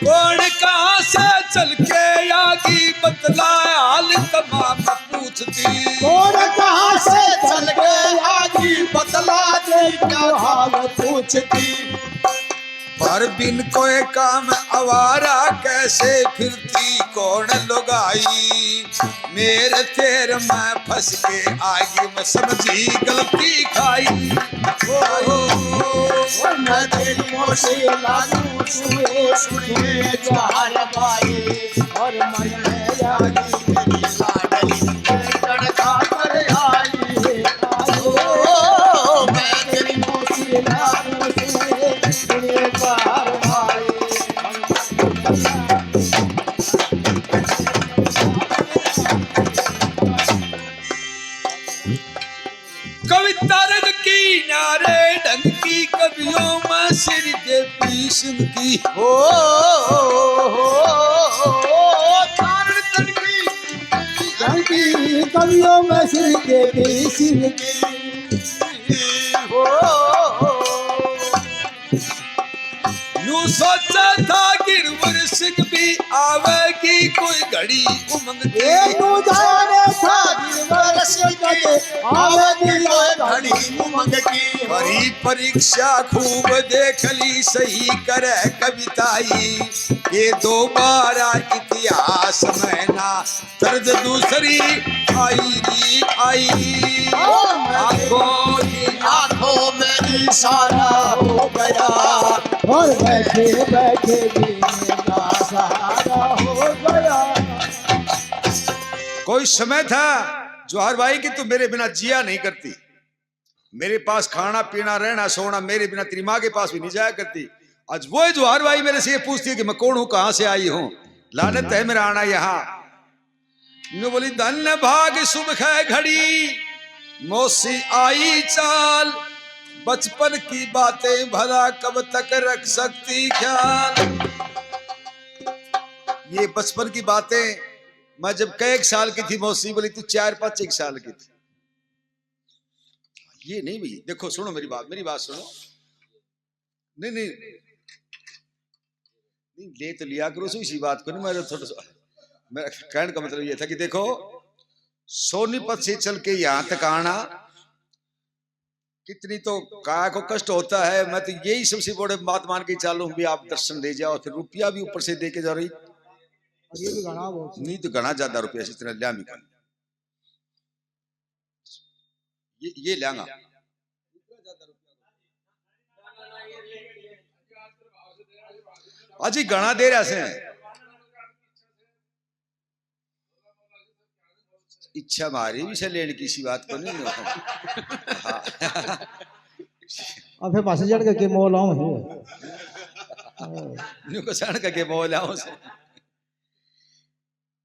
कौन कहाँ से चल के आगी बतला हाल तमाम पूछती कौन कहाँ से चल के आगी बतला दे क्या हाल पूछती पर बिन कोई काम आवारा कैसे फिरती कौन लुगाई मेरे तेर में फंस के आगे मैं समझी गलती खाई मैं तेरी मोशी लागू सुए सुनिए ज्वार भाई और मन में आगी मेरी लाडली भेटन खातर आई ओ मैं तेरी मोशी लागू सुए सुनिए ज्वार भाई कविता रंग की नारे ढंग की कवियों में सिर के पीसन की तारण तनकी कवियों में सिर के पीछे यूं सोचा था गिरवर सिंह भी आवेगी कोई घड़ी उमंग की। ये तू जाने था गिरवर सिंह के आवेगी कोई घड़ी उमंग की करी परीक्षा खूब देख ली सही करे कविताई ये दोबारा इतिहास में ना दर्द दूसरी आई आंखों में इशारा हो गया और बैठे बैठे जीने का सहारा हो गया। कोई समय था जोहर भाई कि तू मेरे बिना जिया नहीं करती, मेरे पास खाना पीना रहना सोना मेरे बिना तेरी माँ के पास भी नहीं जाया करती। आज वो है जोहर भाई मेरे से ये पूछती है कि मैं कौन हूं, कहां से आई हूं, लानत है मेरा आना यहाँ। नो बोली धन्य भाग सुबह है घड़ी मौसी आई चाल बचपन की बातें भला कब तक रख सकती ख्याल। ये बचपन की बातें मैं जब कई साल की थी मौसी बोली तू 4-5 साल की थी। ये नहीं भी देखो सुनो मेरी बात सुनो। नहीं नहीं नहीं ले तो लिया करो इसी बात को नहीं। मेरा थोड़ा सा मेरा कहने का मतलब ये था कि देखो सोनीपत से चल के यहां तक आना कितनी तो काय को कष्ट होता है। मैं तो यही सबसे बड़े बात मान के चालू भी आप दर्शन ले जाओ फिर रुपया भी ऊपर से दे के जा रही ये भी घना बहुत नहीं तो घना ज्यादा रुपया इस तरह लिया मिका ये लेंगा अजी घना दे रहा से इच्छा मारी भी से लेने की सी बात को नहीं हाँ। अब फिर पास चढ़ के मोल आऊं न्यू को चढ़ के मोल आऊं से।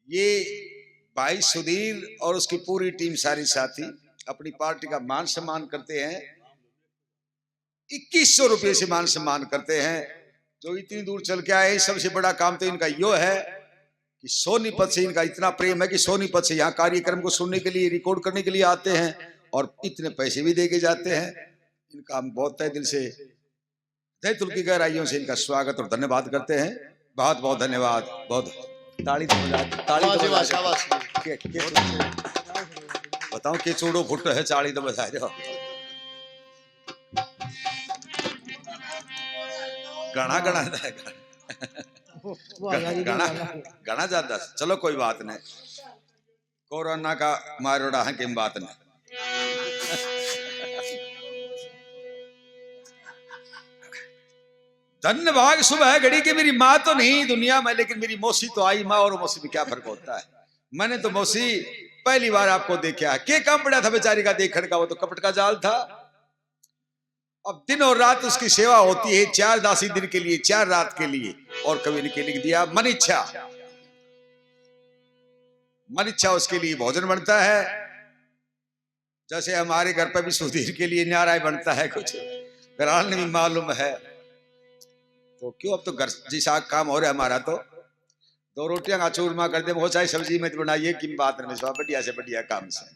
ये भाई सुधीर और उसकी पूरी टीम सारी साथी अपनी पार्टी का मान सम्मान करते हैं। 2100 रुपये से मान सम्मान करते हैं। जो इतनी दूर चल के आए सबसे बड़ा काम तो इनका यो है कि सोनीपत से इनका इतना प्रेम है कि सोनीपत से यहाँ कार्यक्रम को सुनने के लिए रिकॉर्ड करने के लिए आते हैं और इतने पैसे भी दे के जाते हैं। इनका हम बहुत तहे दिल से तहे दिल की गहराइयों से इनका स्वागत और धन्यवाद करते हैं। बहुत बहुत धन्यवाद। बहुत ताली तो बताओ के चूड़ो फुट है चाली तो बजा दो गणा गणा गणा गणा ज्यादा चलो कोई बात नहीं कोरोना का मारोड़ा है कि बात नहीं। धन्य भाग सुबह है घड़ी के मेरी माँ तो नहीं दुनिया में लेकिन मेरी मौसी तो आई। माँ और मौसी में क्या फर्क होता है। मैंने तो मौसी पहली बार आपको देखा है। क्या काम पड़ा था बेचारी का देखने का, वो तो कपट का जाल था। अब दिन और रात उसकी सेवा होती है 4 दासी दिन के लिए 4 रात के लिए। और कवि ने लिख दिया मन इच्छा उसके लिए भोजन बनता है। जैसे हमारे घर पर भी सुधीर के लिए न्यारा बनता है कुछ घराल ने भी मालूम है। तो क्यों अब तो घर जैसा काम हो रहा है हमारा। तो 2 रोटियां का चूरमा कर दे वो चाहे सब्जी में बनाइए कि बात नहीं बढ़िया से बढ़िया काम से।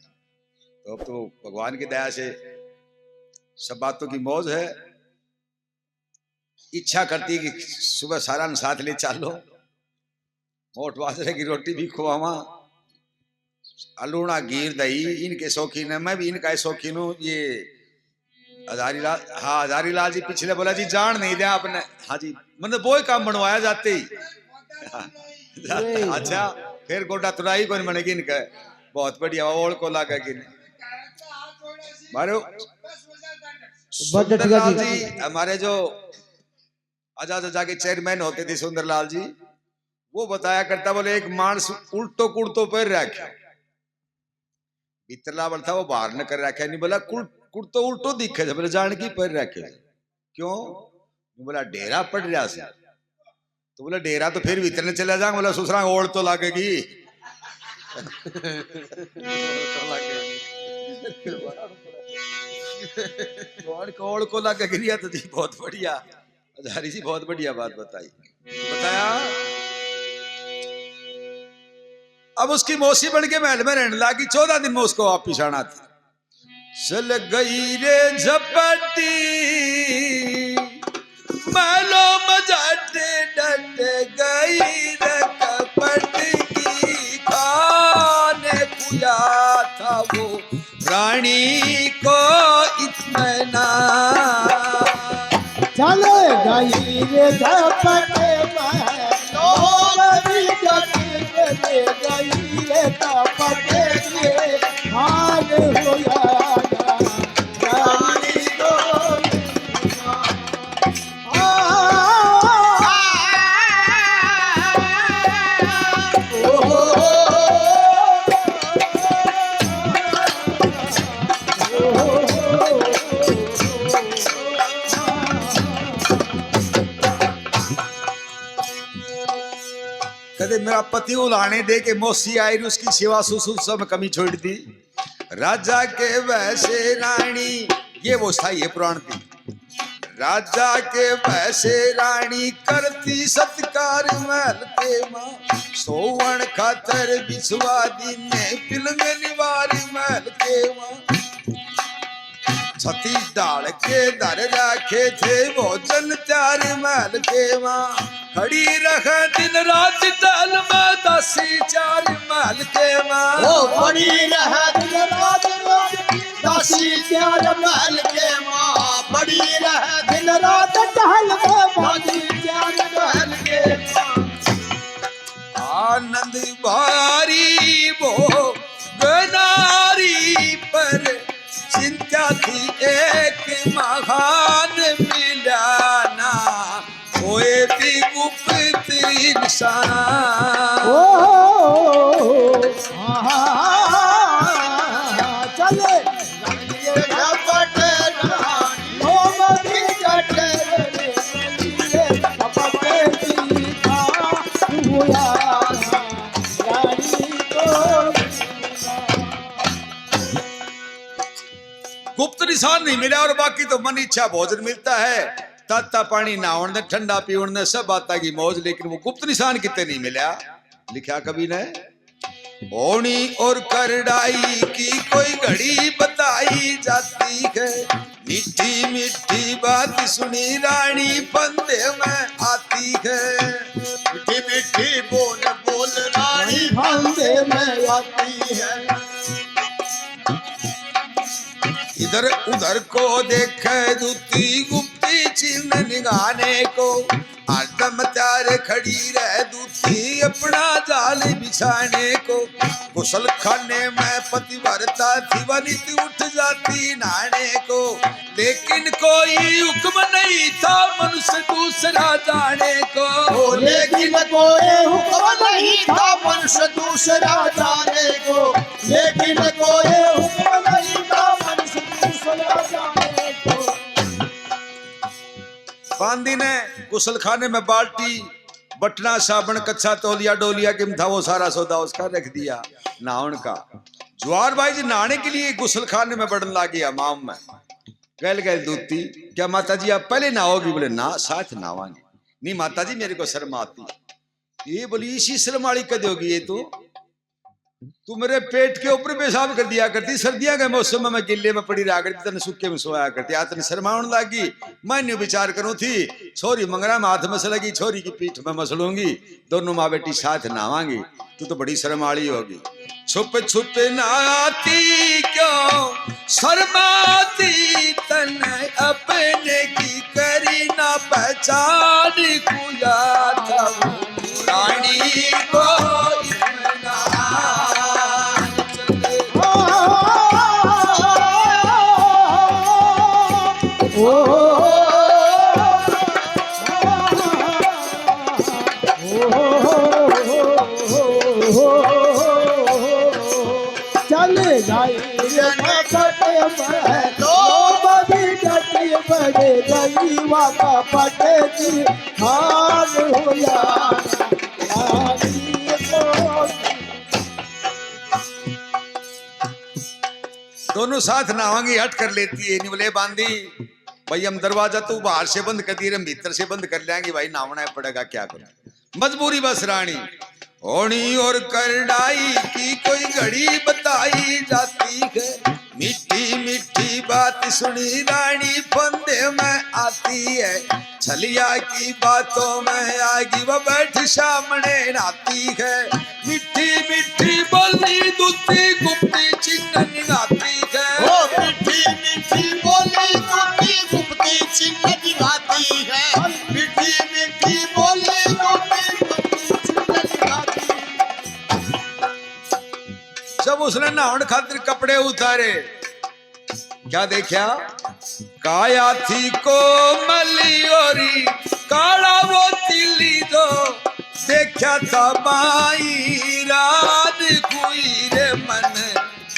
तो अब तो भगवान की दया से सब बातों की मौज है। इच्छा करती है कि सुबह सारा साथ ले चालो मोट बाजरे की रोटी भी खुआवा अलूना घीर दही इनके शौकीन है। मैं भी इनका शौकीन हूँ। ये हजारी लाल हाँ हजारी लाल जी पिछले बोला जी जान नहीं दिया आपने। हाँ जी मतलब वो काम बनवाया जाते ही अच्छा फिर गोटा तुराई कौन बनेगी इनका। बहुत बढ़िया ओढ़ को लागा कि मारो सुंदरलाल जी हमारे जो आजा के चेयरमैन होते थे सुंदरलाल जी वो बताया करता बोले एक मानस उल्टो कुर्तो पर रखे भीतरला था वो बाहर न कर रखे नहीं बोला कुर्तो उल्टो दिखे थे बोले जान की पर रखे क्यों बोला डेरा पड़ रहा से। तो बोला डेरा तो फिर भीतर ने चला जाऊंगा। बोला ससुरा ओढ़ तो लागेगी ओढ़ को लागेगी। तो जी बहुत बढ़िया हजारी जी बहुत बढ़िया बात बताया। अब उसकी मौसी बन के महल में रहने लगी। 14 दिन में उसको वापिस आना था। चल गई रे झपटी महलो मजा गई रे झपटे में तो बड़ी जटी बजे गई रे झपटे के हाल होया रानी दो कदे मेरा पति उलाने दे के मौसी आई उसकी सेवा सुसुसा में कमी छोड़ दी। राजा के वैसे रानी ये वो था ये पुराण थी। राजा के वैसे रानी करती सत्कार महल के मां सोवण खातर बिछवा दिन पिलंग निवारी महल के मां छती डाल के दर राखे थे भोजन त्यार महल के मां खड़ी रख दिन रात डाल में दासी चार महल के मां ओ बड़ी रह दिन रात दासी चार महल के मां बड़ी रह दिन रात टहल बाजी जान महल के मां आनंद भारी वो गनारी पर चिंता थी एक महान मिलाना कोई भी गुप्त इंसान चले झपट रानी ओ बड़ी जटे बजे झपटे की हाल होया रानी दो गुप्त निशान नहीं मिला और बाकी तो मन इच्छा भोजन मिलता है। ताता पानी नहावन ने ठंडा पीवन ने सब बात की मौज, लेकिन वो गुप्त निशान कितने नहीं मिला। लिखा कवि ने होनी और करड़ाई की कोई घड़ी बताई जाती है मीठी मीठी बात सुनी रानी फंदे में आती है मीठी मीठी बोल बोल रानी फंदे में आती है इधर उधर को देखे दूती गुप्ती चिन्ह निगाने को आदम त्यार खड़ी रह दूती अपना जाल बिछाने को गुसल खाने में पतिव्रता थी वनित उठ जाती नहाने को लेकिन कोई हुक्म नहीं था मनुष्य दूसरा जाने को लेकिन कोई हुक्म नहीं था मनुष्य दूसरा जाने को लेकिन कोई हुक्म नहीं था मनुष्य दूसरा जाने को बांदी ने गुसल खाने में बाल्टी बटना साबुन कच्चा तौलिया डोलिया किम था वो सारा सौदा उसका रख दिया नहाउन का। ज्वार भाई जी नहाने के लिए गुसल खाने में बढ़न लागी माम में गैल गैल दूती क्या माता जी आप पहले नहाओगी? बोले ना साथ नहावांगे। नहीं माता जी मेरे को शर्म आती। ये बोली इसी शर्म वाली कद होगी ये तू मेरे पेट के ऊपर पेशाब कर दिया करती सर्दियां के मौसम में मैं गिल्ले में पड़ी रहा करती तने सूखे में सोया करती आज तने शर्माउन लागी। मैं न्यू विचार करूं थी छोरी मंगरा में हाथ मसलेगी छोरी की पीठ में मसलूंगी दोनों माँ बेटी साथ नहावांगी तू तो बड़ी शर्माड़ी होगी। छुप छुप नहाती क्यों शर्माती तने अपने की करी ना पहचान कुया था रानी को चले जाई तो बड़ी जटी बड़े गई वाका पटे की हाल होया दोनों साथ नहावांगी हट कर लेती है। निवले बांधी भाई हम दरवाजा तू बाहर से बंद कर दिए हम भीतर से बंद कर लेंगे भाई नहावना पड़ेगा क्या करें मजबूरी बस रानी होनी और करड़ाई की कोई घड़ी बताई जाती है मीठी मीठी बात सुनी रानी फंदे में आती है छलिया की बातों में आगी वह बैठ सामने नाती है मिट्टी मिट्टी बोली दूती गुप्ती चिन्ह निगाती है मीठी मीठी बोली गुप्ती चिन्ह दिखाती है उसने नहाउन खातिर कपड़े उतारे, क्या देखा? काया थी को मलियोरी काला वो तिली दो, देखा था माई रात कोई रे मन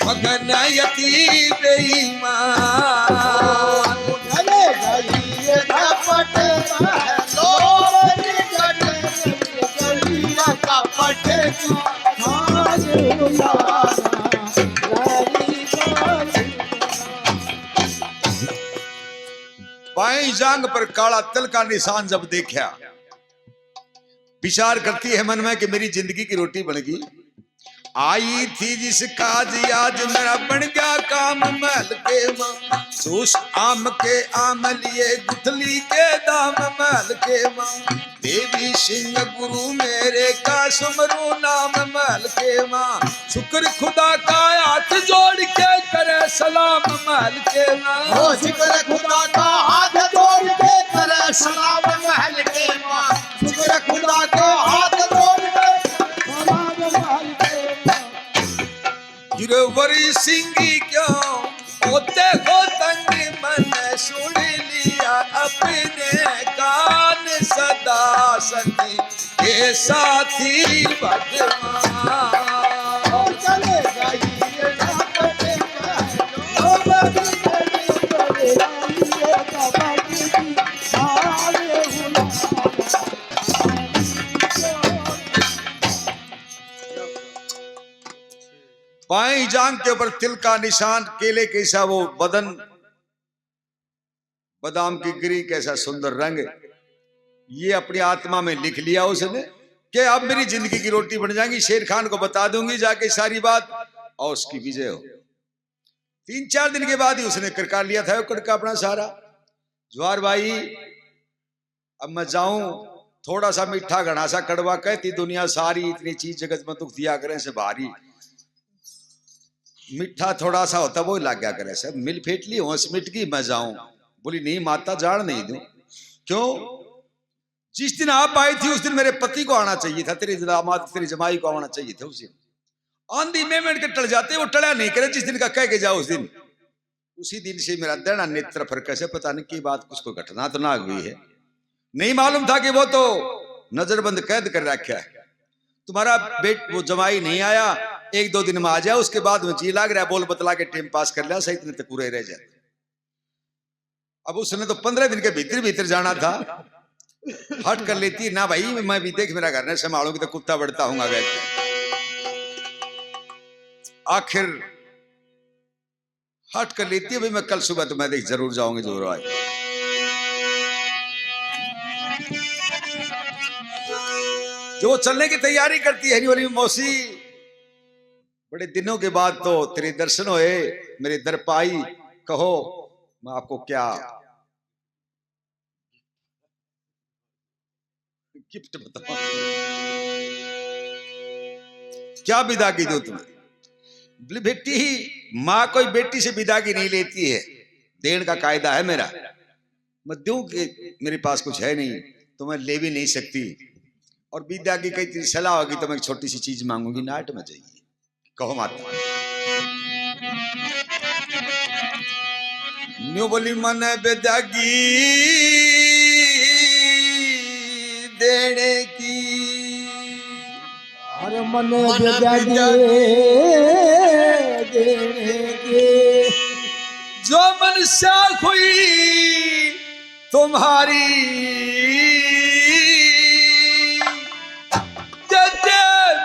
मगन यती बेईमान। गले गई झपट महलो गलिया कपट खाज उलाना रानी बाजी। बाएं जांग पर काला तिल का निशान जब देखा, विचार करती है मन में कि मेरी जिंदगी की रोटी बन गई। आई थी जिसका आज मेरा बन गया काम महल के मां, सूस आम के आम लिए गुठली के दाम महल के मां। देवी सिंह गुरु मेरे का सुमरू नाम महल के मां, शुक्र खुदा का हाथ जोड़ के करे सलाम महल के मां। ओ शुक्र खुदा का हाथ जोड़ के करे सलाम महल के मां, शुक्र खुदा का हाथ जोड़ के सलाम महल के गिरवरी सिंगी क्यों होते हो तंग मन, सुन लिया अपने कान सदा सती के साथी भगवान। चले गई झपट महलो गलिया कपट खाज उलाना। बाएं जांग के ऊपर तिल का निशान, केले कैसा वो बदन, बादाम की गिरी कैसा सुंदर रंग, ये अपनी आत्मा में लिख लिया उसने कि अब मेरी जिंदगी की रोटी बन जाएगी। शेर खान को बता दूंगी जाके सारी बात और उसकी विजय हो। 3-4 दिन के बाद ही उसने करका लिया था कड़का अपना सारा। ज्वार भाई अब मैं जाऊं, थोड़ा सा मीठा घना सा कड़वा, कहती दुनिया सारी इतनी चीज जगत में दुख दिया करें से भारी, मीठा थोड़ा सा होता वो लग गया करे सब मिल फेट ली होश मिट गई मैं जाऊं। बोली नहीं माता जान नहीं दूं। क्यों? जिस दिन आप आई थी उस दिन मेरे पति को आना चाहिए था, तेरे दामाद तेरी जमाई को आना चाहिए था। उस दिन आंधी में मिनट के टल जाते, वो टला नहीं करे जिस दिन का कह के जाओ उस दिन। उसी दिन से मेरा देना नेत्र फर्क से पता नहीं की बात, कुछ को घटना तो ना हुई है, नहीं मालूम था कि वो तो नजरबंद कैद कर रखा है। तुम्हारा बेट वो जमाई नहीं आया, 1-2 दिन में आ जाए, उसके बाद में जी लाग रहा है बोल बतला के टाइम पास कर लिया, सही इतने तक पूरे रह जाते। अब उसने तो 15 दिन के भीतर भीतर जाना था, हट कर लेती ना भाई मैं भी देख मेरा घर नहीं संभालूंगी तो कुत्ता बढ़ता हूँ आगे। आखिर हट कर लेती है भाई मैं कल सुबह तो मैं देख जरूर जाऊंगी जरूर आए। जो चलने की तैयारी करती है नहीं वाली मौसी, बड़े दिनों के बाद तो तेरे दर्शन हुए, मेरे दर पाई, कहो मैं आपको क्या गिफ्ट बताऊं, क्या विदागी दो तुम्हें? बोली बेटी ही माँ कोई बेटी से विदागी नहीं लेती है, देने का कायदा है मेरा, मैं दूं कि मेरे पास कुछ है नहीं तो मैं ले भी नहीं सकती, और विद्या की कई तेरी सलाह होगी तो मैं एक छोटी सी चीज मांगूंगी, नाट में चाहिए। कहो माता। न्यू बोली मन विदागी देने की, हर मन विदागी देने की, जो मन सा हुई तुम्हारी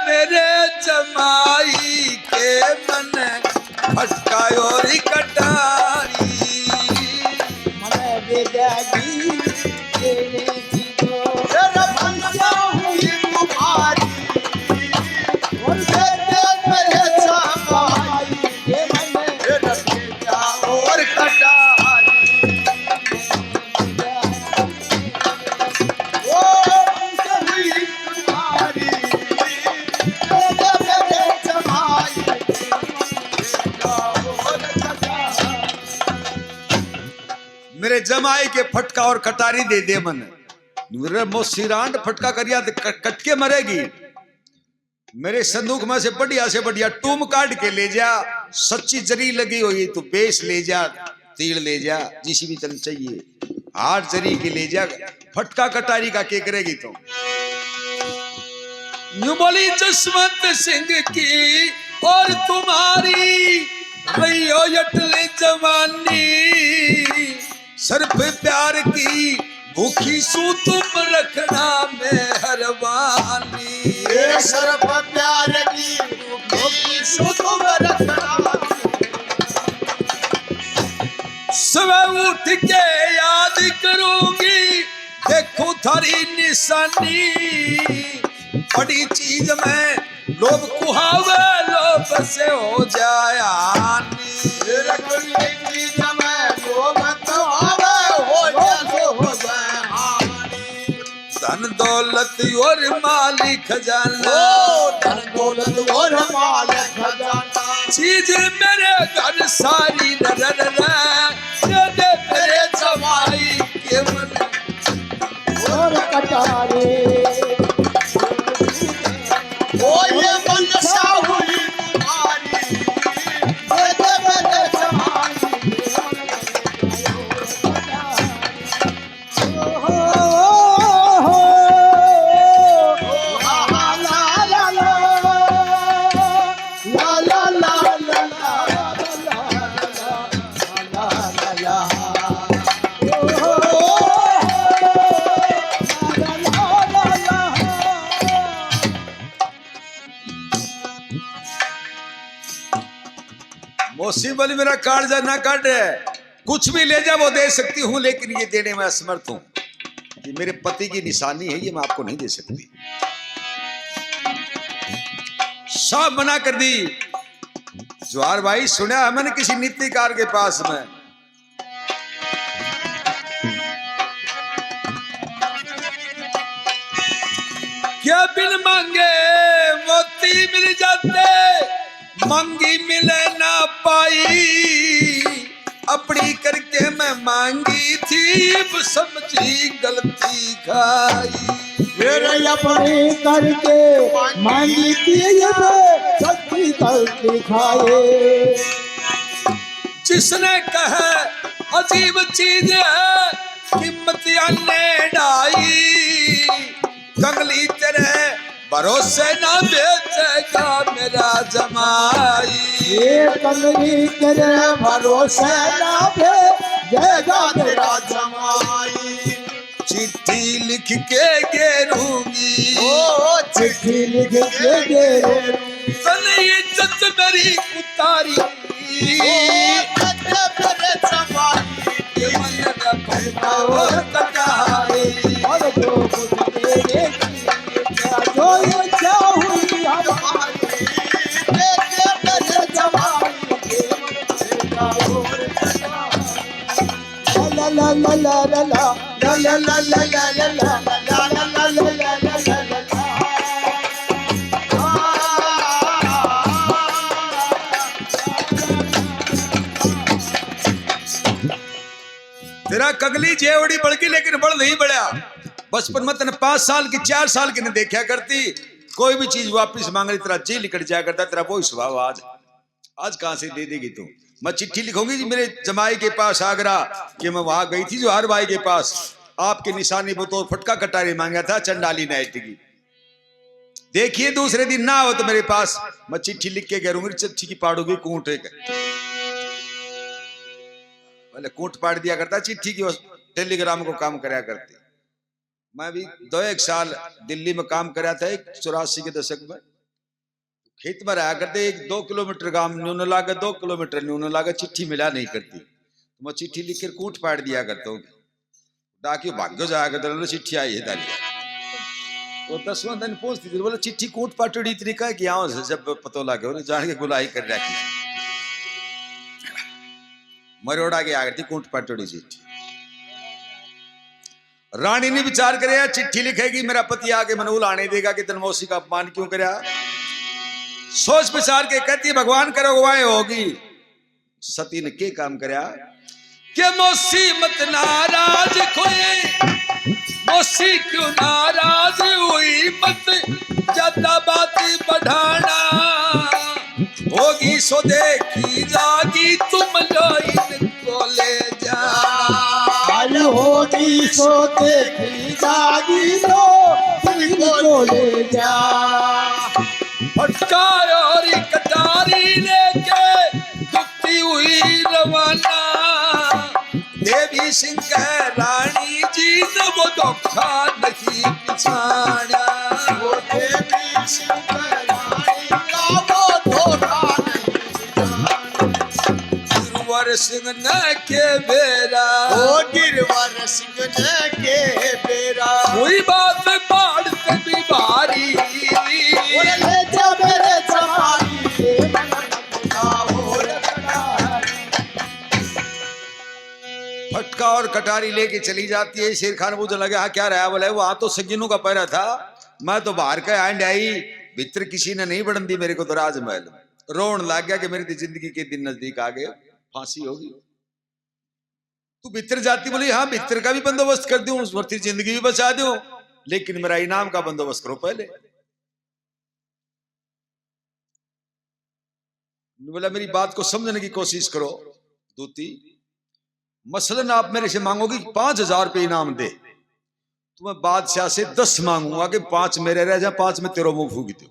मेरे जमाई के मन फटकायो और कटारी, मन विदागी देने की तो तेरा भंसा हुई तुम्हारी, और मेरे जमाई के मन तेरा बेटा और कटारी, ओ भंसा हुई तुम्हारी, तेरे जमाई बेटा और कटारी। मेरे जमाई के फटका और कटारी दे दे मन, मेरे मोसिरांड फटका करिया कट के मरेगी, मेरे संदूक में से बढ़िया टूम काट के ले जा, सच्ची जरी लगी हुई तो बेस ले जा, तीड़ ले जा, जिसी भी तरह चाहिए, हार जरी के ले जा, फटका कटारी का के करेगी तो। यूं बोली जसवंत सिंह की और तुम्हारी रैयो यटले जवानी, सर पे प्यार की भूखी सू तुम रखना मेहरबानी। ये सर पर प्यार की भूखी सू तुम रखना। सुबह उठ के याद करूंगी देखो थारी निशानी, बड़ी चीज में लोभ कुहावे लोभ से हो जाए हानि। चीज में लोभ कुहावे हो जाए हानि। धन दौलत और माली खजाना, धन दौलत और माल खजाना। चीज मेरे घर सारी दे मेरे जमाई के मन और कटारे ये मनसा हुई तुम्हारी, दे मेरे जमाई। मौसी बोली मेरा काट जा ना काट, कुछ भी ले जा वो दे सकती हूँ, लेकिन ये देने में असमर्थ हूँ। ये मेरे पति की निशानी है, ये मैं आपको नहीं दे सकती। सब मना कर दी। ज्वार भाई सुना है मैंने किसी नीतिकार के पास में, क्या बिन मांगे मोती मिल जाते, मांगी मिले ना पाई, अपनी करके मैं मांगी थी समझी गलती खाई। मेरे अपने करके मांगी थी सच्ची गलती खाए। जिसने कहा अजीब चीज है कीमत ने ढाई, कंगली तेरे भरोसे ना बेचेगा मेरा जमाई। ये कंगनी तेरे भरोसे ना भेजेगा मेरा जमाई। चिट्ठी लिख के गेरूंगी, ओ चिट्ठी लिख के दे तने इज्जत मेरी उतारी, मेरे जमाई। ये मन रखा और कटाई। और जो कुछ तेरे जो ये चाहूँ हमारी मेरे जमाई। ला ला ला ला ला ला ला ला ला ला ला ला ला। तेरा कगली जेवड़ी बढ़ गई लेकिन बढ़ नहीं बढ़ा। बचपन में तेने 5 साल की 4 साल की नहीं देखा करती, कोई भी चीज वापस मांग रही तेरा जी निकट जाया करता, तेरा वही स्वभाव आज कहां से दे देगी तू। मैं चिट्ठी लिखूंगी जी मेरे जमाई के पास आगरा कि मैं वहां गई थी जोहार भाई के पास, आपके निशानी बतौर फटका कटारी मांगा था, चंडाली नाइट की। देखिए दूसरे दिन ना हो तो मेरे पास मैं चिट्ठी लिख के करूंगी, चिट्ठी की पाड़ूंगी कूट एक पहले कूट पाड़ दिया करता चिट्ठी की, टेलीग्राम को काम कराया करती। मैं भी 2-1 साल दिल्ली में काम कराया था, 84 के दशक में। खेत में रहा करते, 1-2 किलोमीटर काम न्यून लागत, 2 किलोमीटर न्यून लागत, चिट्ठी मिला नहीं करती तो मैं चिट्ठी लिख कर कूट पाड़ दिया करता हूँ। डाकियो भाग्यो जाया करता, चिट्ठी आई है दालिया तो 10वां दिन पहुंचती थी, बोले चिट्ठी कूट पाटड़ी तरीका है कि यहाँ से जब पतो लगे उन्हें जान के गुलाई कर रखी मरोड़ा के आगे थी कूट पाटड़ी चिट्ठी। रानी ने विचार करे चिट्ठी लिखेगी मेरा पति आके मनूल आने देगा कि तनमोसी का अपमान क्यों करे। सोच विचार के कहती है भगवान करे गुवाएं होगी। सती ने के काम करे के मौसी मत नाराज खोए, मौसी क्यों नाराज हुई मत ज्यादा बात बढ़ा जिसको देखी जागी तो इनको ले जा। फटका और कटारी लेके दुखती हुई रवाना, देवी सिंह रानी जी ने वो धोखा नहीं पिछाड़ा। वो देवी सिंह रानी का वो धोखा नहीं गिरवर सिंह ने के बेरा, वो गिरवर सिंह ने के बेरा। कोई बात बाढ़ से भी भारी, बोले ले जा मेरे सवारी फटका और कटारी लेके चली जाती है। शेर खान पूछने लगे हाँ क्या रहा? बोले वहां तो सज्जनों का पैरा था, मैं तो बाहर का आंड आई, भीतर किसी ने नहीं बढ़न दी मेरे को तो राजमहल। रोन लग गया कि मेरी तो जिंदगी के दिन नजदीक आ गए, फांसी होगी। तू भीतर जाती, बोली हाँ भीतर का भी बंदोबस्त कर दूं, उसकी जिंदगी भी बचा दूं, लेकिन मेरा इनाम का बंदोबस्त करो पहले। बोला मेरी बात को समझने की कोशिश करो दूती, मसलन आप मेरे से मांगोगी 5,000 रुपये इनाम दे, तो मैं बादशाह से 10 मांगूंगा कि 5 मेरे रह जाए, 5 में तेरे मुंह फूकी दो।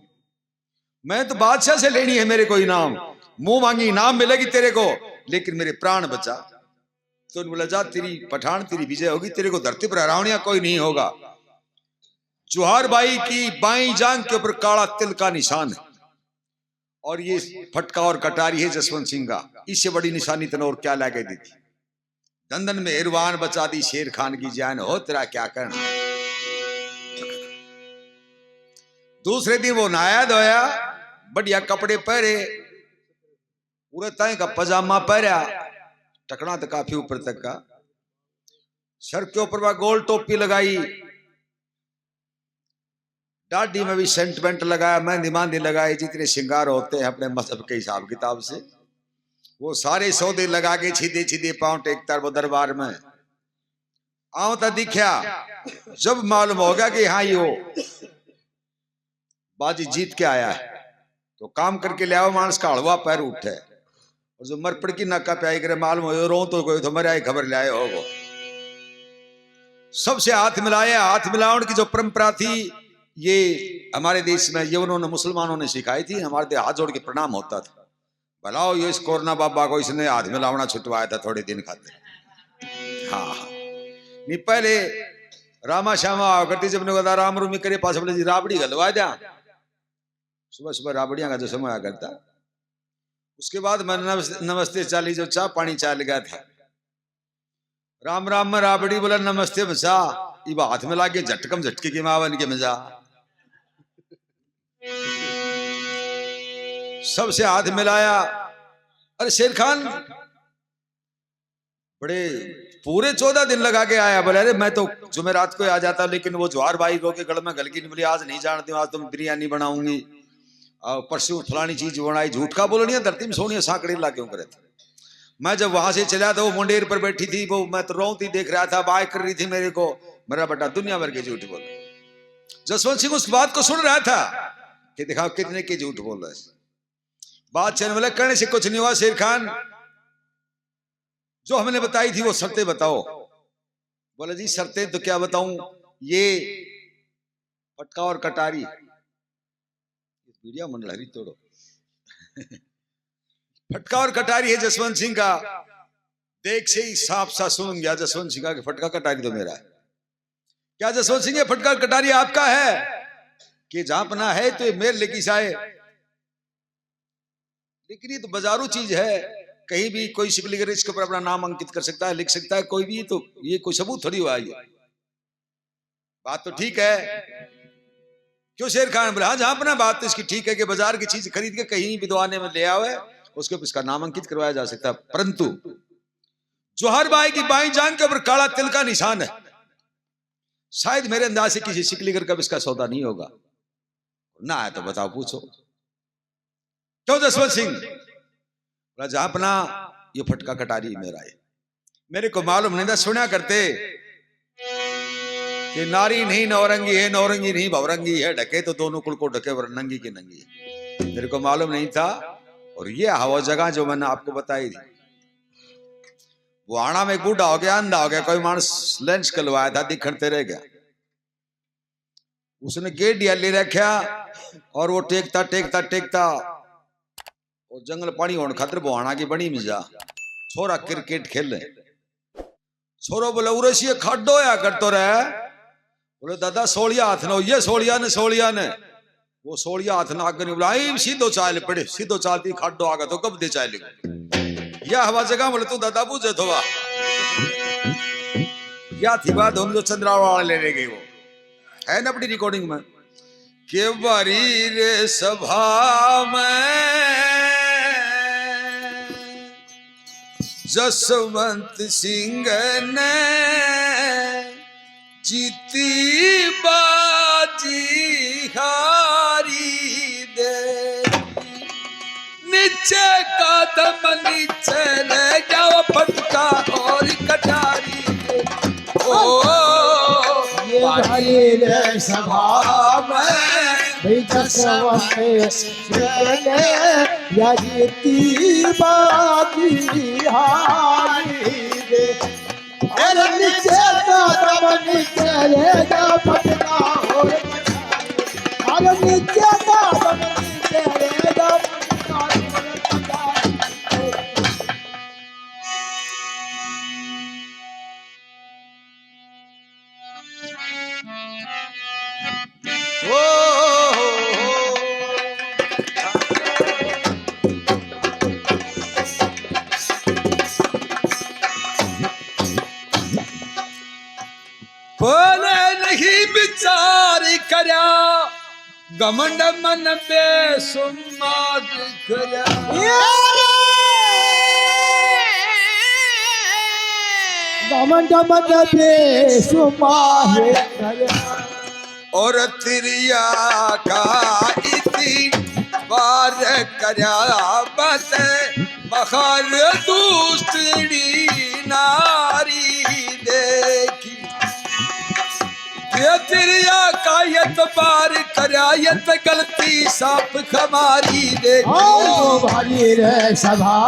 मैं तो बादशाह से लेनी है मेरे को इनाम, मुंह मांगी इनाम मिलेगी तेरे को, लेकिन मेरे प्राण बचा। तो बोला जा तेरी पठान तेरी विजय होगी, तेरे को धरती पर हरावनिया कोई नहीं होगा। जोहार बाई की बाई जांग के ऊपर काला तिल का निशान है, और ये फटका और कटारी है जसवंत सिंह का, इससे बड़ी निशानी तने और क्या लाके दी थी। दंदन में हिरवान बचा दी शेर खान की जान, हो तेरा क्या करना। दूसरे दिन वो नहाया धोया, बढ़िया कपड़े पहरे, पूरे ताई का पजामा पहरा, टकना तो काफी ऊपर तक का, सर के ऊपर वह गोल टोपी लगाई, दाढ़ी में भी सेंटमेंट लगाया, मेहंदी मेहंदी लगाई, जितने श्रृंगार होते हैं अपने मजहब के हिसाब किताब से, वो सारे सौदे लगा के सीधे सीधे पांव टेकता वो दरबार में। आवता दिखा, जब मालूम हो गया कि हाँ ये हो बाजी जीत के आया है, तो काम करके ले आओ मानस का हड़वा पैर उठे, और जो मरपड़ की नक्का पे आई करे मालूम हो रो तो कोई तो मरे आई खबर ले आए हो। वो सबसे हाथ मिलाया, हाथ मिलावन की जो परंपरा थी ये हमारे देश में ये उन्होंने मुसलमानों ने सिखाई थी, हमारे देश हाथ जोड़ के प्रणाम होता था। भलाओ ये इस कोरोना बाबा को इसने हाथ मिलावना छुटवाया था थोड़े दिन खाते। हाँ नहीं पहले रामा श्यामा करती जब ने राम रूमी करे पास बोले जी राबड़ी गलवा दिया, सुबह सुबह राबड़ियां का जो समय आया करता। उसके बाद मैंने नमस्ते चाली जो चाह पानी चाल गया था, राम राम में राबड़ी बोला नमस्ते बचा, ये हाथ में लाके झटकम झटके की मावन के मजा। सबसे हाथ मिलाया। अरे शेर खान बड़े पूरे 14 दिन लगा के आया, बोले अरे मैं तो जुमेरात को आ जाता, लेकिन वो ज्वार भाई रो के गल में गल की नहीं, बोली आज नहीं जानती हूँ, आज तो मैं बिरयानी बनाऊंगी, परसों फलानी चीज बनाई, झूठ का बोलो नहीं, धरती में सोनी सांकड़ी ला क्यों करे थे। मैं जब वहां से चला था वो मुंडेर पर बैठी थी, वो मैं तो रोती देख रहा था, बाय कर रही थी मेरे को, मेरा बेटा दुनिया भर के झूठ बोल। जसवंत सिंह उस बात को सुन रहा था कि दिखाओ कितने के झूठ बोल रहे। बात चलने वाले करने से कुछ नहीं हुआ, शेर खान जो हमने बताई थी वो शर्तें बताओ। बोले जी शर्तें तो क्या बताऊं, ये फटका और कटारी मीडिया मंडल हरी तोड़ो फटका और कटारी है जसवंत सिंह का, देख से ही साफ सा सुन गया जसवंत सिंह का फटका कटारी तो मेरा है। क्या जसवंत सिंह ये फटका कटारी आपका है? कि जहां पना है तो ये मेरे लेकी साए, लेकिन ये तो बाजारू चीज है, कहीं भी कोई शिकली कर इसके ऊपर अपना नाम अंकित कर सकता है, लिख सकता है कोई भी, तो ये कोई सबूत थोड़ी हुआ ये बात तो ठीक है। क्यों शेर खान बोला हाँ जहां अपना बात तो इसकी ठीक है कि बाजार की चीज खरीद के कहीं विद्वाने में ले आवे, उसके ऊपर इसका नाम अंकित करवाया जा सकता है, परंतु जोहर बाई की बाई जान के ऊपर काला तिल का निशान है, शायद मेरे अंदाज से किसी शिकलीगर का इसका सौदा नहीं होगा ना है, तो बताओ पूछो क्यों जसवंत सिंह? जहां अपना ये फटका कटारी मेरा है, मेरे को मालूम नहीं था, सुना करते कि नारी नहीं नौरंगी है, नौरंगी नहीं भवरंगी है, ढके तो दोनों कुल को ढके नंगी की नंगी है, मेरे को मालूम नहीं था। और ये हवा जगह जो मैंने आपको बताई थी, वो आना में एक बूढ़ा हो गया, अंधा हो गया, कोई मानस लेंस कलवाया था, दिखते रह गया। उसने गेडिया ले रखा और वो टेकता टेकता टेकता और जंगल पानी होने खातर बुहाना की बनी मिजा छोरा क्रिकेट खेले। छोरो बोले उरेसी खड्डो या करतो रहे। बोले दादा सोलिया हाथ नो, ये सोलिया ने वो सोलिया हाथ ना आगे नहीं बोला आई सीधो चाल पड़े, सीधो चालती खड्डो आगा तो कब दे चाल या हवा जगह। बोले तू दादा पूछे तो वाह या थी बात हम जो चंद्रावा लेने गए वो है ना अपनी रिकॉर्डिंग में के बारी रे सभा में जसवंत सिंह ने जीती बाजी हारी दे। नीचे कदम नीचे ले जाओ फटका और कटारी दे। ओ ये भाई रे सभा में जसवंत सिंह ने या जीती बाजी हारी दे। अरे नीचे कदम नीचे ले जा फटका और अरे नीचे कदम नीचे ले जा फटका और बोले नहीं विचार करया घमंड मन बेसुमार करया। घमंड मन बेसुमार करया और तिरिया का इति बार करया बस बखार दूसरी नारी देखी। ये तिरिया का यतबार करायत गलती साफ खमारी देखी। ओ भाई रे सभा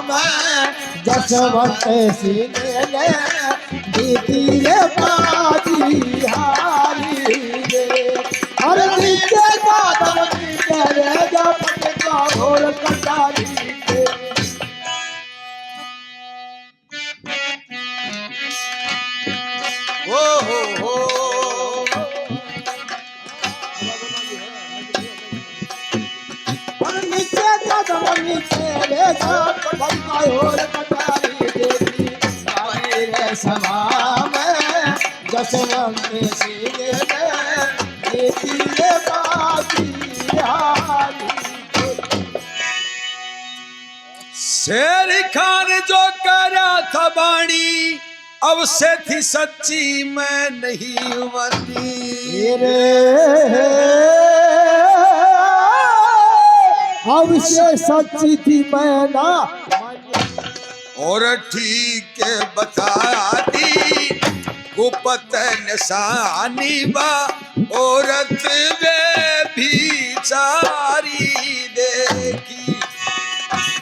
में जसवंत सिंह ने जीती रे बाजी हारी दे। अरे नीचे कदम नीचे ले जा फटका और कटारी दे। हो अरे नीचे कदम नीचे ले जा फटका और कटारी दे। भाई रे सभा में जसवंत सिंह ने जीती रे बाजी हारी दे। शेर खान जो करा था बाणी अब से थी सच्ची मैं नहीं बनी। अब से सच्ची थी मैं ना और ठीक बता दी गुपत निशानी बा औरत वे भी चारी देखी।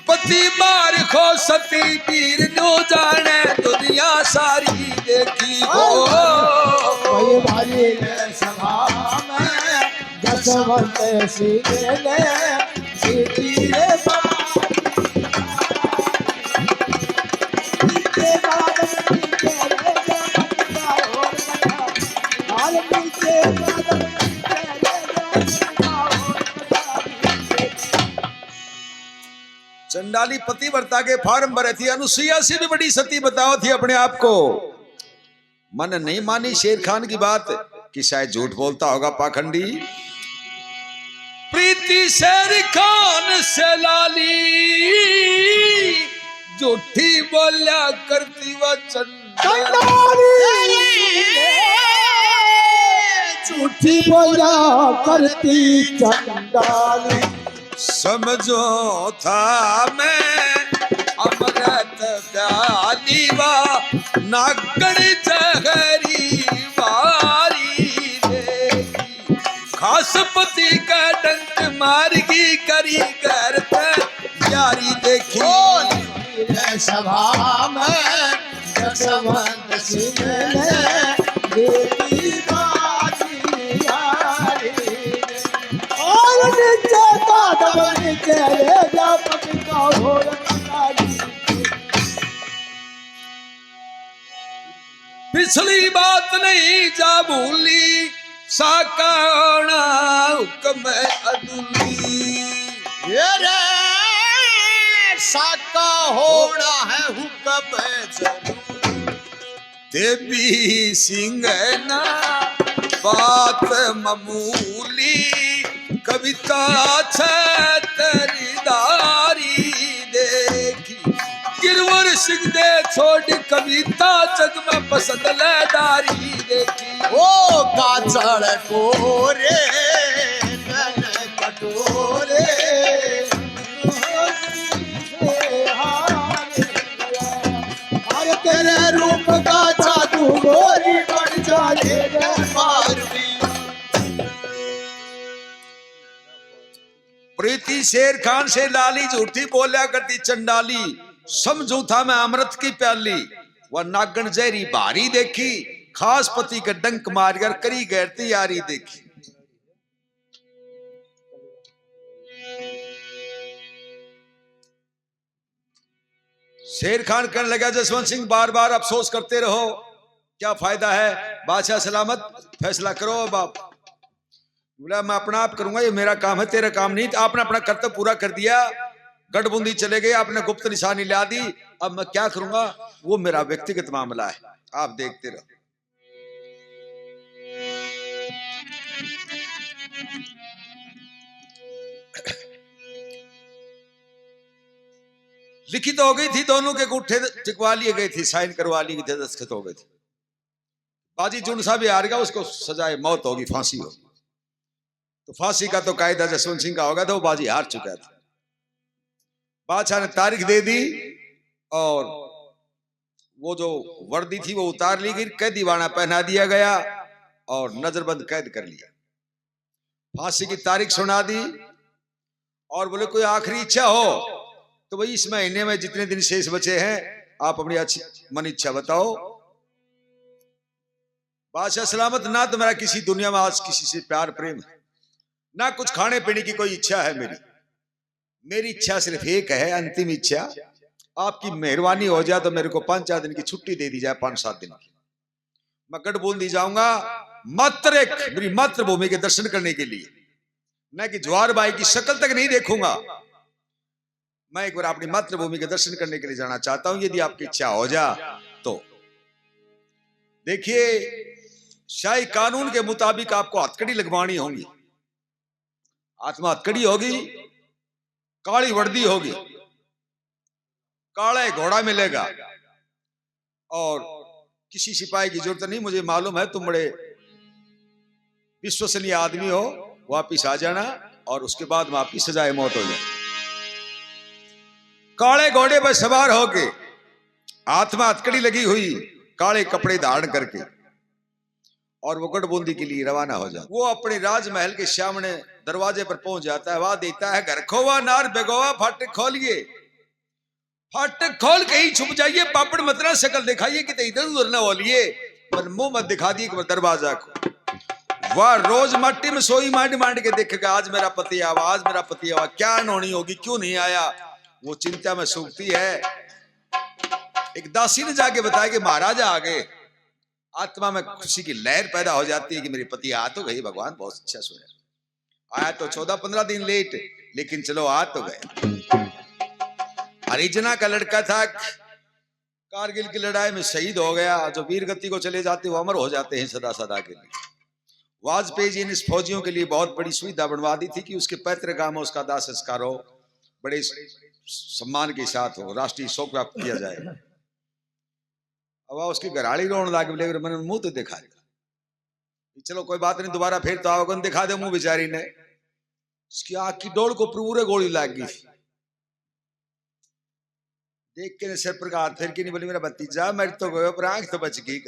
पति मार खो सती पीर नो जाने दुनिया सारी देखी। कोई भाई ने सभा में जसवंत सिंह ने जीती रे चंडाली पतिव्रता के फार्म भरे थी। अनुसुईया से भी बड़ी सती बताओ थी अपने आप को। मन नहीं मानी शेर खान की बात कि शायद झूठ बोलता होगा पाखंडी। प्रीति शेर खान से लाली झूठी बोला करती वह चंडाली। झूठी बोला करती चंडाली। समझो था मैं अमृत प्याली वा नागण जहरी वारी देखी। खास पति का डंक मारगी करी करते यारी देखी। सभा में जसवंत सिंह ने देवी बाजी हारी और नीचे कादम नीचे ले जा पपिका हो पिछली बात नहीं जा भूली साकाना हुक्म अदुली ये रे साका होना है हुक्म जरूर देवी सिंह ना बात मामूली कविता तेरी दारी देखी गिरवर सिंह दे छोड़ कविता जग में पसंद लेदारी देखी ओ काचड़ कोरे नन कटोरे हर तेरे रूप का जादू गोरी बन जाए पारवी प्रीति शेर खान से लाली झूठी बोलिया करती चंडाली समझू था मैं अमृत की प्याली वह नागन जहरी भारी देखी खास पति का डंक मारकर करी गैरती यारी देखी शेर खान कहने लगा जसवंत सिंह बार बार अफसोस करते रहो क्या फायदा है बादशाह सलामत फैसला करो बाप बोला मैं अपना आप करूंगा ये मेरा काम है तेरा काम नहीं आपने अपना कर्तव्य पूरा कर दिया गठबंदी चले गए आपने गुप्त निशानी ला दी अब मैं क्या करूंगा वो मेरा व्यक्तिगत मामला है आप देखते रहो लिखित हो गई थी दोनों के गुट्ठे टिकवा लिए गए थे साइन करवा लिए थे दस्तखत हो गए थे बाजी जुन सा भी हार गया उसको सजाए मौत होगी फांसी होगी तो फांसी का तो कायदा जसवंत सिंह का होगा तो वो बाजी हार चुका था बादशाह ने तारीख दे दी और वो जो वर्दी थी वो उतार ली गई कैदी वाना पहना दिया गया और नजरबंद कैद कर लिया फांसी की तारीख सुना दी और बोले कोई आखिरी इच्छा हो तो भाई इस महीने में जितने दिन शेष बचे हैं आप अपनी अच्छी मन इच्छा बताओ बादशाह सलामत ना तो मेरा किसी दुनिया में आज किसी से प्यार प्रेम है ना कुछ खाने पीने की कोई इच्छा है मेरी इच्छा सिर्फ एक है अंतिम इच्छा आपकी मेहरबानी हो जाए तो मेरे को 5-4 दिन की छुट्टी दे दी जाए 5-7 दिन की मैं गठबंदी जाऊंगा मात्र एक मेरी मातृभूमि के दर्शन करने के लिए न कि ज्वार बाई की शक्ल तक नहीं देखूंगा मैं एक बार अपनी मातृभूमि के दर्शन करने के लिए जाना चाहता हूं यदि आपकी इच्छा हो जा तो देखिए शाही कानून के मुताबिक आपको हथकड़ी लगवानी होगी आत्मा हथकड़ी होगी काली वर्दी होगी काला घोड़ा मिलेगा और किसी सिपाही की जरूरत नहीं मुझे मालूम है तुम बड़े विश्वसनीय आदमी हो वापिस आ जाना और उसके बाद में आपकी सजाए मौत हो जाए काले घोड़े पर सवार होके आत्मा हथकड़ी लगी हुई काले कपड़े धारण करके और वो गठबंदी के लिए रवाना हो जाता वो अपने राजमहल के सामने दरवाजे पर पहुंच जाता है वहां देता है घर खोवा नार बेगोवा फाटक खोलिए फाटक खोल के ही छुप जाइए पापड़ मतरा शक्ल दिखाइए कि इधर उधर न बोलिए पर मुंह मत दिखा दिए कि दरवाजा को वह रोज मट्टी में सोई मांड मांड के देखेगा आज मेरा पति आवा आज मेरा पति आवा क्या अनहोनी होगी क्यों नहीं आया वो चिंता में सूखती है एक दासी ने जाके बताया कि महाराजा आ गए आत्मा में खुशी की लहर पैदा हो जाती है कि मेरे पति आ तो गई भगवान बहुत अच्छा सुना आया तो 14-15 दिन लेट लेकिन चलो आ तो गए हरिजना का लड़का था कारगिल की लड़ाई में शहीद हो गया जो वीर गति को चले जाते वो अमर हो जाते हैं सदा सदा के लिए वाजपेयी जी ने इस फौजियों के लिए बहुत बड़ी सुविधा बनवा दी थी कि उसके पैतृक गांव में उसका दाह संस्कार हो बड़े सम्मान के साथ हो राष्ट्रीय शोक प्राप्त किया जाए अब उसकी घराड़ी रोने लागे बोले मैंने मुंह तो दिखा दिया चलो कोई बात नहीं दोबारा फिर तो आओगे दिखा दे मुंह बेचारी ने उसकी आंख की डोर को पूरे गोली लाग गई देख के सिर पर का हाथ फेर के नहीं बोली मेरा भतीजा मर तो गयो पर आंख तो बच गई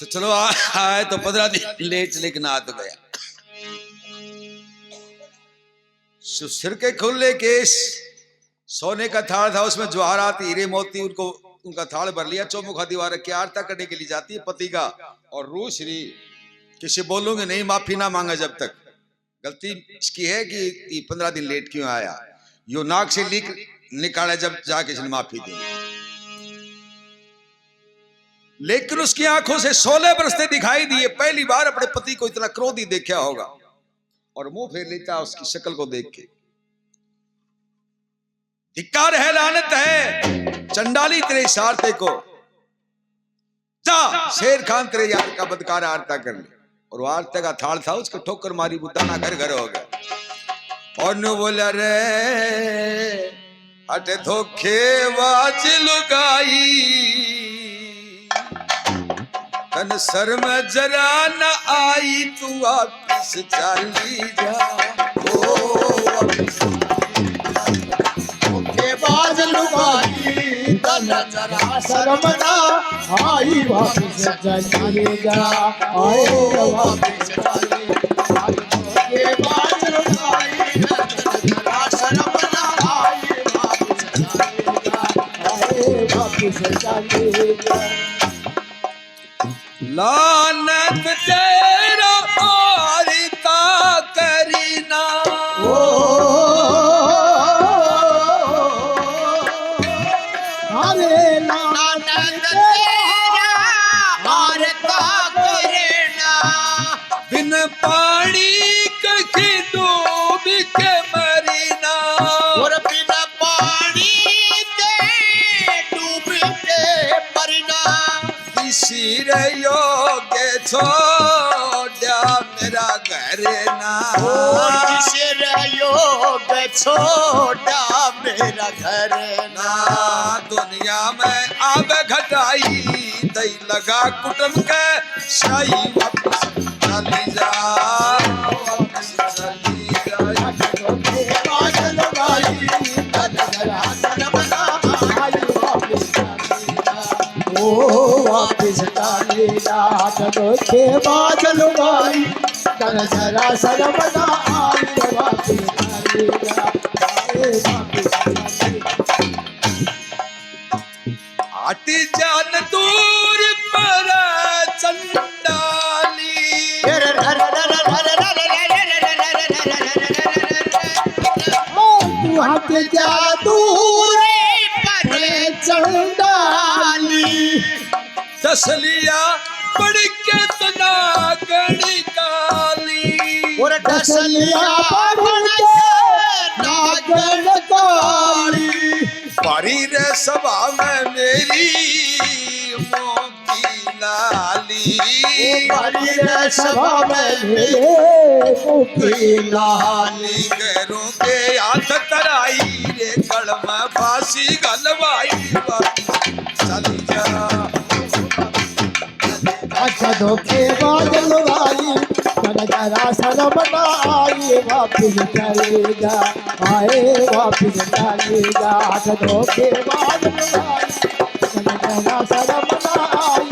तो चलो आए तो 15 दिन लेट, लेकिन आ तो गया। सिर के खुले केस, सोने का थाल था, उसमें जवाहरात हीरे मोती, उनको उनका थाल भर लिया। चौमुखा दीवार रख के आरता करने के लिए जाती है पति का। और रू श्री किसी बोलूंगे नहीं, माफी ना मांगा जब तक। गलती इसकी है कि 15 दिन लेट क्यों आया। यो नाक से लीक निकाले जब जाके इसने माफी दी। लेकिन उसकी आंखों से 16 बरसते दिखाई दिए। पहली बार अपने पति को इतना क्रोधी देखा होगा। और मुंह फेर लेता उसकी शक्ल को देख के। धिक्कार है, लानत है, चंडाली तेरे इशारते को। जा शेर खान तेरे यार का बदकार आरता कर ले। और वो आरता का थाल था, उसको ठोकर मारी, बुताना घर घर हो गया। और नु बोला रे हट धोखेबाज लुगाई, तन सर में जरा न आई, तू वापिस चली जा। बाज लुगाई तन जरा शर्म ना आई, वापिस चली जा। आए वापिस चली जा। ये बाज लुगाई तन जरा शर्म ना आई, वापिस चली जा। आए वापिस चली जा। लानत तेरा आरता करीना, हरे लानत तेरा आरता करना, बिन पानी कहीं डूब के मरीना। और बिना पानी के डूब के मरना। किसी रे योगे छोड़ा मेरा घर ना, किसी योग छोड़ा मेरा घर ना दुनिया में आग घटाई, दई लगा कुटन के शाही, वापस चली जा, वापस चली जा। बाज लुगाई तन जरा शर्म ना आई, वापिस चली जा। ओ वापिस चली जा। धोखेबाज लुगाई तन जरा शर्म ना आई, वापिस चली जा। आए वापिस चली जा। आटी जान दूर पर चंडाली, तू हट जा दूर परे चंडाली। दसलिया पड़ के तना गणी काली। और दसलिया पढ़ के नागन काली। पारी रे सभा में मेरी मोती लाली, हरी रे सभा में मेरे मुखी लाली गैरों के हाथ तराई रे, कलम फांसी गलवाई, चली जा। अच्छा धोखेबाज लुगाई तन जरा शर्म ना आई, वापिस चली जा। आए वापिस चली जा। अच्छा धोखेबाज लुगाई तन जरा शर्म ना आई,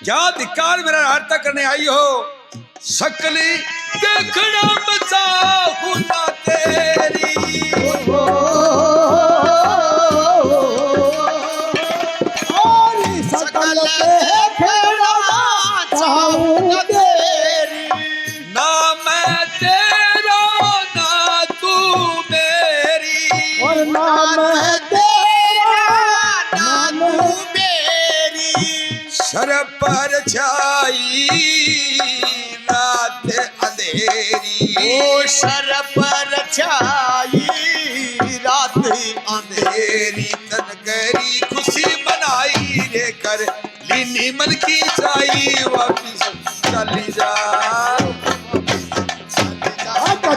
क्या धिक्कार मेरा आरता करने आई हो। सकली देखना मचा हुना तेरी, सकल पे फेरा चाहूं तेरी। ना मैं तेरा ना तू मेरी, और नाम है तेरा नाम मेरी। सर पर छाई रात अंधेरी, ओ सर पर छाई रात अंधेरी, तन करी खुशी मनाई रे, कर लीनी मन की चाई, वापिस चली जा।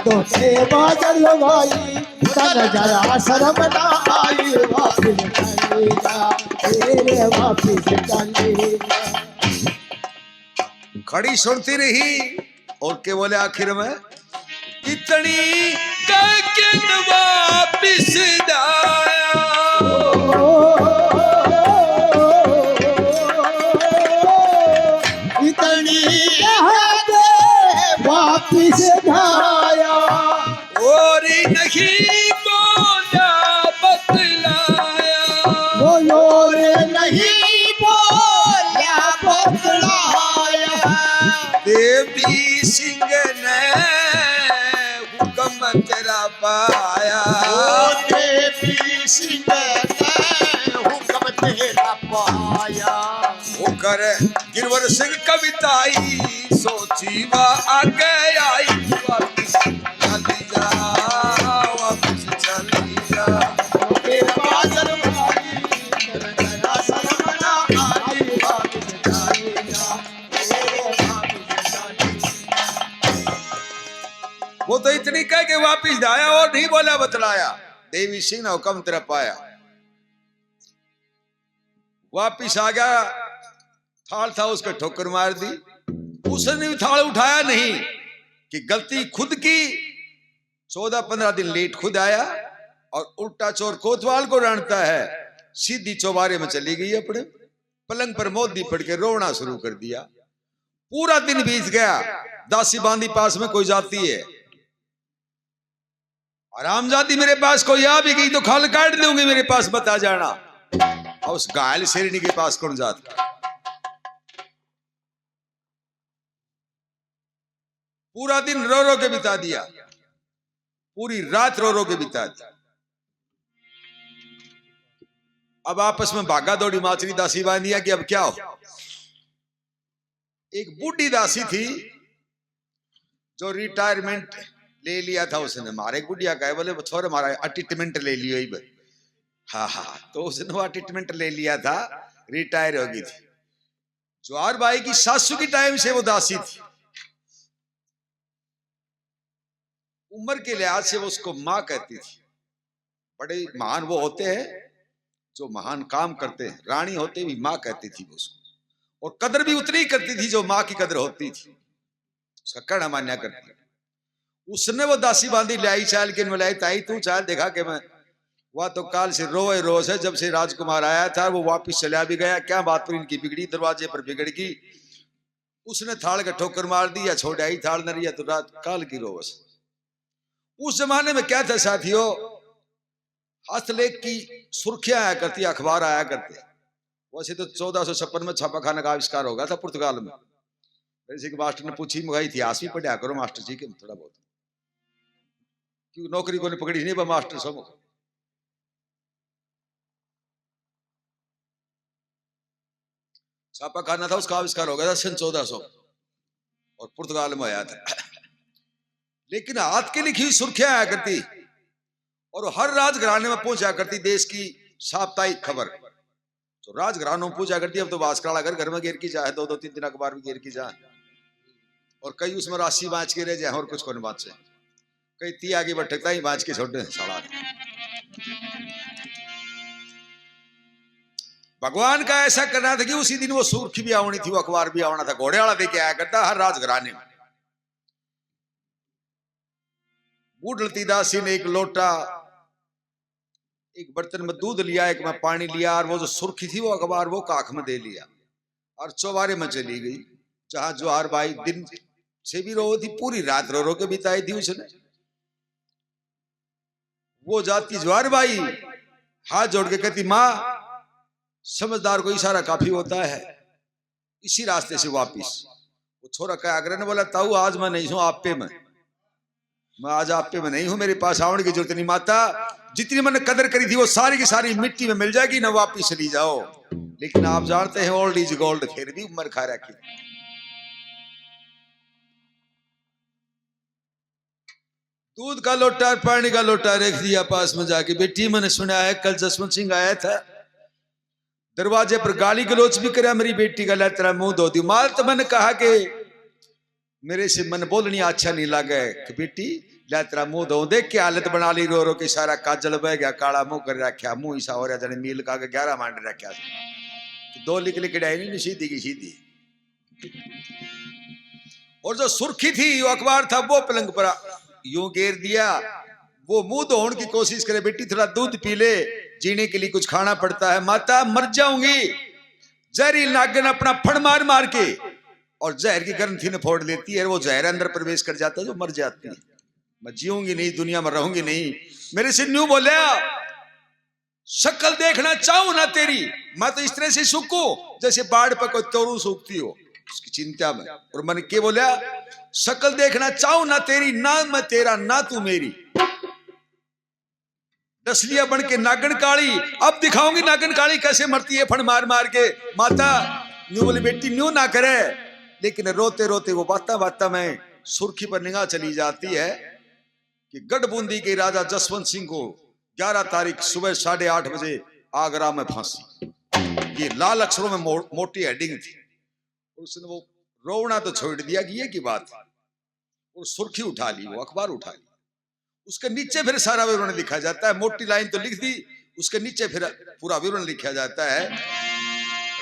धोखेबाज लुगाई तन जरा शर्म ना आई, वापिस चली जा। तेरे वापिस चली जा। खड़ी सुनती रही और के बोले आखिर में, इतनी कह के वापिस आया, पाया। देवी सिंह ने हुक्म तेरा पाया। वो करे गिरवर सिंह कविताई सोची वा आगे आई। वापिस चली जा, वापिस चली जा। तेरा बाजर भाई तेरा शर्मना आई। वापिस चली जा, वापिस चली जा। वो तो इतनी कह के वापिस आया और नहीं बोला बतलाया। देवी सिंह ने हुक्म तेरा पाया। वापिस आ गया, थाल था उसको ठोकर मार दी। उसने भी थाल उठाया नहीं कि गलती खुद की। 14-15 दिन लेट खुद आया और उल्टा चोर कोतवाल को डांटता है। सीधी चौबारे में चली गई, अपने पलंग पर मोदी पड़ के रोना शुरू कर दिया। पूरा दिन बीत गया, दासी बांदी पास में कोई जाती है। आराम जाती मेरे पास कोई आ भी गई तो खाल काट दूंगी, मेरे पास बता जाना। और उस घायल शेरनी के पास कौन जाता। पूरा दिन रो रो के बिता दिया, पूरी रात रो रो के बिता दिया। अब आपस में भागा दौड़ी माचरी दासी बांधिया कि अब क्या हो। एक बूढ़ी दासी थी जो रिटायरमेंट ले लिया था उसने। हमारे गुड़िया का है, बोले छोरे हमारा अटिटमेंट ले लियो ही। हाँ हाँ, तो उसने वो अटिटमेंट ले लिया था, रिटायर हो गई थी। जवाहर बाई की सासू की टाइम से वो दासी थी। उम्र के लिहाज से वो उसको माँ कहती थी। बड़े महान वो होते हैं जो महान काम करते हैं, रानी होते भी माँ कहती थी वो उसको। और कदर भी उतनी ही करती थी जो माँ की कदर होती थी, उसका कहना मान्या करती। उसने वो दासी बांधी ले आई, चाल के मिलाई। ताई तू चाल देखा कि मैं वह तो काल से रोए रोज है। जब से राजकुमार आया था वो वापिस चला भी गया, क्या बात पर इनकी बिगड़ी, दरवाजे पर बिगड़ गई। उसने थाल का ठोकर मार दी, या छोड़ आई थाल नरिया तो रात काल की रोज। उस जमाने में क्या था साथियों, हस्तलेख की सुर्खियां आया करती, अखबार आया करते। वैसे तो 1456 में छापाखाना का आविष्कार होगा था पुर्तगाल में। वैसे कि मास्टर ने पूछी, मगा इतिहास भी पढ़ा करो मास्टर जी के थोड़ा बहुत, क्योंकि नौकरी को पकड़ी नहीं बा मास्टर सब। छापाखाना था, उसका आविष्कार हो गया था सन 1400 और पुर्तगाल में आया था। लेकिन हाथ की लिखी सुर्खियां आया करती और हर राजघराने में पहुंचा करती देश की साप्ताहिक खबर। तो राजघरानों में पूछा करती, अब तो बासकाला घर में घेर की जाए, 2-2 3 अखबार भी घेर की जाए। और कई उसमें राशि बाँच के रह जाए और कुछ को नहीं बाँचे। कई ती आगे भटकता ही बाँच के छोड़ साला। भगवान का ऐसा करना था कि उसी दिन वो सुर्खी भी आवनी थी, वो अखबार भी आवना था। घोड़े वाला देके आया करता हर राजघराने में। बूढ़ी दासी ने एक लोटा, एक बर्तन में दूध लिया, एक में पानी लिया, और वो जो सुर्खी थी वो अखबार वो काख में दे लिया और चौबारे में चली गई। जहां जवाहर बाई दिन से भी रो थी, पूरी रात रो रो के बिताई थी उसने। वो जाती जवाहर बाई हाथ जोड़ के कहती, माँ समझदार को इशारा काफी होता है। इसी रास्ते से वापिस वो छोरा का आग्रह ने बोला, ताऊ आज मैं नहीं हूं आप पे, मैं आज आप पे में नहीं हूं, मेरे पास आने की जरूरत नहीं। माता जितनी मैंने कदर करी थी वो सारी की सारी मिट्टी में मिल जाएगी ना, वापिस चली जाओ। लेकिन आप जानते हैं ओल्ड इज गोल्ड, फिर भी उम्र खा रखी। दूध का लोटा और पानी का लोटा रख दिया पास में जाके। बेटी मैंने सुना है कल जसवंत सिंह आया था, दरवाजे पर गाली गलोच भी करा मेरी बेटी का, तेरा मुंह धो दी। माल तो मैंने कहा कि मेरे से मन बोलनी अच्छा नहीं लगे कि बेटी ला तेरा मुंह धो। देख के हालत बना ली, रो रो के सारा काजल बह गया, काला मुंह कर रखा, मुंह ऐसा हो रहा जाने मील का 11 मांड रखा। 2 लिख लिख नहीं, सीधी की सीधी। और जो सुर्खी थी वो अखबार था, वो पलंग पर यूं घेर दिया। वो मुंह धोने की कोशिश करे, बेटी थोड़ा दूध पी ले, जीने के लिए कुछ खाना पड़ता है। माता मर जाऊंगी। जहरील नागिन अपना फड़ मार मार के और जहर की ग्रंथि ने फोड़ लेती है, वो जहर अंदर प्रवेश कर जाता है, जो मर जाती है। मैं जीऊंगी नहीं, दुनिया में रहूंगी नहीं। मेरे से न्यू बोले, शक्ल देखना चाहूं ना तेरी, मैं तो इस तरह से सूखूं जैसे बाढ़ पर कोई तोरू सूखती हो, उसकी चिंता में। और मैंने क्या बोला, शक्ल देखना चाहूं ना तेरी, ना मैं तेरा ना तू मेरी। डसलिया बन के नागन काली, अब दिखाऊंगी नागन काली कैसे मरती है फण मार मार के। माता न्यू बोली बेटी न्यू ना करे, लेकिन रोते रोते वो बाता बाता में सुर्खी पर निगाह चली जाती है कि गढ़बूंदी के राजा जसवंत सिंह को 11 तारीख सुबह 8:30 बजे आगरा में फांसी। ये लाल अक्षरों में मोटी हेडिंग थी। उसने वो रोना तो छोड़ दिया कि ये की बात है, और सुर्खी उठा ली, वो अखबार उठा ली। उसके नीचे फिर सारा विवरण लिखा जाता है। मोटी लाइन तो लिख दी, उसके नीचे फिर पूरा विवरण लिखा जाता है।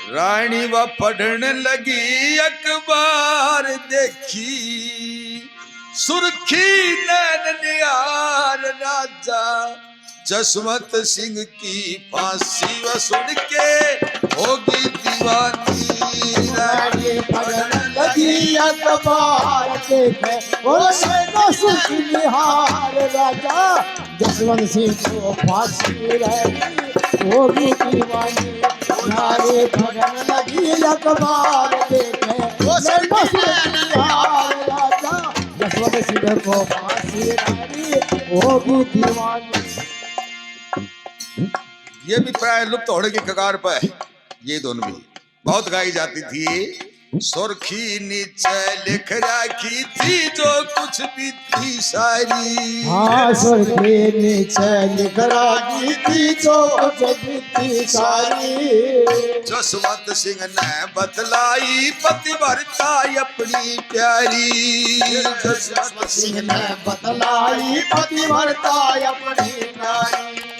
रानी व पढ़ने लगी अखबार देखी, सुर्खी नैन निहार राजा जसवंत सिंह की फांसी व सुन के होगी दीवानी। रानी पढ़ने लगी अखबार देखे, वो सुर्खी निहार राजा जसवंत सिंह को फांसी रहेगी होगी दीवानी। रानी पढ़ने लगी अखबार देखे, वो सुर्खी निहार राजा जसवंत सिंह को फांसी रहेगी होगी दीवानी। ये भी प्राय लुप्त होने की कगार पर है। ये दोनों भी बहुत गाई जाती थी। सुर्खी नीचे लिख रखी थी जो कुछ भी थी सारी। हाँ सुर्खी नीचे लिख रखी थी जो कुछ भी थी सारी। जसवंत सिंह ने बतलाई पतिव्रता अपनी प्यारी। जसवंत सिंह ने बतलाई पतिव्रता अपनी प्यारी।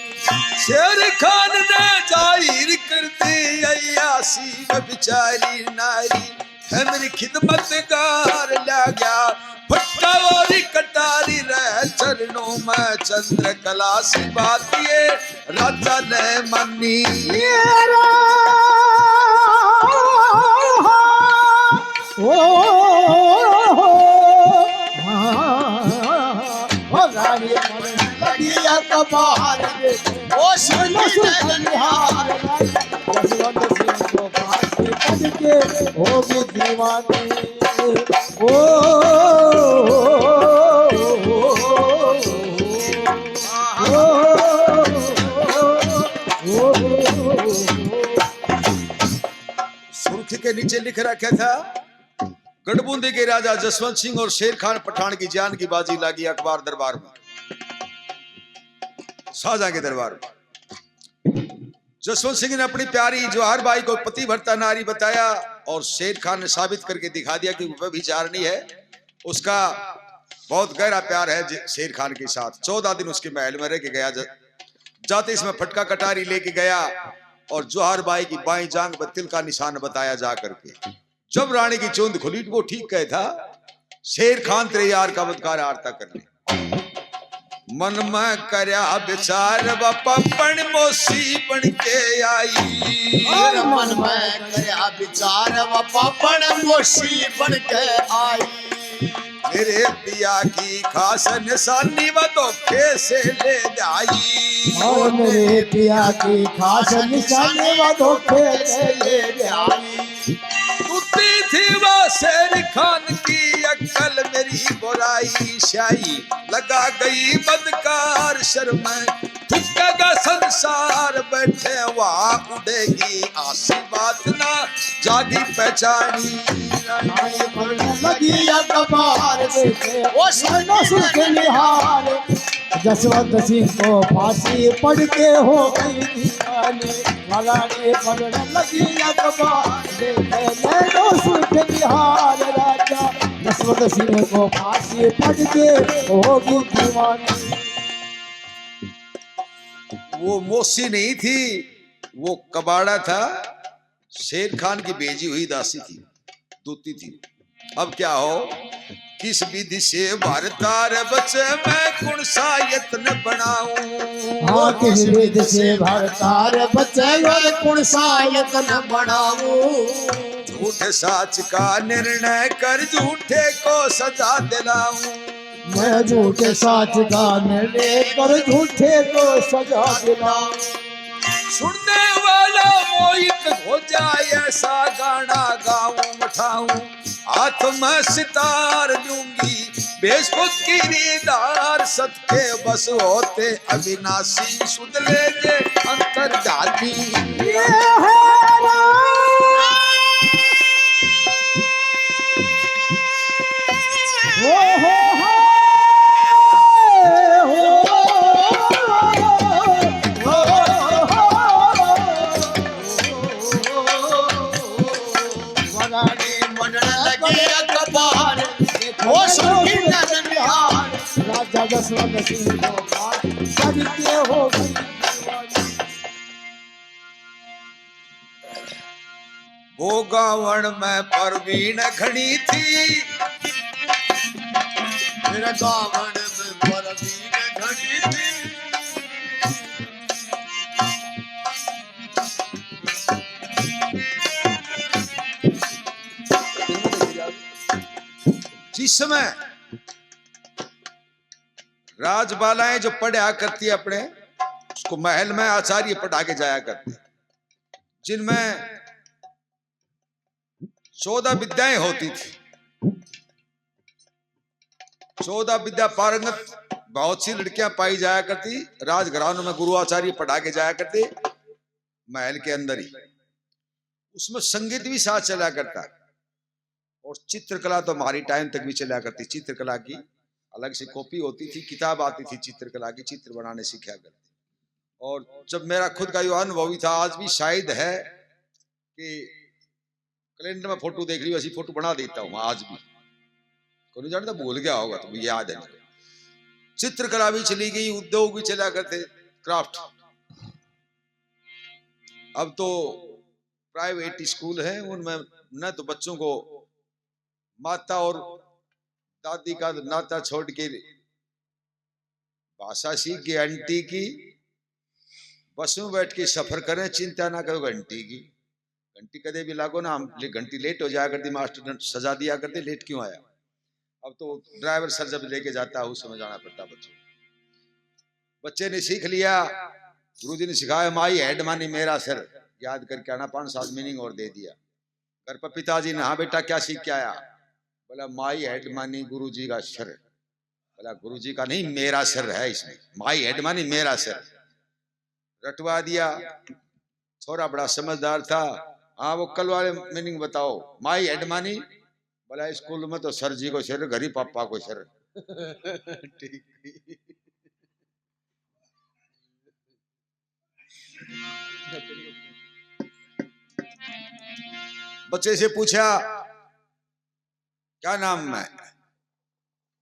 शेर खान ने जाहिर कर दी अय्यासी में बिचारी नारी है मेरी खिदमतगार लगा फटका और कटारी रह चरणों में चंद्रकला सी बात ये राजा ने मानी। रानी लगी अखबार वो सुर्खी निहार जसवंत सिंह को फांसी पड़ के होगी दीवानी। सुर्खी के नीचे लिख रखा था गढ़बूंदी के राजा जसवंत सिंह और शेर खान पठान की जान की बाजी लगी अखबार दरबार में, शाहजहां के दरबार में। जसवंत सिंह ने अपनी प्यारी जवाहर बाई को पतिव्रता नारी बताया और शेर खान ने साबित करके दिखा दिया कि वह व्यभिचारिणी है। उसका बहुत गहरा प्यार है शेर खान के साथ। 14 दिन उसके महल में रह के गया। जाते इसमें फटका कटारी लेके गया और जवाहर बाई की बाई जांग पर तिल का निशान बताया जा करके। जब रानी की चोंद खुली वो ठीक कहे था शेर खान तेरे यार का बदकार आरता कर ले। मन में करया विचार पपन मोसी बन के आई। मन में करया विचार पपन मोसी बन के आई। मेरे पिया की खास निशानी व धोखे से ले जाई। और मेरे पिया की खास निशानी व धोखे से ले आई। टूटी थी वो शेर खान की अक्ल मेरी बुराई शाही लगा गई बदकार शर्म थुकेगा संसार बैठे वहाँ उड़ेगी आसी बात ना जागी पहचानी। लगी अखबार देखे वो सुर्खी निहार जसवंत सिंह को फांसी पड़ के हो गई दीवानी। रानी पढ़ने लगी अखबार देखे सुर्खी निहार राजा जसवंत सिंह को फांसी पड़ के होगी दीवानी। वो मोसी नहीं थी, वो कबाड़ा था। शेर खान की भेजी हुई दासी थी, दूती थी। अब क्या हो किस विधि से भारतार बचे मैं कौन सा यत्न बनाऊं। हाँ किस विधि से भारतार बचे और कौन सा यत्न बनाऊं। झूठे साच का निर्णय कर झूठे को सजा दिलाऊं। मैं झूठे साच का निर्णय कर झूठे को सजा दिलाऊं। सुनने वाला मोहित हो जाए ऐसा गाना गाऊं उठाऊं हाथ में सितार लूंगी बेश को किरीदार सत के बस होते अविनाशी सुध ले जे अंतर जाती ये है हो राजा दशरथ सिंह सत्य हो वो गावण में परवीन खड़ी थी मेरा गावण में परवीन खड़ी थी जिस समय राजबालाएं जो पढ़ा करती अपने उसको महल में आचार्य पढ़ा के जाया करते जिनमें 14 विद्याएं होती थी 14 विद्या पारंगत बहुत सी लड़कियां पाई जाया करती राजघरानों में गुरु आचार्य पढ़ा के जाया करते महल के अंदर ही उसमें संगीत भी साथ चला करता और चित्रकला तो हमारी टाइम तक भी चला करती चित्रकला की अलग से कॉपी होती थी किताब आती थी चित्रकला की चित्र बनाने सीखा करते और जब मेरा खुद का यो अनुभव ही था आज भी शायद है कि कैलेंडर में फोटो देख रही हूँ ऐसी फोटो बना देता हूँ आज भी कोई जानता भूल गया होगा तो याद है चित्रकला भी चली गई उद्योग भी चला करते क्राफ्ट अब तो प्राइवेट स्कूल है उनमें न तो बच्चों को माता और दादी का नाता छोड़ के भाषा सीख के आंटी की बस में बैठ के सफर करें चिंता ना करो घंटी की घंटी कदे भी लागो ना हम घंटी लेट हो जाया करती मास्टर ने सजा दिया करते लेट क्यों आया अब तो ड्राइवर सर जब लेके जाता है उस समय जाना पड़ता बच्चे ने सीख लिया गुरुजी ने सिखाया माई हेड मानी मेरा सर याद करके आना 5-7 मीनिंग और दे दिया घर पर पिताजी ने हाँ बेटा क्या सीख के आया बोला माई हेड मानी गुरुजी का सर बोला गुरुजी का नहीं मेरा सर है इसमें माई हेड मानी मेरा सर रटवा दिया छोरा बड़ा समझदार था हाँ वो कल वाले मीनिंग बताओ माई हेड मानी बोला स्कूल में तो सर जी को सर घर ही पापा को सर ठीक बच्चे से पूछा क्या नाम है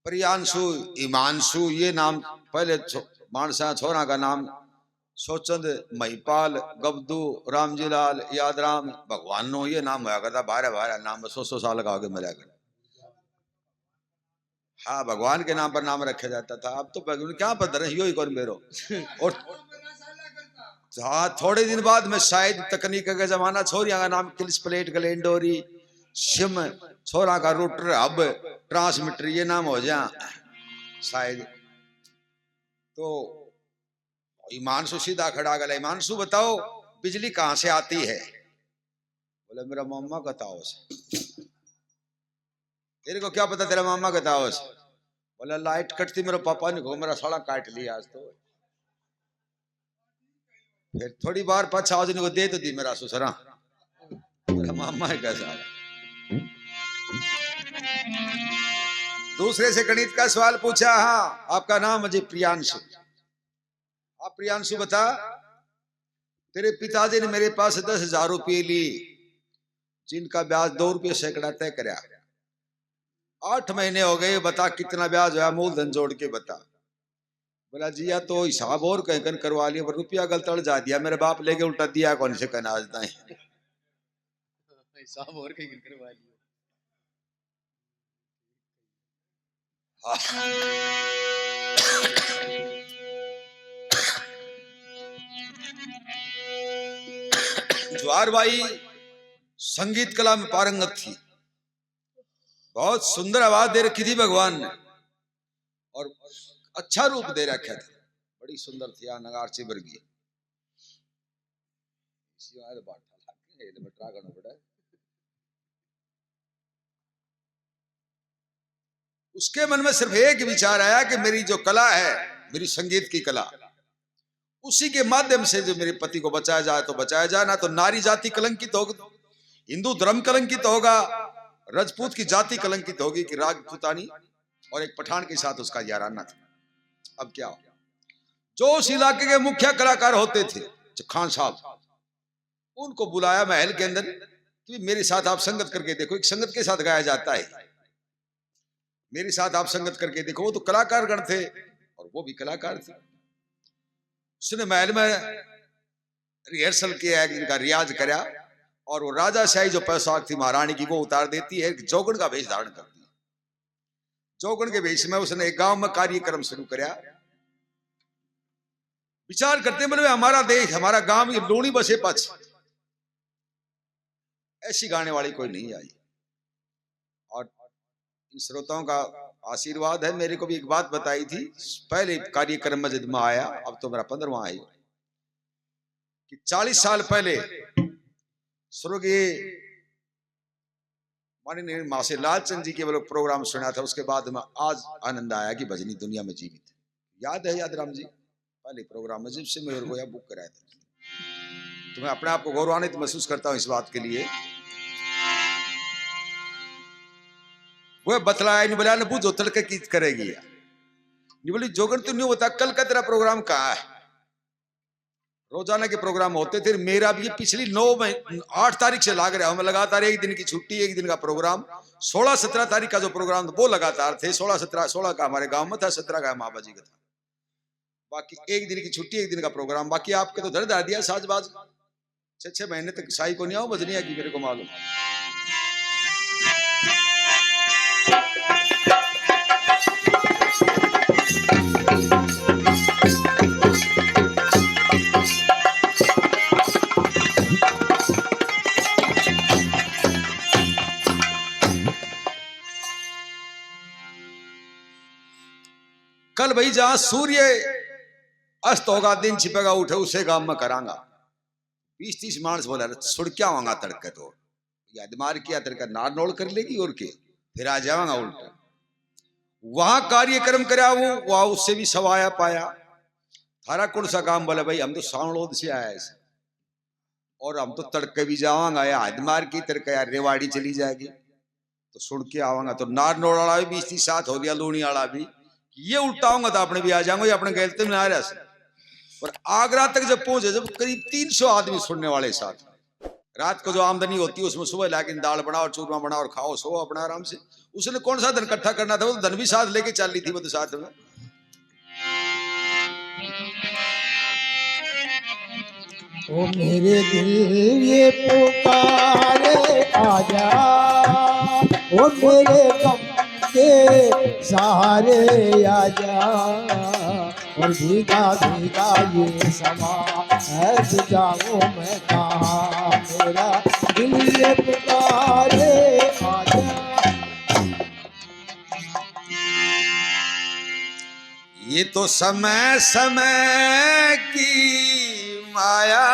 प्रियांशु हिमांशु ये नाम पहले मानसा छोरा का नाम सोचंद महिपाल गब्दू रामजीलाल यादराम भगवान नो ये नाम होया करता 12 नाम 100 साल का आगे मिला कर हाँ भगवान के नाम पर नाम रखा जाता था अब तो क्या पता यो ही कौन मेरो और हाँ थोड़े दिन बाद में शायद तकनीक का जमाना छोरिया का नाम किल्स प्लेट गलेंडोरी सिम छोरा का रूटर हब ट्रांसमीटर ये नाम हो जा शायद तो हिमांशु सीधा खड़ा गया हिमांशु बताओ बिजली कहां से आती है बोले मेरा मामा का ताओ से तेरे को क्या पता तेरा मामा का ताओ से बोला लाइट कटती मेरे पापा ने को मेरा साला काट लिया आज तो फिर थोड़ी बार पाछा आज को दे तो दी मेरा ससुरा मेरा मामा है कैसा दूसरे से गणित का सवाल पूछा हाँ आपका नाम अजय प्रियांशु आप प्रियांशु बता तेरे पिताजी ने मेरे पास 10,000 रुपये लिए जिनका ब्याज 2 रुपये सैकड़ा तय कराया 8 महीने हो गए बता कितना ब्याज हुआ मूलधन जोड़ के बता बोला जी या तो हिसाब और कहीं करवा लिया पर रुपया गलत जा दिया मेरे बाप लेके उल्टा दिया कौन से कहना आज हिसाब और कहीं करवा लिया ज्वारबाई संगीत कला में पारंगत थी बहुत सुंदर आवाज दे रखी थी भगवान ने और अच्छा रूप दे रखा था बड़ी सुंदर थी नगार चिबरगी उसके मन में सिर्फ एक विचार आया कि मेरी जो कला है, मेरी संगीत की कला, उसी के माध्यम से जो मेरे पति को बचाया जाए तो बचाया जाए, ना तो नारी जाति कलंकित होगी, हिंदू धर्म कलंकित होगा, राजपूत की जाति कलंकित होगी कि राजपूतानी और एक पठान के साथ उसका याराना था। अब क्या हो, जो उस इलाके के मुख्य कलाकार होते थे, जो खान साहब, उनको बुलाया महल के अंदर कि मेरे साथ आप संगत करके देखो। एक संगत के साथ गाया जाता है, मेरे साथ आप संगत करके देखो। वो तो कलाकार गण थे और वो भी कलाकार थे। उसने महल में रिहर्सल किया, एक दिन का रियाज करा, और वो राजा शाही जो पोशाक थी महारानी की वो उतार देती है, जोगण का वेश धारण करती है। जोगण के वेश में उसने एक गांव में कार्यक्रम शुरू करा। विचार करते बोले हमारा देश, हमारा गांव ये लोणी बसे पछ, ऐसी गाने वाली कोई नहीं आई। और इन श्रोताओं का आशीर्वाद है। मेरे को भी एक बात बताई थी पहले कार्यक्रम में जब मैं आया, अब तो मेरा 15वां है, कि 40 साल पहले स्वर्गीय माननीय मासे लालचंद जी के वो प्रोग्राम सुना था। उसके बाद में आज आनंद आया कि भजनी दुनिया में जीवित है। याद है यादराम जी, पहले प्रोग्राम में जब से मेरे को बुक कराया था, तो मैं अपने आप को गौरवान्वित महसूस करता हूं इस बात के लिए। वो बतलाया नहीं, बोला बूझो तड़के की करेगी, नहीं बोली जोगन तो नहीं होता। कल का तेरा प्रोग्राम कहाँ है? रोजाना के प्रोग्राम होते थे। मेरा भी पिछली 8 तारीख से लाग रहा हूं मैं लगातार, एक दिन की छुट्टी, एक दिन का प्रोग्राम। 16-17 तारीख का जो प्रोग्राम वो लगातार थे। 16 का हमारे गांव में था, 17 का माँ बाजी का था। बाकी एक दिन की छुट्टी, एक दिन का प्रोग्राम। बाकी आपके तो धर धा दिया साजबाज। 6 महीने तक साई को नहीं आओ बजनिया की, मेरे को मालूम। कल भाई जहां सूर्य अस्त होगा, दिन छिपेगा, उठे उसे गांव में करांगा। 20-30 मानस बोला सुड़ क्या होगा तड़के, तो याद मार किया तड़का नार नोड़ कर लेगी और के फिर आ जाऊंगा उल्टा। वहां कार्यक्रम करा वो, वहां उससे भी सवाया पाया। थारा कौन सा काम? बोला भाई हम तो सावलोद से आया ऐसे, और हम तो तड़के भी जावांगा या हद मार की तड़का यार रेवाड़ी चली जाएगी तो सुड़ के आवांगा। तो नार नोड़ वाला भी 20-30 साथ हो गया, लूनी वाला भी। ये उल्टाऊंगा तो अपने भी आ जाऊंगा, ये अपने गलते में आ रहा है। और आगरा तक जब पहुंचे, जब करीब 300 आदमी सुनने वाले साथ, रात को जो आमदनी होती है उसमें सुबह लाके दाल बनाओ, चूरमा बनाओ और खाओ, सो अपना आराम से। उसने कौन सा धन इकट्ठा करना था, वो धन भी साथ लेके चल रही थी वो तो साथ में। ओ मेरे दिल ये पुकारे आजा, ओ मेरे गम के सहारे आजा, और भीगा भीगा ये समा है जाऊं मैं कहाँ, मेरा दिल ये पुकारे आजा। ये तो समय समय की माया,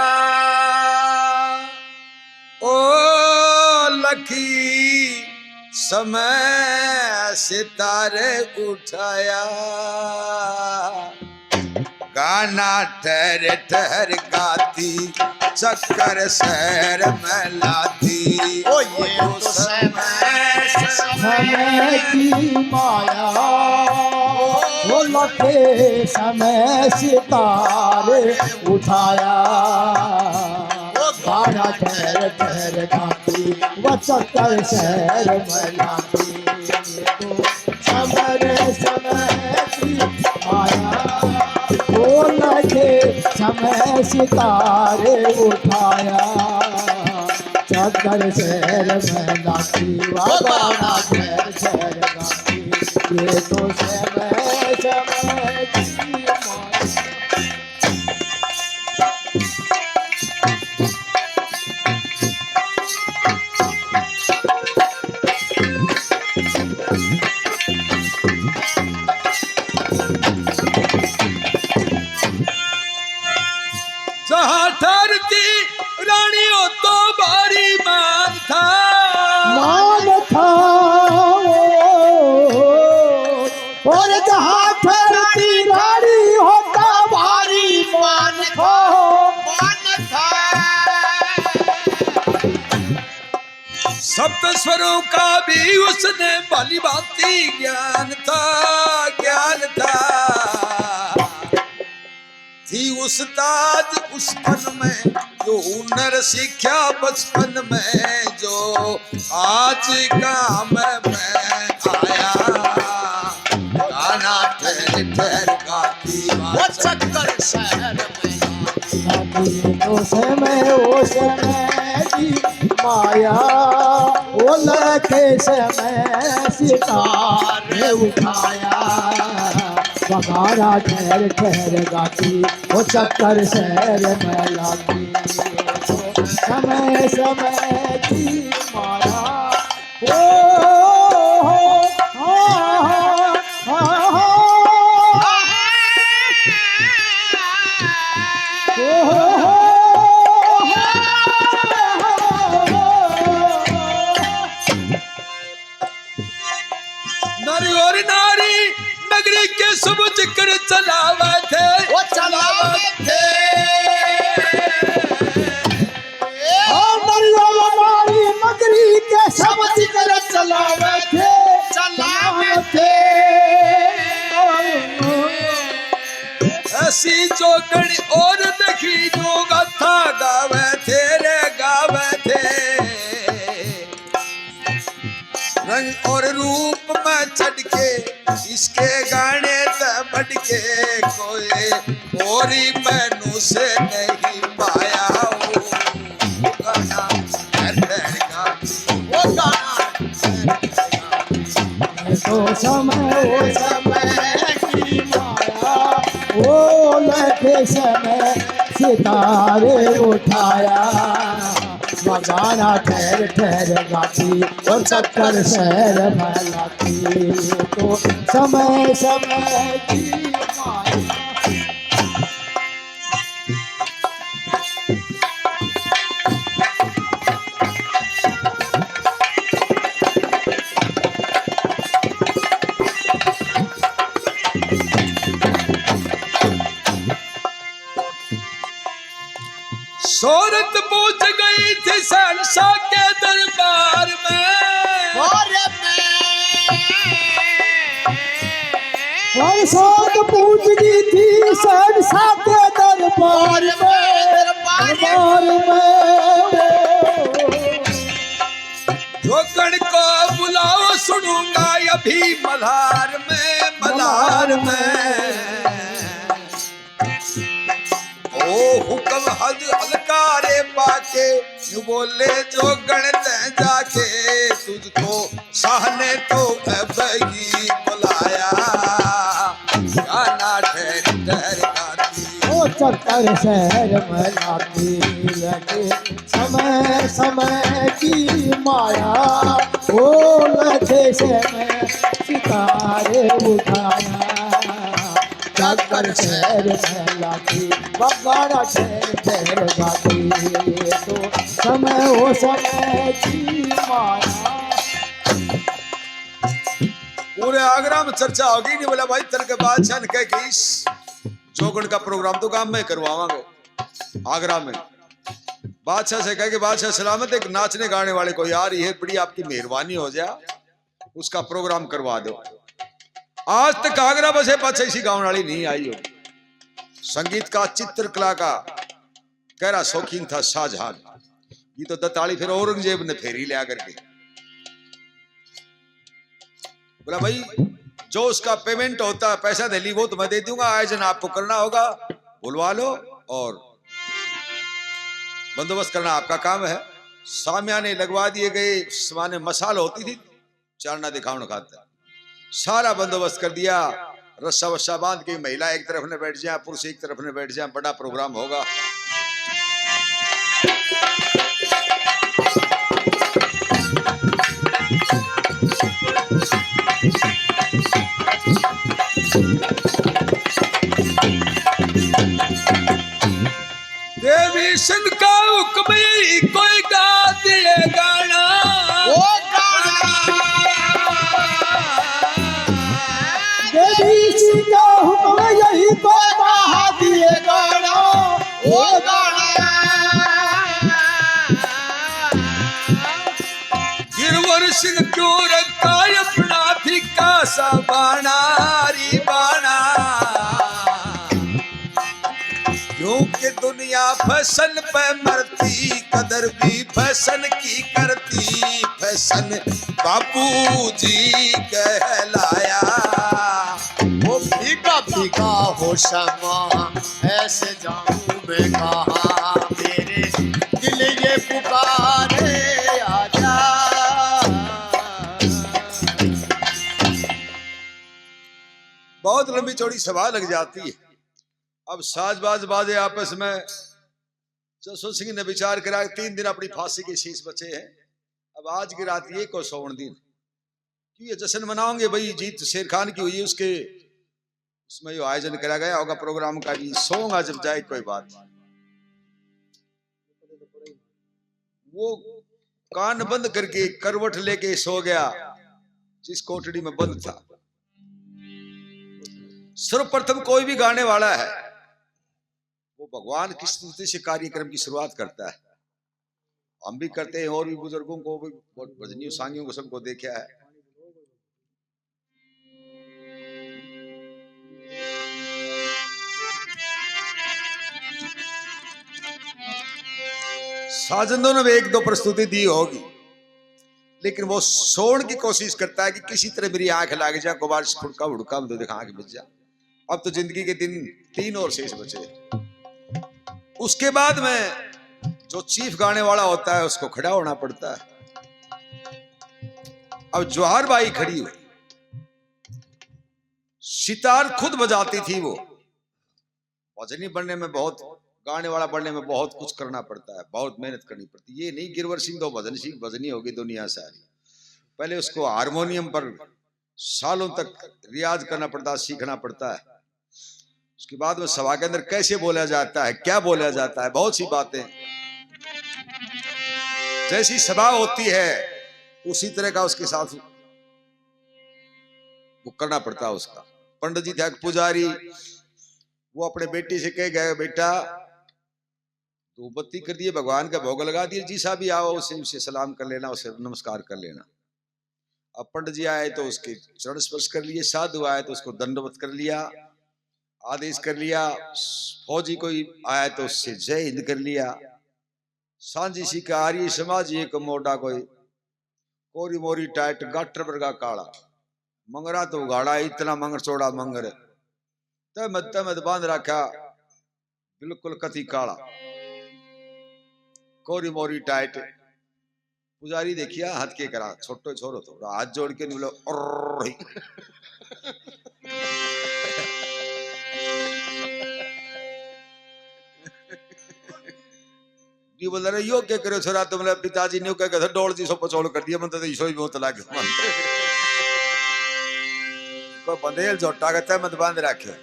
ओ लखी समय सितारे उठाया। गाना ठहर ठहर गाती, चक्कर शहर में लाती। ओ ये तो समय समय की माया, वो लखे समय सितारे उठाया। गाना ठहर ठहर गाती, वो चक्कर शहर में लाती। तो समय समय की माया, वो लखे समय सितारे उठाया। चक्कर शहर में लाती, वो गाना ठहर ठहर गाती। ये तो समय समय की माया। जहाँ ठहरती रानी हो तो भारी मान था, मान था अप्सरों का भी उसने भली भांति ज्ञान था थी उस्ताद उस फन में जो हुनर सीखा बचपन में जो आज काम में आया गाना ठहर ठहर गाती वो चक्कर शहर में ओ समय की माया ओ लखे समय सितारे उठाया बगारा ठहर ठहर गाती वो चक्कर शहर में लाती समय समय की माया नारी और नारी नगरी के सब जिक्र चलावे थे वो चलावे थे नगरी के सब जिक्र चलावे थे ऐसी जोगण और देखी जो गाथा गावे थे रे गावे थे रंग और रूप में चढ़ के इसके गाने बढ़ के कोई औरी मैनू से नहीं पाया वो गाना वो गाना तो समय की माया ओ लखे समय सितारे उठाया बगाना ठहर ठहर गाती और चक्कर शहर में लाती तो समय समय की माया शोहरत पहुंच गई थी शहंशाह के दरबार में और साथ पूछ गई थी शहंशाह के दरबार में जो गण को बुलाओ सुनूंगा अभी मल्हार में ओ हुक्म हज हलकारे पाके यूं बोले जो गण ते जाके तुझको शाह ने तो अबगी बुलाया गाना ठहर ठहर गाती ओ चक्कर शहर में लाती लगे समय समय की माया ओ लगे समय सितारे उठाया चक्कर शहर में लाती बगाड़ा ठहर ठहर गाती तो समय हो समय की माया पूरे आगरा में चर्चा होगी नहीं बोला भाई तल के बादशाह ने कह कि इस चौगड़ का प्रोग्राम तो काम में करवावांगे आगरा में बादशाह से कह कि बादशाह सलामत एक नाचने गाने वाले को यार ये बड़ी आपकी मेहरबानी हो जाए उसका प्रोग्राम करवा दो आज तक आगरा बसे पाछे इसी गाँव वाली नहीं आई हो संगीत का चित्रकला का गहरा शौकीन था शाहजहां ये तो दताली फिर औरंगजेब ने फेरी ले आकर के बोला भाई जो उसका पेमेंट होता है पैसा दे ली वो तो मैं दे दूंगा आयोजन आपको करना होगा बुलवा लो और बंदोबस्त करना आपका काम है सामियाने लगवा दिए गए सामान्य मसाल होती थी चारना दिखावना खाता सारा बंदोबस्त कर दिया रस्सा वस्सा बांध के महिला एक तरफ ने बैठ जाए पुरुष एक तरफ ने बैठ जाए बड़ा प्रोग्राम होगा देवी सिंह का हुक्म यही कोई गा दिए गाना वो गाना देवी सिंह का हुक्म यही को बहा दिए गाना वो गाना फिर सिंह क्यों रखता अपना फिक्का सा बाणा री बाणा, क्योंकि दुनिया फैशन पे मरती, कदर भी फैशन की करती, फैशन बापू जी कहलाया। वो भीगा भीगा हो शमा ऐसे जाऊं मैं कहाँ, मेरे दिल ये पुकारे आजा। बहुत लंबी चौड़ी सभा लग जाती है। अब साजबाज बाजे आपस में। जसवंत सिंह ने विचार करा 3 दिन अपनी फांसी के शीश बचे हैं, अब आज की रात ये को सोवन दिन कि ये जश्न मनाओगे भाई, जीत शेर खान की हुई उसके उसमें जो आयोजन करा गया होगा प्रोग्राम का, जी सोऊंगा जब जाए कोई बात। वो कान बंद करके करवट लेके सो गया जिस कोठड़ी में बंद था। सर्वप्रथम कोई भी गाने वाला है वो भगवान की स्तुति से कार्यक्रम की शुरुआत करता है। हम भी करते हैं और भी बुजुर्गों को भी, भजनियों सांगियों को सबको देखा है। साजनों ने भी 1-2 प्रस्तुति दी होगी, लेकिन वो सोने की कोशिश करता है कि किसी तरह मेरी आंख लग जाए, गुबार से फुड़का उड़का तो दिखा आंख बच जा। अब तो जिंदगी के दिन 3 और शेष बचे। उसके बाद में जो चीफ गाने वाला होता है उसको खड़ा होना पड़ता है। अब जोहार बाई खड़ी हुई, सितार खुद बजाती थी। वो भजनी बनने में बहुत, गाने वाला बनने में बहुत कुछ करना पड़ता है, बहुत मेहनत करनी पड़ती है। ये नहीं गिरवर सिंह तो भजन सिंह भजनी होगी दुनिया सारी। पहले उसको हारमोनियम पर सालों तक रियाज करना पड़ता है, सीखना पड़ता है। उसके बाद में सभा के अंदर कैसे बोला जाता है, क्या बोला जाता है, बहुत सी बातें। जैसी सभा होती है उसी तरह का उसके साथ वो करना पड़ता है उसका। पंडित जी थे पुजारी, वो अपने बेटी से कह गए बेटा तो बत्ती कर दिए, भगवान का भोग लगा दिए, जी साहब भी आओ उसे सलाम कर लेना, उसे नमस्कार कर लेना। अब पंडित जी आए तो उसके चरण स्पर्श कर लिए, साधु आए तो उसको दंडवत कर लिया, आदेश कर लिया, फौजी कोई आया तो उससे जय हिंद कर लिया। सांझी सी का आर्य समाज एक मोटा कोई कोरी मोरी टाइट गाटर वर्गा काला, मंगरा तो उगाड़ा इतना मंगर चौड़ा मंगर, तमद बांध रखा बिल्कुल कति काला, कोरी मोरी टाइट। पुजारी देखिया हाथ के करा, छोटो छोरो थोड़ा हाथ जोड़ के बोलो और जी बोल रहे यो क्या करे छोरा तुमने पिताजी ने क्या कहता डोल जी सो पचोड़ कर दिया, मन तो ईशो ही बहुत लागे मन को बंदेल जोटा कहता है मत बांध रखे।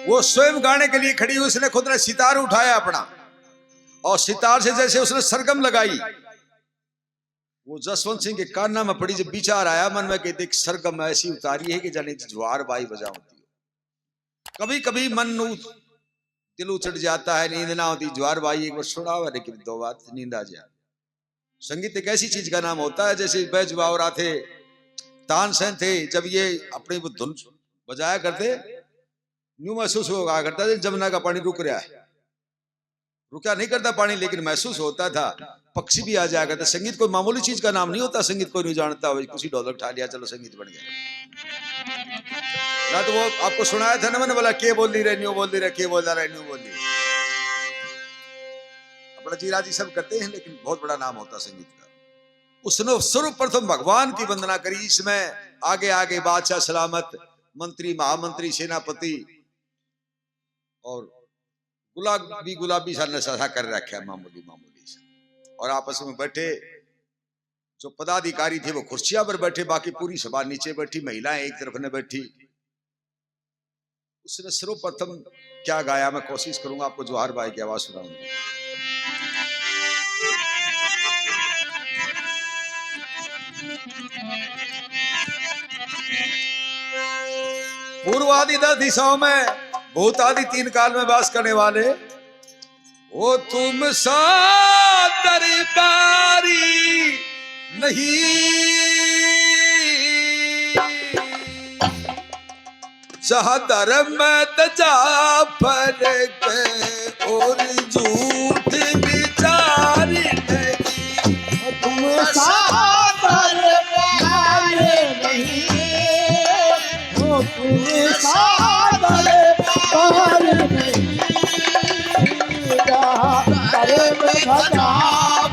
वो स्वयं गाने के लिए खड़ी हुई, उसने खुद ने सितार उठाया अपना और सितार से जैसे उसने सरगम लगाई, वो जसवंत सिंह के कान्ना में पड़ी। जब विचार आया मन में कि देख सरगम ऐसी उतारी है कि जाने ज्वार बाई बजा होती है। कभी कभी मन दिल उचट जाता है, नींद ना होती, ज्वार बाई एक बार सुना हुआ लेकिन 2 बात नींद आ जाए। संगीत एक ऐसी चीज का नाम होता है जैसे बैज बावरा थे, तानसेन थे, जब ये अपनी धुन बजाया करते न्यू महसूस होगा करता था जमुना का पानी रुक रहा है, रुका नहीं करता पानी लेकिन महसूस होता था। पक्षी भी आ जाया करता। संगीत कोई मामूली चीज का नाम नहीं होता, संगीत कोई नहीं जानता हो कुछ ढोलक उठा लिया चलो संगीत बन गया ना। तो वो आपको सुनाया था ना, मैंने बोला के बोल रही न्यू बोल रही के बोल रहा है न्यू बोल रही। अपना जीरा जी सब करते हैं लेकिन बहुत बड़ा नाम होता संगीत का। उसने सर्वप्रथम भगवान की वंदना करी। इसमें आगे आगे बादशाह सलामत, मंत्री, महामंत्री, सेनापति और गुलाबी सा नशा कर रखा है मामूली से। और आपस में बैठे जो पदाधिकारी थे वो कुर्सियां पर बैठे, बाकी पूरी सभा नीचे बैठी, महिलाएं एक तरफ ने बैठी। उसने सर्वप्रथम क्या गाया मैं कोशिश करूंगा आपको जोहार बाई की आवाज सुनाऊंगा। पूर्व आदि 10 दिशाओं में भूत आदि 3 काल में वास करने वाले ओ तुम सा दरबारी नहीं, जहां धर्म तजा फर्क और झूठ विचारी नहीं। तुम सादर पाए नहीं, वो तुम सादर पाए नहीं, जहाँ कर्म धजा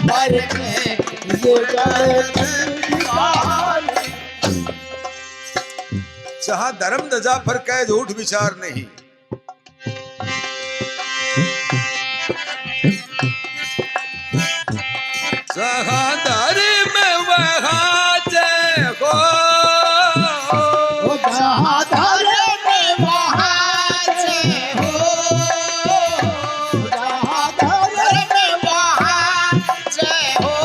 फर्क ये जगत विचार। जहां धर्म दजा फर्क है झूठ विचार नहीं। जहां धर्म वहां जय हो, जहाँ धर्म वहाँ जय हो, जहाँ धर्म वहाँ जय हो।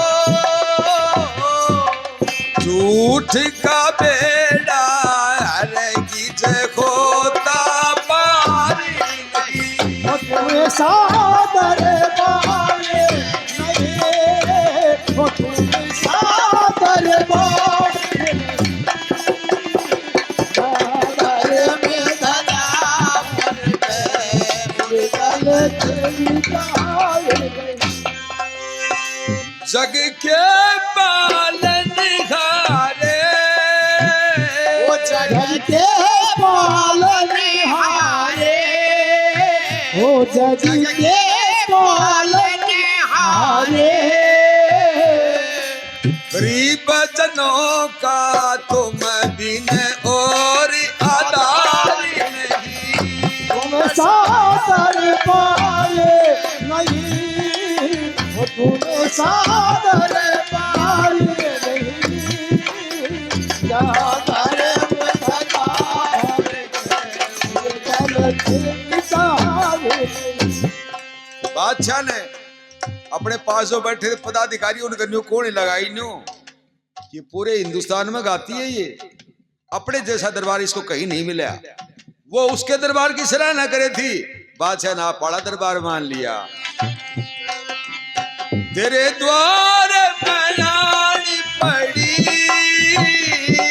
झूठ का बेड़ा हरगी जय खोता पारी नहीं। तुम सादर पाए नहीं, वो तुम सादर पाए नहीं, धर्म धजा फर्क ये गलत विचार नहीं। जग के पालन हारे, वो जगत के पालनहारे, हो जग के पालनहारे, गरीब जनों का तुम बिन और आधार नहीं। तुम सादर पाए नहीं, हो तुम सादर पाए नहीं, जहाँ धर्म धजा गलत विचार नहीं। बादशाह ने अपने पास जो बैठे पदाधिकारी उन कन्यों कौन लगाई न्यू, ये पूरे हिंदुस्तान में गाती है ये, अपने जैसा दरबार इसको कहीं नहीं मिला। वो उसके दरबार की सराहना करे थी, बादशाह ने पाड़ा दरबार मान लिया। तेरे द्वार बनानी पड़ी,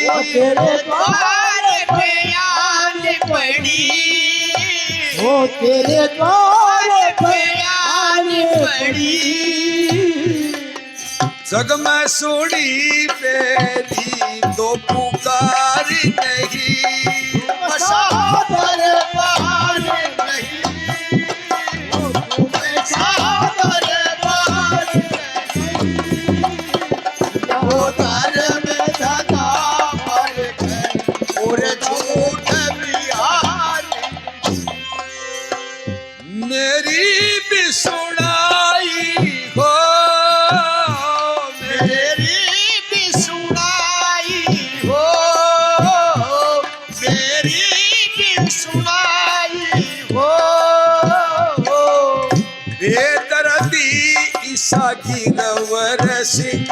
वो तेरे द्वार पे आनी पड़ी, वो तेरे द्वार पे आनी पड़ी। जग में सोड़ी पेरी तो पुकार नहीं। सादर पाए नहीं, वो तुम सादर पाए वो धर्म धजा फर्क और झूठ बिहारी। मेरी भी सुनाई हो, मेरी भी सुनाई हो, मेरी भी सुनाई हो। बेदर्दी ईसा गिरवर सिंह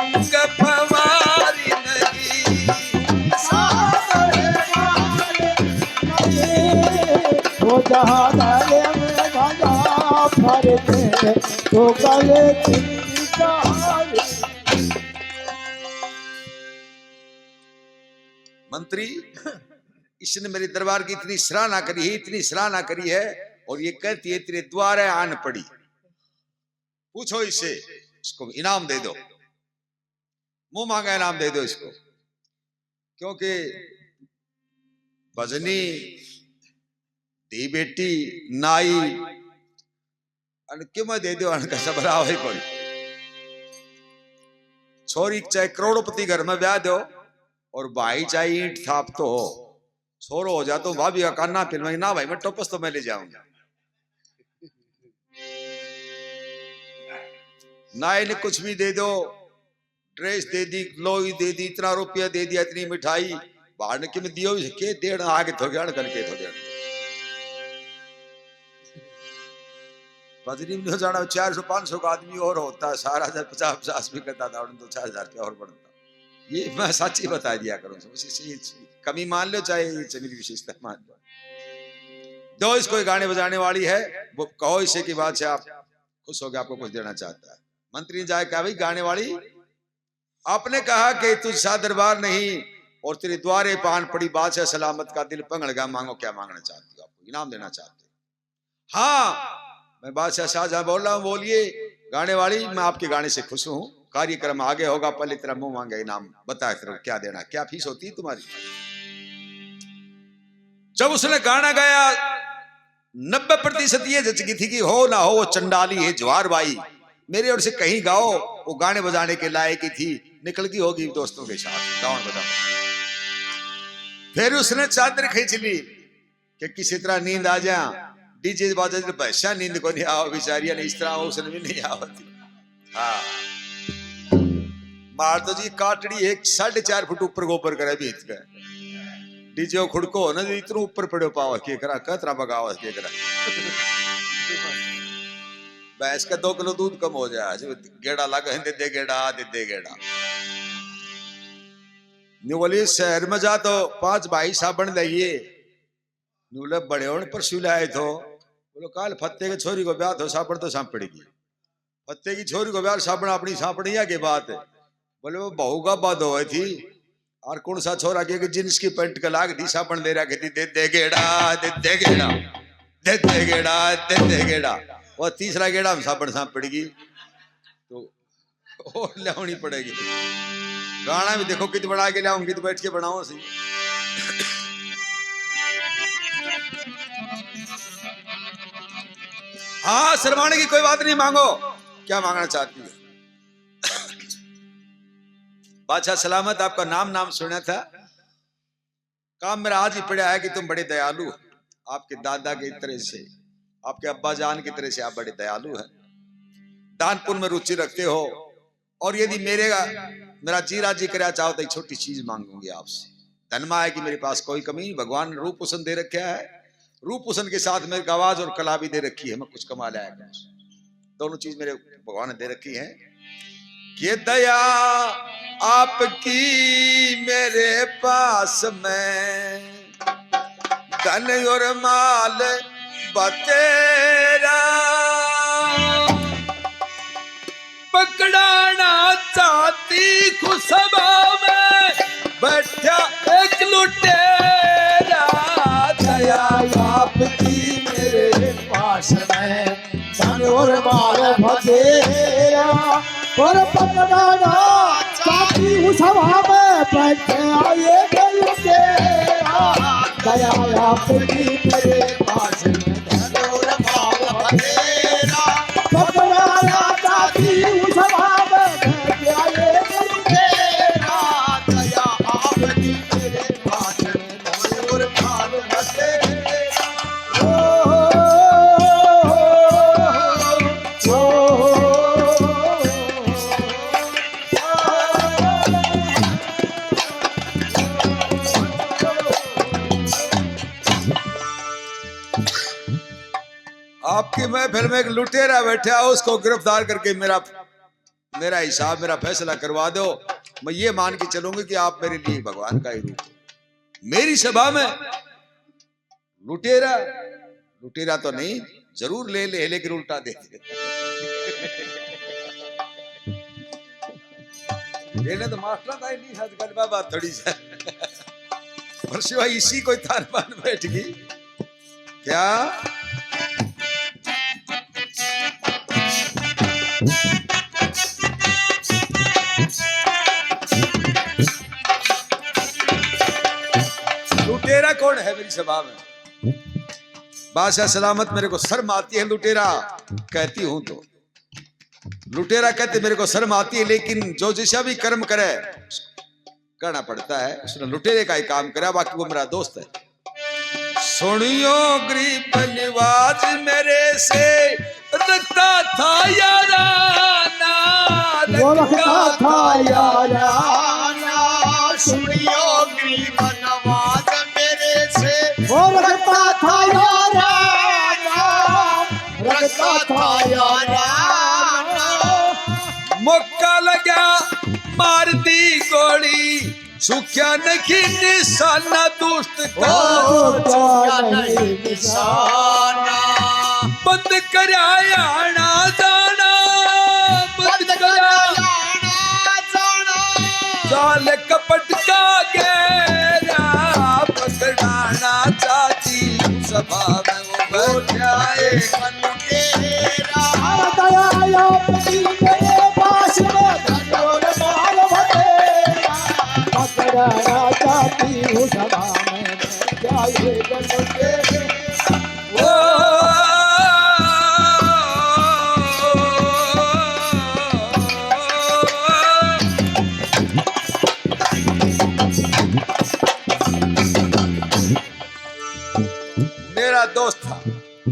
फवारी नहीं। सादर पाए नहीं, वो जहाँ धर्म धजा फर्क तो गलत विचार। मंत्री, इसने मेरे दरबार की इतनी सराहना करी है, इतनी सराहना करी है, और ये कहती है तेरे द्वारे आन पड़ी। पूछो इससे, इसको इनाम दे दो, मुंह मांगा इनाम दे दो इसको, क्योंकि भजनी दी बेटी नाई क्यों मैं दे दो अन का सबरा हो कोई छोरी चाहे करोड़पति घर में ब्याह दो और भाई चाहे ईंट थाप तो हो, छोरो हो जा तो भाभी का कान्ना फिर मैं ना भाई मैं टोपस तो मैं ले जाऊंगा। नाई ने कुछ भी दे दो, ड्रेस दे दी, लोई दे दी, इतना रुपया दे दिया, इतनी मिठाई बाहर ने कि मैं दियो के देड़ आगे थो गया करके थो गया बजरी में जाना 400-500 का आदमी और होता है, सारा 50-50 भी करता था तो 4000 क्या और बढ़ता। ये मैं सच्ची बता दिया करूं, कमी मान लो चाहे ये मेरी विशेषता मान लो। दो इसको गाने बजाने वाली है, वो कहो इसे कि बादशाह आप खुश हो गया, आपको कुछ देना चाहता है। मंत्री ने जाए कहा, भाई गाने वाली, आपने कहा कि तुझ सा दरबार नहीं और तेरे द्वारे पान पड़ी बादशाह सलामत का दिल पंगड़ गया, मांगो क्या मांगना चाहती हो, आपको इनाम देना चाहते हो। हाँ मैं बादशाह शाहजहां बोल रहा हूँ, बोलिए। गाने वाली, मैं आपके गाने से खुश हूँ, कार्यक्रम आगे होगा, पहले तेरा मुंह मांगे इनाम बता, तेरा क्या देना, क्या फीस होती है तुम्हारी। जब उसने गाना गाया 90% ये जचगी थी कि हो ना हो वो चंडाली है ज्वार बाई, मेरे ओर से कहीं गाओ, वो गाने बजाने के लायक ही थी, निकल गई होगी दोस्तों के साथ गाँव बजा। फिर उसने चादर खींच ली कि किसी तरह नींद आ जा, डीजे बाजा पैसा नींद को नहीं आओ, बेचारिया ने इस तरह उसने भी नहीं आवती। हाँ मार तो जी काटड़ी एक 4.5 फुट ऊपर गोबर करे बीत गए, डीजे खुड़को ना जी इतना ऊपर पड़ो पावा के करा कतरा बगावा के करा भैंस का 2 किलो दूध कम हो जाए, गेड़ा लगा दे गेड़ा। बोली शहर में जा तो 5 भाई साबण लाइए, बोले बड़े होने पर सिल आए तो, बोलो काल फत्ते के छोरी को ब्याह तो साबण तो सांप पड़ेगी, फत्ते की छोरी को ब्याह साबण अपनी सांपड़िया के बात है। बोले वो बहू का बात हो थी, और कौन सा छोरा के जिन्स की पैंट का लाग दी साबण दे रहा थी, दे गेड़ा, और तीसरा गेड़ा हम साबण सांप पड़ेगी तो और लानी पड़ेगी। गाना भी देखो कित बना के लाऊंगी तो बैठ के बनाओ सी। हाँ शर्माने की कोई बात नहीं, मांगो क्या मांगना चाहती है। बादशाह सलामत, आपका नाम सुना था, काम मेरा आज ही पड़ा है कि तुम बड़े दयालु, आपके दादा की तरह से, आपके अब्बा जान की तरह से आप बड़े दयालु हैं, दान पुण्य में रुचि रखते हो, और यदि मेरा जी राजी कराया चाहो तो एक छोटी चीज मांगूंगी आपसे। धनमा है कि मेरे पास कोई कमी नहीं, भगवान ने रूप पोषण दे रखा है, रूप पोषण के साथ मेरी आवाज और कला भी दे रखी है, मैं कुछ कमा लाया, दोनों चीज मेरे भगवान ने दे रखी है। कि दया आपकी मेरे पास में, धन और माल बतेरा, पकड़ाना चाहती खुशबा में बैठा एक लुटेरा। दया आपकी मेरे पास में, धन और माल बतेरा, और पकड़ाना चाहती उस हवा में बैठे आए गल तेरा। दया आपकी मेरे पास में, धन और माल बतेरा, पकड़ाना चाहती उस हवा में बैठे आए गल तेरा। दया आपकी मेरे पास में, धन और माल बतेरा। आपकी महफिल में एक लुटेरा बैठा, उसको गिरफ्तार करके मेरा हिसाब, मेरा फैसला करवा दो। मैं ये मान के चलूंगी कि आप मेरे लिए भगवान का ही रूप हो। मेरी सभा में लुटेरा तो नहीं, जरूर ले लेकिन उल्टा दे लेने तो मास्टर था ही नहीं, आज बात थोड़ी सा और सिवाय इसी कोई तान बान बैठ गई क्या। लुटेरा कौन है मेरी सभा में? बादशाह सलामत, मेरे को शर्म आती है लुटेरा कहती हूं तो। लुटेरा कहते मेरे को शर्म आती है, लेकिन जो जैसा भी कर्म करे करना पड़ता है। उसने लुटेरे का ही काम करा, बाकी वो मेरा दोस्त है। सुनियो गरीब निवाज मेरे से रखता था याराना, वो रखता था याराना। सुनियो गरीब नवाज मेरे से, वो रखता था याराना, रखता था याराना। मौका लगा मार दी गोली, सुख्या नहीं निशाना दुष्ट का, चुका नहीं निशाना। बंद कराया आना जाना, बंद कराया साल कपट का गहरा, पकड़ाना चाहती सभा में उभर जाए दया पति मेरे पास में धनोर माल भरेगा, पकड़ना चाहती हूँ सभा में क्या ये बनोगे। मेरा दोस्त था,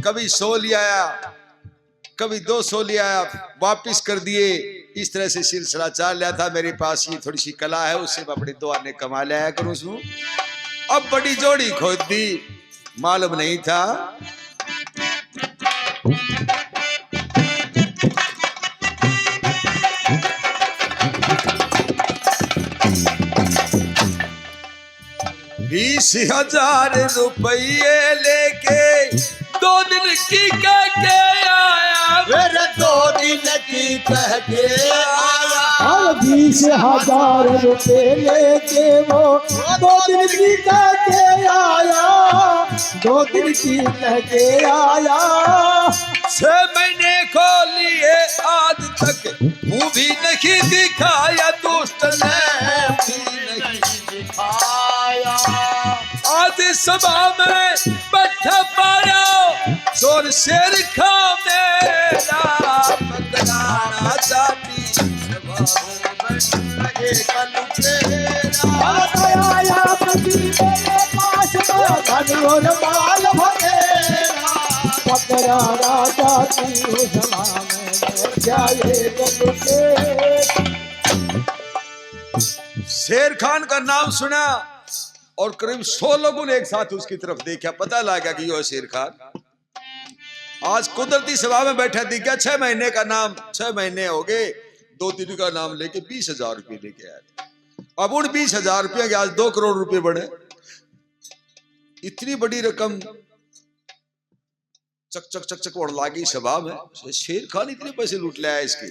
कभी 100 लिया आया, कभी 200 लिया आया, वापिस कर दिए। इस तरह से सिलसिला चाल लिया था। मेरे पास ये थोड़ी सी कला है, उससे मैं अपने 2 आने कमा लिया करूं उसमें। अब बड़ी जोड़ी खोद दी, मालूम नहीं था ₹20,000 लेके 2 दिन की कह के आया, फिर 2 दिन की कह के आया। और 20,000 लेके वो 2 दिन की कह के आया, 2 दिन की कह के आया। 6 महीने को लिए आज तक मुंह भी नहीं दिखाया, दुष्ट ने भी नहीं दिखाया। आज सभा में बैठा पाया, जोर शेर खा मेरा, पकड़ाना चाहती सभा आया पति मेरे पास में धनोर माल भरेगा, पकड़ना चाहती हूँ सभा में क्या ये बनोगे। शेर खान का नाम सुना और करीब 100 लोगों ने एक साथ उसकी तरफ देखा। पता लगा कि यो शेर खान आज कुदरती सभा में बैठा दिख गया। 6 महीने का नाम, 6 महीने हो गए, 2 दिन का नाम लेके ₹20,000 लेके आया। अब उन ₹20,000 के आज 2 करोड़ रुपए बढ़े। इतनी बड़ी रकम चक चक चक चक उड़ लागी सभा में। शेर खान इतने पैसे लूट ले आया इसके।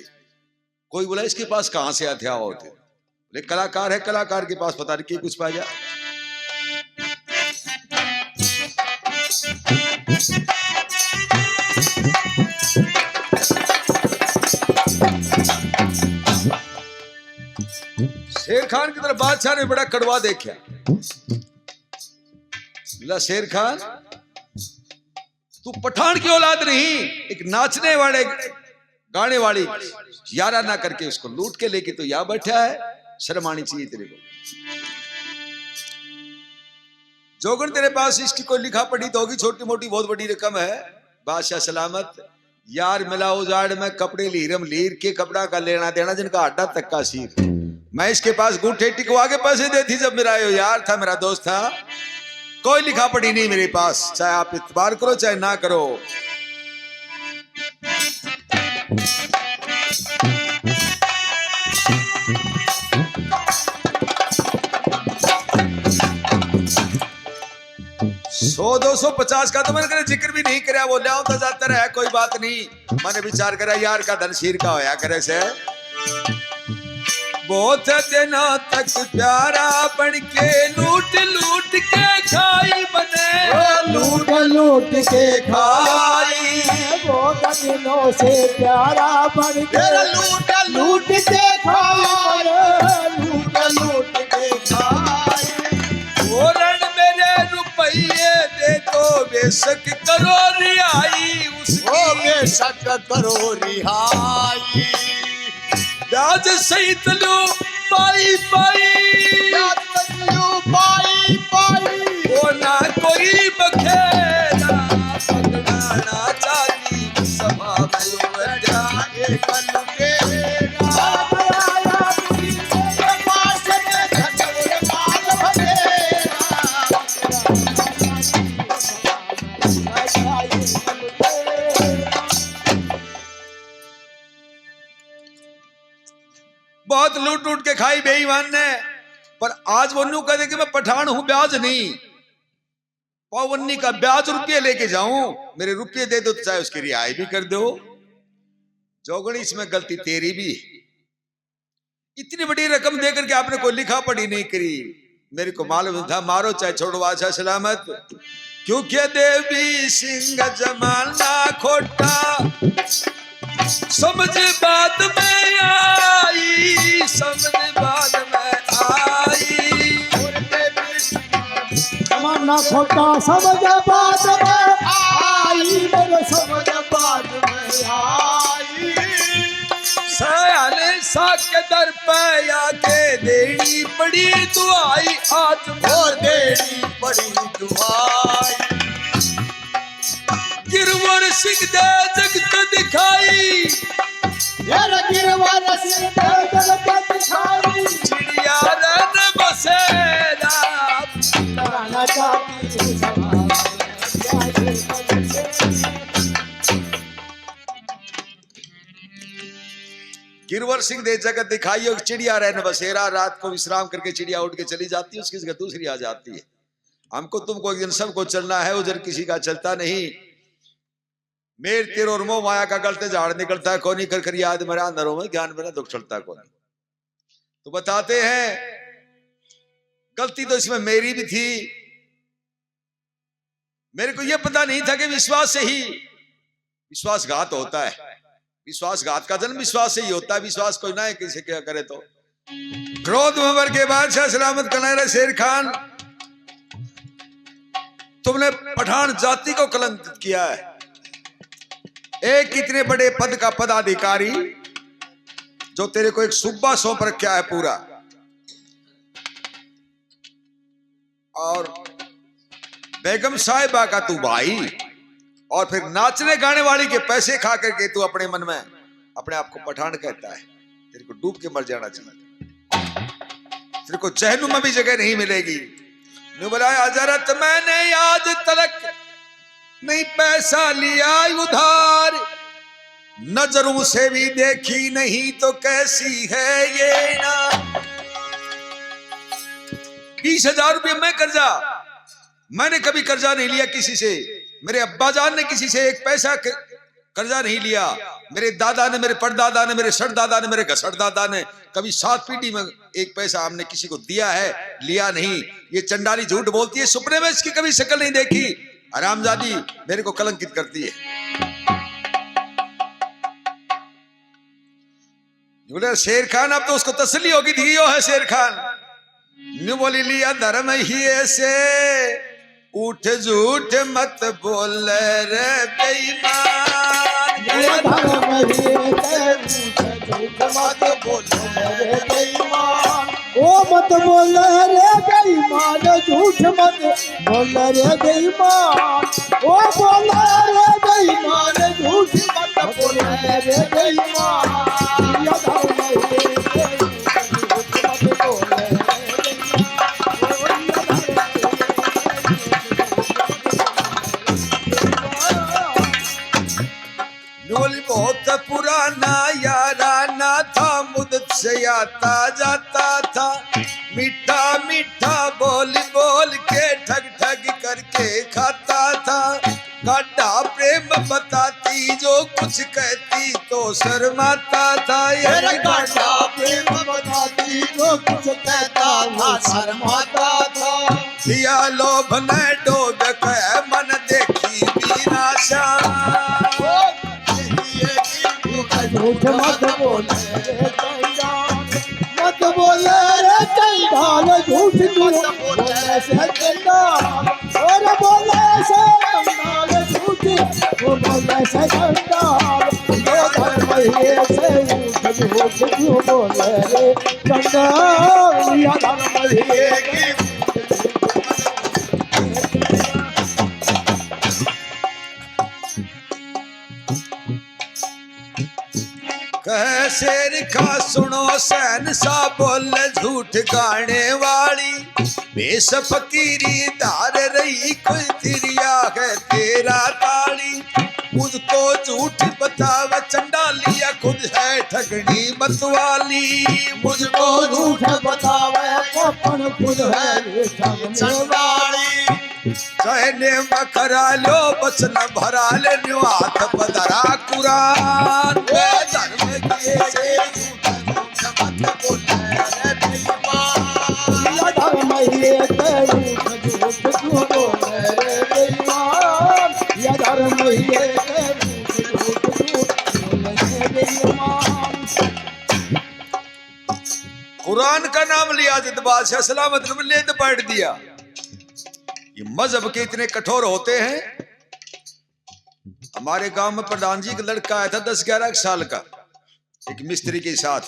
कोई बोला इसके पास कहां से आते होते, बोले कलाकार है, कलाकार के पास पता नहीं कुछ पाया। शेर खान की तरफ बादशाह ने बड़ा कड़वा देखा। बोला शेर खान तू पठान की औलाद नहीं, एक नाचने वाले गाने वाली यारा ना करके उसको लूट के लेके तो यहां बैठा है, शर्म आनी चाहिए तेरे को। जोगन तेरे पास इसकी कोई लिखा पढ़ी तो होगी, छोटी मोटी बहुत बड़ी रकम है। बादशाह सलामत यार मिला उजाड़ में कपड़े लीरम लीर के कपड़ा का लेना देना जिनका हड्डा तक का सीर। मैं इसके पास गुंठे टिकवा के पैसे देती जब मेरा यार था, मेरा दोस्त था। कोई लिखा पढ़ी नहीं मेरे पास, चाहे आप इतबार करो चाहे ना करो। सौ 250 का तो मैंने करे जिक्र भी नहीं कराया। वो लिया तो जाता रहा, कोई बात नहीं। मैंने विचार करा यार का धन शीर का होया करे से। बहुत दिनों तक प्यारा बन के लूट लूट के खाई बने, लूट लूट के खाई। बहुत दिनों से प्यारा बन के लूट लूट के खाई, लूट लूट के खाई। ओरण मेरे रुपये दे तो बेशक करो रिहाई उसकी, बेशक करो रिहाई। ब्याज सहित लो पाई पाई, पाई पाई। वो ना कोई बखेरा, पकड़ाना चाहती सभा में बजा के बहुत लूट लूट के खाई बेईमान ने। पर आज वो नू कहते कि मैं पठान हूं, ब्याज नहीं। पावन्नी का ब्याज रुपये लेके जाऊं, मेरे रुपये दे दो तो चाहे उसकी रिहाई भी कर दो। जोगणी इसमें गलती तेरी भी है। इतनी बड़ी रकम देकर के आपने कोई लिखा पढ़ी नहीं करी, मेरे को मालूम था मारो चाहे छोड़ो आशा सलामत। क्योंकि देवी सिंह जमाना खोटा समझ बाद में आई, समझ बाद में आई। जमाना खोटा समझ बाद में आई, मेरे समझ बाद में आई। सयाने सा के दर पे आके देनी पड़ी दुआई, आज वो देनी पड़ी दुआई। गिरवर सिंह दे जगत दिखाई, यार गिरवार सिर पे जगत दिखाई। चिड़िया रन बसेरा कराना चाहती हूँ गिरवर सिंह दे जगत दिखाई और चिड़िया रहन बसेरा। रात को विश्राम करके चिड़िया उठ के चली जाती है, उसकी जगह दूसरी आ जाती है। हमको तुमको एक दिन सबको चलना है, उधर किसी का चलता नहीं। मेर तेर और मोह माया का गलते झाड़ निकलता है, कोनी कर कर याद मेरा अंदरों में ज्ञान मेरा दुख चलता कौन। तो बताते हैं गलती तो इसमें मेरी भी थी। मेरे को यह पता नहीं था कि विश्वास से ही विश्वासघात होता है। विश्वासघात का जन्म विश्वास से ही होता है। विश्वास कोई ना है किसी क्या करे तो। क्रोध में के बादशाह सलामत कनारा शेर खान, तुमने पठान जाति को कलंकित किया है। एक इतने बड़े पद का पदाधिकारी जो तेरे को एक सूबा सौंप रखा है पूरा, और बेगम साहिबा का तू भाई, और फिर नाचने गाने वाली के पैसे खा करके तू अपने मन में अपने आप को पठान कहता है। तेरे को डूब के मर जाना चाहिए, तेरे को जहन्नुम में भी जगह नहीं मिलेगी। बोला हजरत मैंने आज तलक नहीं पैसा लिया उधार, नजरों से भी देखी नहीं तो कैसी है ये ना। 20,000 रुपये मैं कर्जा, मैंने कभी कर्जा नहीं लिया किसी से। मेरे अब्बा जान ने किसी से एक पैसा कर्जा नहीं लिया। मेरे दादा ने, मेरे परदादा ने, मेरे सरदादा ने, मेरे घसड़दादा ने कभी 7 पीढ़ी में एक पैसा हमने किसी को दिया है, लिया नहीं। ये चंडाली झूठ बोलती है, सुपने में इसकी कभी शक्ल नहीं देखी। हरामजादी मेरे को कलंकित करती है। बोले शेर खान, अब तो उसको तसल्ली होगी थी, यो है शेर खान। न्यू बोली लिया धर्म ही ऐसे, उठ झूठ मत बोल रे बेईमान। धर्म ही झूठ मत बोल रे बेईमान। ओ मत बोल रे बेईमान, झूठ मत बोल रे बेईमान। ओ बोल रे बेईमान, झूठ मत बोल रे बेईमान। या धर्म ही झूठ मत बोल रे बहुत पुराना याराना था, मुद्दत से आता जाता था। मीठा मीठा बोल बोल के ठग ठग करके खाता था। काटा प्रेम बताती जो कुछ कहती तो शर्माता था। ये काटा प्रेम बताती जो कुछ कहता था, शर्माता था। दिया लोभ ने डोब के मन देखी विनाशा। झूठ मत बोल रे चंडाल, मत बोल रे चंडाल। झूठ मत बोल से चंडाल, और बोले से चंडाल। झूठ बोले से चंडाल, दो धर्म ही से झूठ झूठ बोले रे चंडाल। या धर्म ही कह शेर खा सुनो सहनसा बोल झूठ गाने वाली। बेस फकीरी धार रही कोई तिरिया है तेरा ताली। मुझको झूठ बतावे चंडालिया, खुद है ठगनी मतवाली। मुझको झूठ बतावे कौन खुद है ठगने वाली। चाहे ने मखरा लो बचन भरा ले न्यू हाथ पधरा कुरान ओ धर्म किए से झूठ मत बोले रे बेईमान। या धर्म ये झूठ झूठ क्यों बोले रे बेईमान, या धर्म ये झूठ झूठ बोले रे बेईमान। कुरान का नाम लिया जिद बादशाह सलामत ने ले तो पढ़ दिया। ये मजहब के इतने कठोर होते हैं। हमारे गांव में प्रधान जी का लड़का आया था 10-11 साल का, एक मिस्त्री के साथ,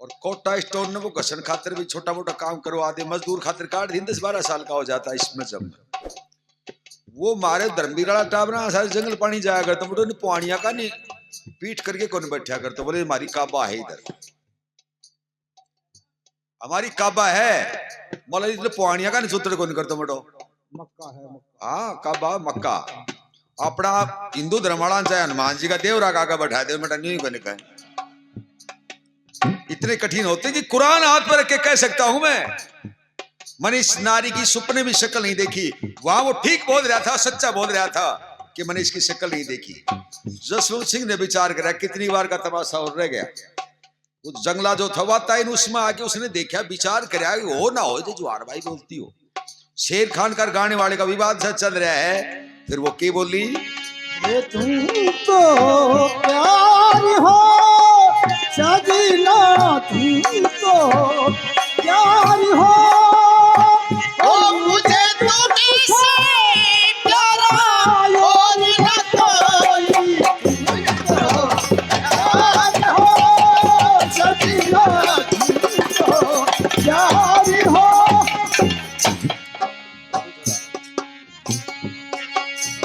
और कोटा स्टोर में वो घसन खातर भी छोटा मोटा काम करवा दे, मजदूर खातर काट दिन 10-12 साल का हो जाता है इस मजहब में। वो मारे धर्मवीरा टाबरा सारे जंगल पानी जाया करते, बोले पानिया का नहीं पीट करके कौन बैठा करते, बोले हमारी काबा है इधर, हमारी काबा है, बोला इसलिए पानिया का नहीं सूत्र कौन करते मोटो मक्का है मक्का। हाँ काबा मक्का अपना हिंदू धर्म वाला चाहे हनुमान जी का देवरा काका बैठा दे बेटा नहीं बने कहें। इतने कठिन होते कि कुरान हाथ पर रख के कह सकता हूं मैंने इस नारी की सुपने भी शक्ल नहीं देखी। वहां वो ठीक बोल रहा था, सच्चा बोल रहा था कि मैंने इसकी शक्ल नहीं देखी। जसवंत सिंह ने विचार करा, कितनी बार का तमाशा और रह गया। वो जंगला जो था वातायन उसमें आके उसने देखा, विचार करा हो ना हो जो जुआर भाई बोलती हो। शेर खान का गाने वाले का विवाद सा चल रहा है, फिर वो क्या बोली, ये तुमको प्यार हो सजना, तुमको प्यार हो ओ मुझे तुमसे प्यारा और न कोई प्यार हो सजना, तुमको प्यार हो।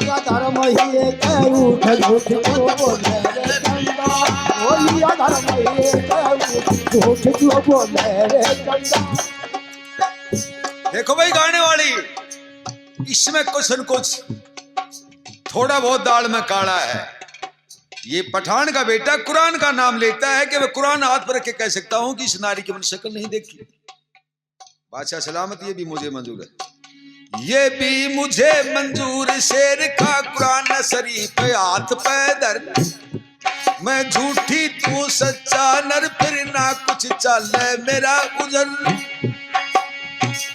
या धर्म ये झूठ झूठ क्यों बोले रे चंदा, ओ या धर्म ये झूठ क्यों बोले रे चंदा। देखो भाई गाने वाली, इसमें कुछ न कुछ थोड़ा बहुत दाल में काला है। ये पठान का बेटा कुरान का नाम लेता है कि मैं कुरान हाथ पर रख के कह सकता हूं कि इस नारी की मैंने शक्ल नहीं देखी। बादशाह सलामत ये भी मुझे मंजूर है, ये भी मुझे मंजूर, शेर का कुरान शरीफ हाथ पैदर, मैं झूठी तू सच्चा नर, फिर ना कुछ चल मेरा गुजर।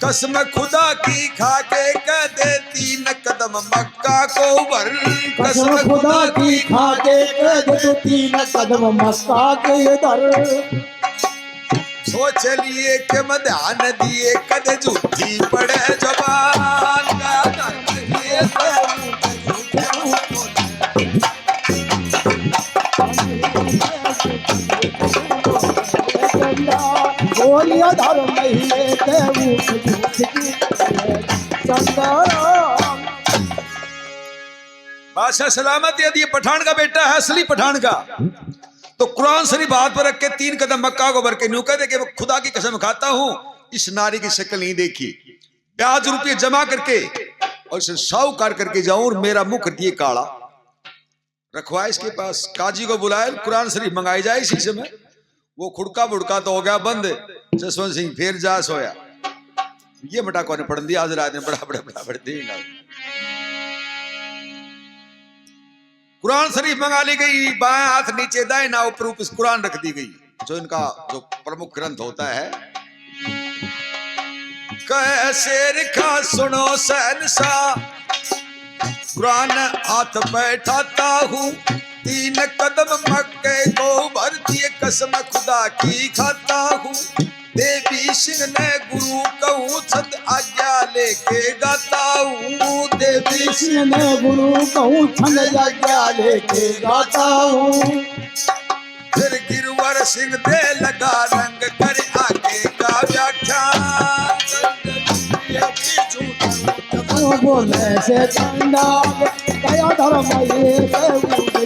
कसम खुदा की खा के कह दे 3 कदम मक्का को भर, कसम खुदा की खा के कह दे तो 3 कदम मक्का के इधर। सोच लिए कि मध्यान दिए कद झूठी पड़े जबान का धर्म ये बोलिया धर्म ये चंदा। बादशाह सलामत यदि ये पठान का बेटा है, असली पठान का, तो कुरान शरीफ हाथ पर रख के 3 कदम मक्का को भर के न्यू कहते कि मैं खुदा की कसम खाता हूं इस नारी की शक्ल नहीं देखी। ब्याज रुपये जमा करके और इसे साहूकार करके जाऊं और मेरा मुंह कर दिए काला, रखवाए इसके पास, काजी को बुलाए, कुरान शरीफ मंगाई जाए इसी समय। वो खुड़का बुड़का तो हो गया बंद, जसवंत सिंह फिर जा सोया। ये मटा को ने पढ़ दिया आज रात ने बड़ा पढ़ देगा। कुरान शरीफ मंगा ली गई, बाएं हाथ नीचे दाएं ना ऊपर ऊपर कुरान रख दी गई, जो इनका जो प्रमुख ग्रंथ होता है। कैसे लिखा सुनो सहनशाह, कुरान हाथ बैठाता हूँ, 3 कदम मक्के को भर दिए, कसम खुदा की खाता हूँ। देवी सिंह ने गुरु कहूँ, छंद आज्ञा लेके गाता हूँ। देवी सिंह ने गुरु कहूँ, छंद आज्ञा लेके गाता हूँ। फिर गिरवर सिंह दे लगा रंग कर आगे का व्याख्यान। बोले से चंदा, दया धर्म ये बोले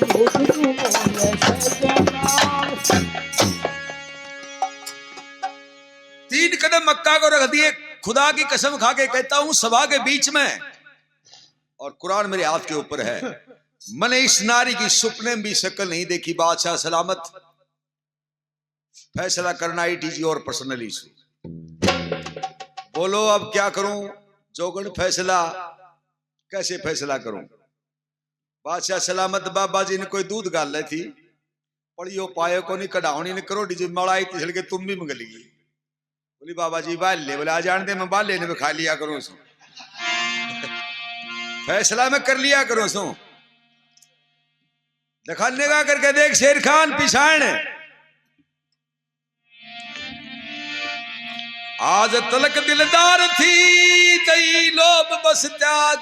से चंदा। 3 कदम मक्का को रख दिए, खुदा की कसम खा के कहता हूं सभा के बीच में, और कुरान मेरे हाथ के ऊपर है। मैंने इस नारी की सुपने में भी शक्ल नहीं देखी। बादशाह सलामत, फैसला करना it is your personal issue. बोलो अब क्या करूं, जोगण फैसला कैसे फैसला करूं। बादशाह सलामत बाबा जी ने कोई दूध गाल ली थी, पड़ियो पायो को नहीं कढ़ावनी ने करोड़ी जी मड़ाई तिछड़ के तुम भी मंगली। बोली बाबा जी बाल ले, बोले आ जान दे मैं बाल लेने में खा लिया करूं सो फैसला में कर लिया करूं सो। देखा निगाह करके देख शेर खान पिछाण आज तलक दिलदार थी तई लोभ बस त्याग,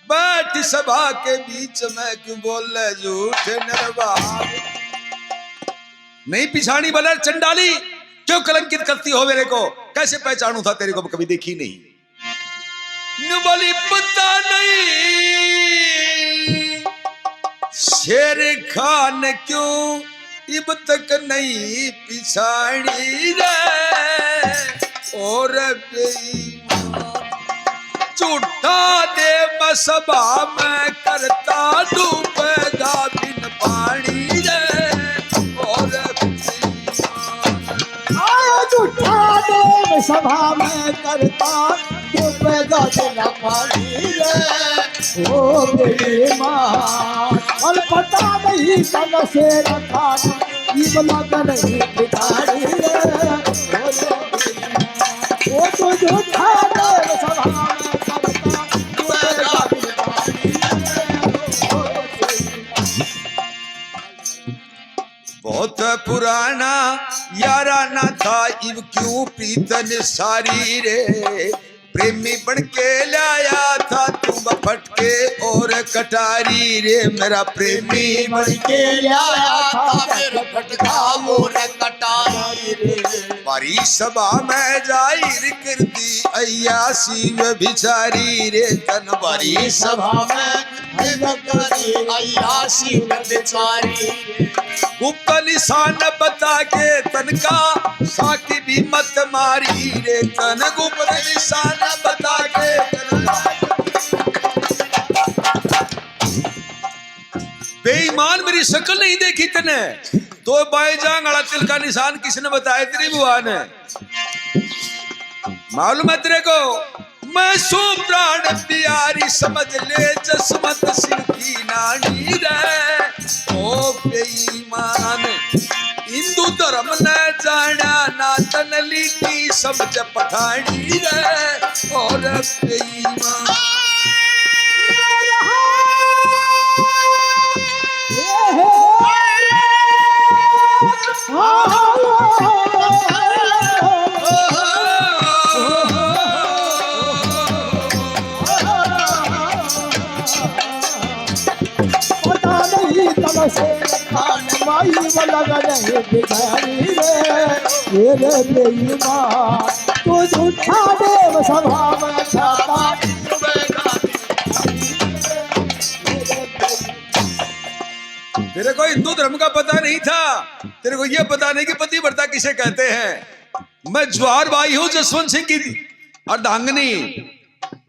बैठ सभा के बीच में क्यों बोले झूठे निर्वाग। नहीं पिछाड़ी बलर चंडाली क्यों कलंकित करती हो मेरे को, कैसे पहचानू था तेरे को कभी देखी नहीं। बोली पता नहीं शेर खान क्यों इब तक नहीं पिछाड़ी रे, और झूठा देव सभा में करता डूबेगा बिन पानी रे, और झूठा देव सभा में करता डूबेगा बिन पानी रे, ओ मेरी माँ। और पता नहीं कब से रखा इब लग नहीं पिछाड़ी रे, ओ तो झूठा देव सभा में करता डूबेगा बिन पानी रे। बहुत पुराना याराना था इब क्यों प्रीतन सारी रे, प्रेमी बन के लाया था तुम फटके और कटारी रे, मेरा प्रेमी बन के लाया था मेरा फटका और कटारी रे। बारी सभा में जाहिर कर दी अय्यासी व बिचारी रे, तन बारी सभा में अय्यासी बेचारी रे। गुप्त निशान बता के तन का साकी भी मत मारी रे, तन गुप्त निशान बता के तन का। बेईमान मेरी शक्ल नहीं देखी तने, तो बाई जांग अड़ा तिल का निशान किसने बताया तेरी बुआ ने, मालूम है तेरे को। मैं सो प्राण प्यारी समझ ले जसमत सिंह की नानी रे, ओ बेईमान हिंदू धर्म न जाना ना तनली की समझ पठानी रे, और बेईमान माई लगा नहीं बिचारी रे, रे बेईमान तू झूठा देव सभा में खाता। तेरे को हिंदू धर्म का पता नहीं था, तेरे को यह पता नहीं कि पतिव्रता किसे कहते हैं। मैं ज्वार बाई हूं जसवंत सिंह की अर्धांगिनी,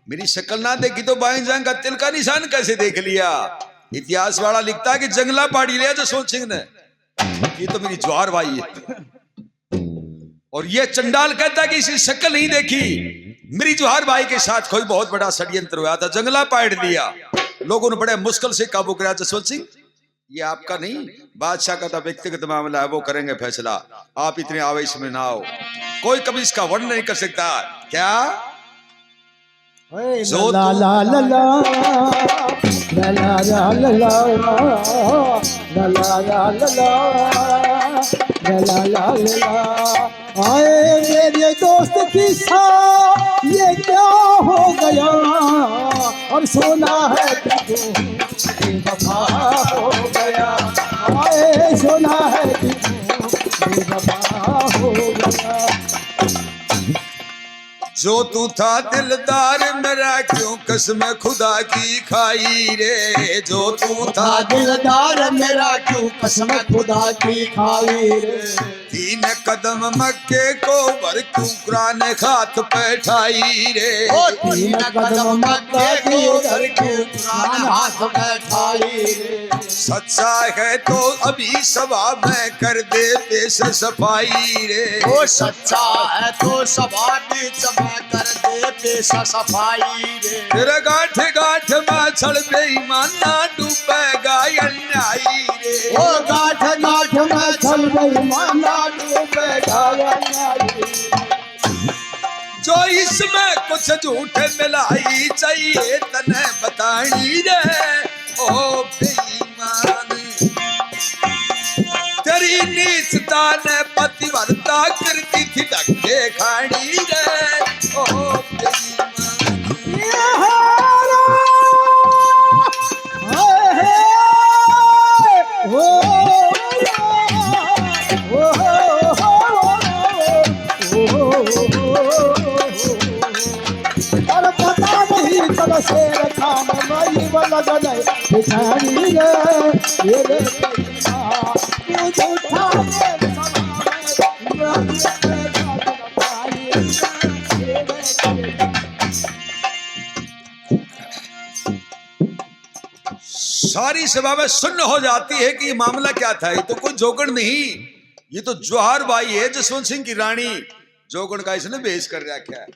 मेरी शक्ल ना देखी तो बाई जांग का तिल का निशान कैसे देख लिया। इतिहास वाला लिखता है कि जंगला पाड़ी लिया जसवंत सिंह ने, ये तो मेरी ज्वार बाई है। और ये चंडाल कहता कि इसी शक्ल नहीं देखी, मेरी ज्वार बाई के साथ कोई बहुत बड़ा षड्यंत्र हुआ था, जंगला पाड़ लिया, लोगों ने बड़े मुश्किल से काबू कराया जसवंत सिंह। ये आपका नहीं, बादशाह का तो व्यक्तिगत मामला है, वो करेंगे फैसला, आप इतने आवेश में ना आओ, कोई कभी इसका वर्णन नहीं कर सकता। क्या ला ला ला ला ला ला ला ला ला ला ला ला। आए मेरे दोस्त किस्सा ये क्या हो गया, और सोना है बेवफा हो गया, आए सोना है बेवफा हो गया। जो तू था दिलदार मेरा क्यों कसम खुदा की खाई रे, जो तू था दिलदार मेरा क्यों कसम खुदा की खाई रे। 3 कदम मक्के को वर क्यों कुरान हाथ बैठाई रे, ओ 3 कदम मक्के को वर क्यों कुरान हाथ बैठाई रे। सच्चा है तो अभी सभा में कर दे पेश सफाई रे। वो सच्चा है तो सभा बीच में कर दे पेश सफाई रे। तेरा गांठ गांठ में छड़ बेईमाना डूबेगा अन्यायी रे। वो गांठ गांठ में चल गई माना डूबेगा अन्यायी। जो इसमें कुछ झूठ मिलाई चाहिए तने बतानी रे। ओ बेईमान तेरी नीचता ने पतिव्रता करती थी धक्के खानी रे। ओ बेईमान और पता नहीं तब से रखान मई लगन भिखारी रे। ये रे तू झूठा सारी सभा में सुन्न हो जाती है कि ये मामला क्या था। ये तो कोई जोगण नहीं, ये तो जोहार बाई है जसवंत सिंह की रानी। जोगण का इसने बेस कर रखा है।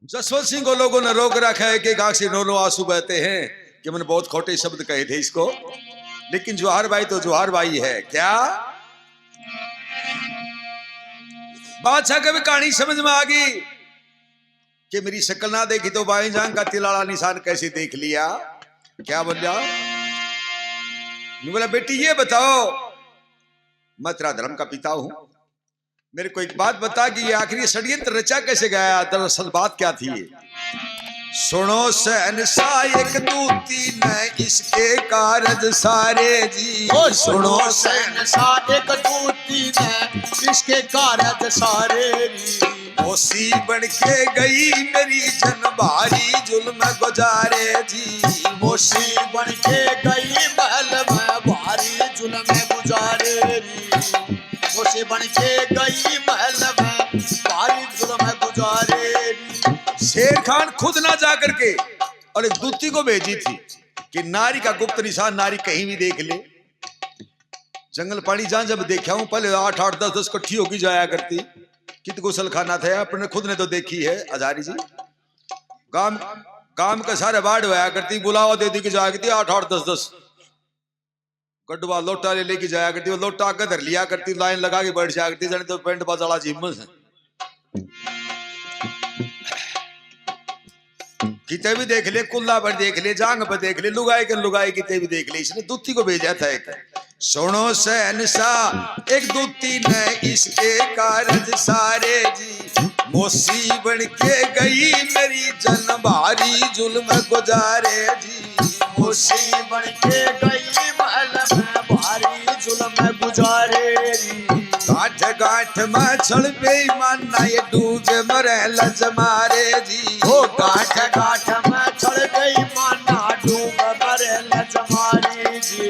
जसवंत सिंह को लोगों ने रोक रखा है कि आंख से नो आंसू बहते हैं कि मैंने बहुत खोटे शब्द कहे थे इसको। लेकिन जोहार बाई तो जोहार बाई है। क्या बादशाह कभी कहानी समझ में आ गई कि मेरी शक्ल ना देखी तो बाई जान का तिलाड़ा निशान कैसे देख लिया। क्या बोला? बोला बेटी ये बताओ, मैं तेरा धर्म का पिता हूं, मेरे को एक बात बता कि ये आखिरी षड्यंत्र रचा कैसे गया? दरअसल बात क्या थी? सुनो सहनशाह एक दूती न इसके कारज सारे जी। ओ सुनो सहनशाह एक दूती न इसके कारज सारे जी। मोसी बन के गई मेरी जन भारी जुल्म गुजारे जी। मोसी बन के गई महल में भारी जुल्म गुजारे री। मोसी बन के गई महल में भारी जुल्म गुजारे री। शेर खान खुद ना जा करके और एक दूती को भेजी थी कि नारी का गुप्त निशान नारी कहीं भी देख ले। जंगल पानी जहां जब देखा हूं पहले 8-8 10-10 कट्ठी होगी जाया करती। कित गुसल खाना था अपने खुद ने तो देखी है हजारी जी। गांव के सारे बाढ़ होया करती, बुलावा दे दी की जाया करती 8-8 10-10 गड्ढवा लोटा ले लेके जाया करती। वो लोटा आगे धर लिया करती, लाइन लगा के बैठ जाया करती। जाने तो पेंट बाजाला जिम्मत है किते भी देख ले, कुल्ला पर देख ले, जांग पर देख ले, लुगाई के लुगाई किते भी देख ले। इसने दूती को भेजा था एक। सुनो सहनशाह एक दूती ने इसके कारज सारे जी। मोसी बन के गई मेरी जन भारी जुल्म गुजारे जी। मोसी बन के गई महल में भारी जुल्म गुजारे री। गांठ गांठ में छड़ बेईमाना ये डूबे मरे लज मारे जी। ओ गांठ गांठ में छड़ गई माना डूब मरे लज मारी जी।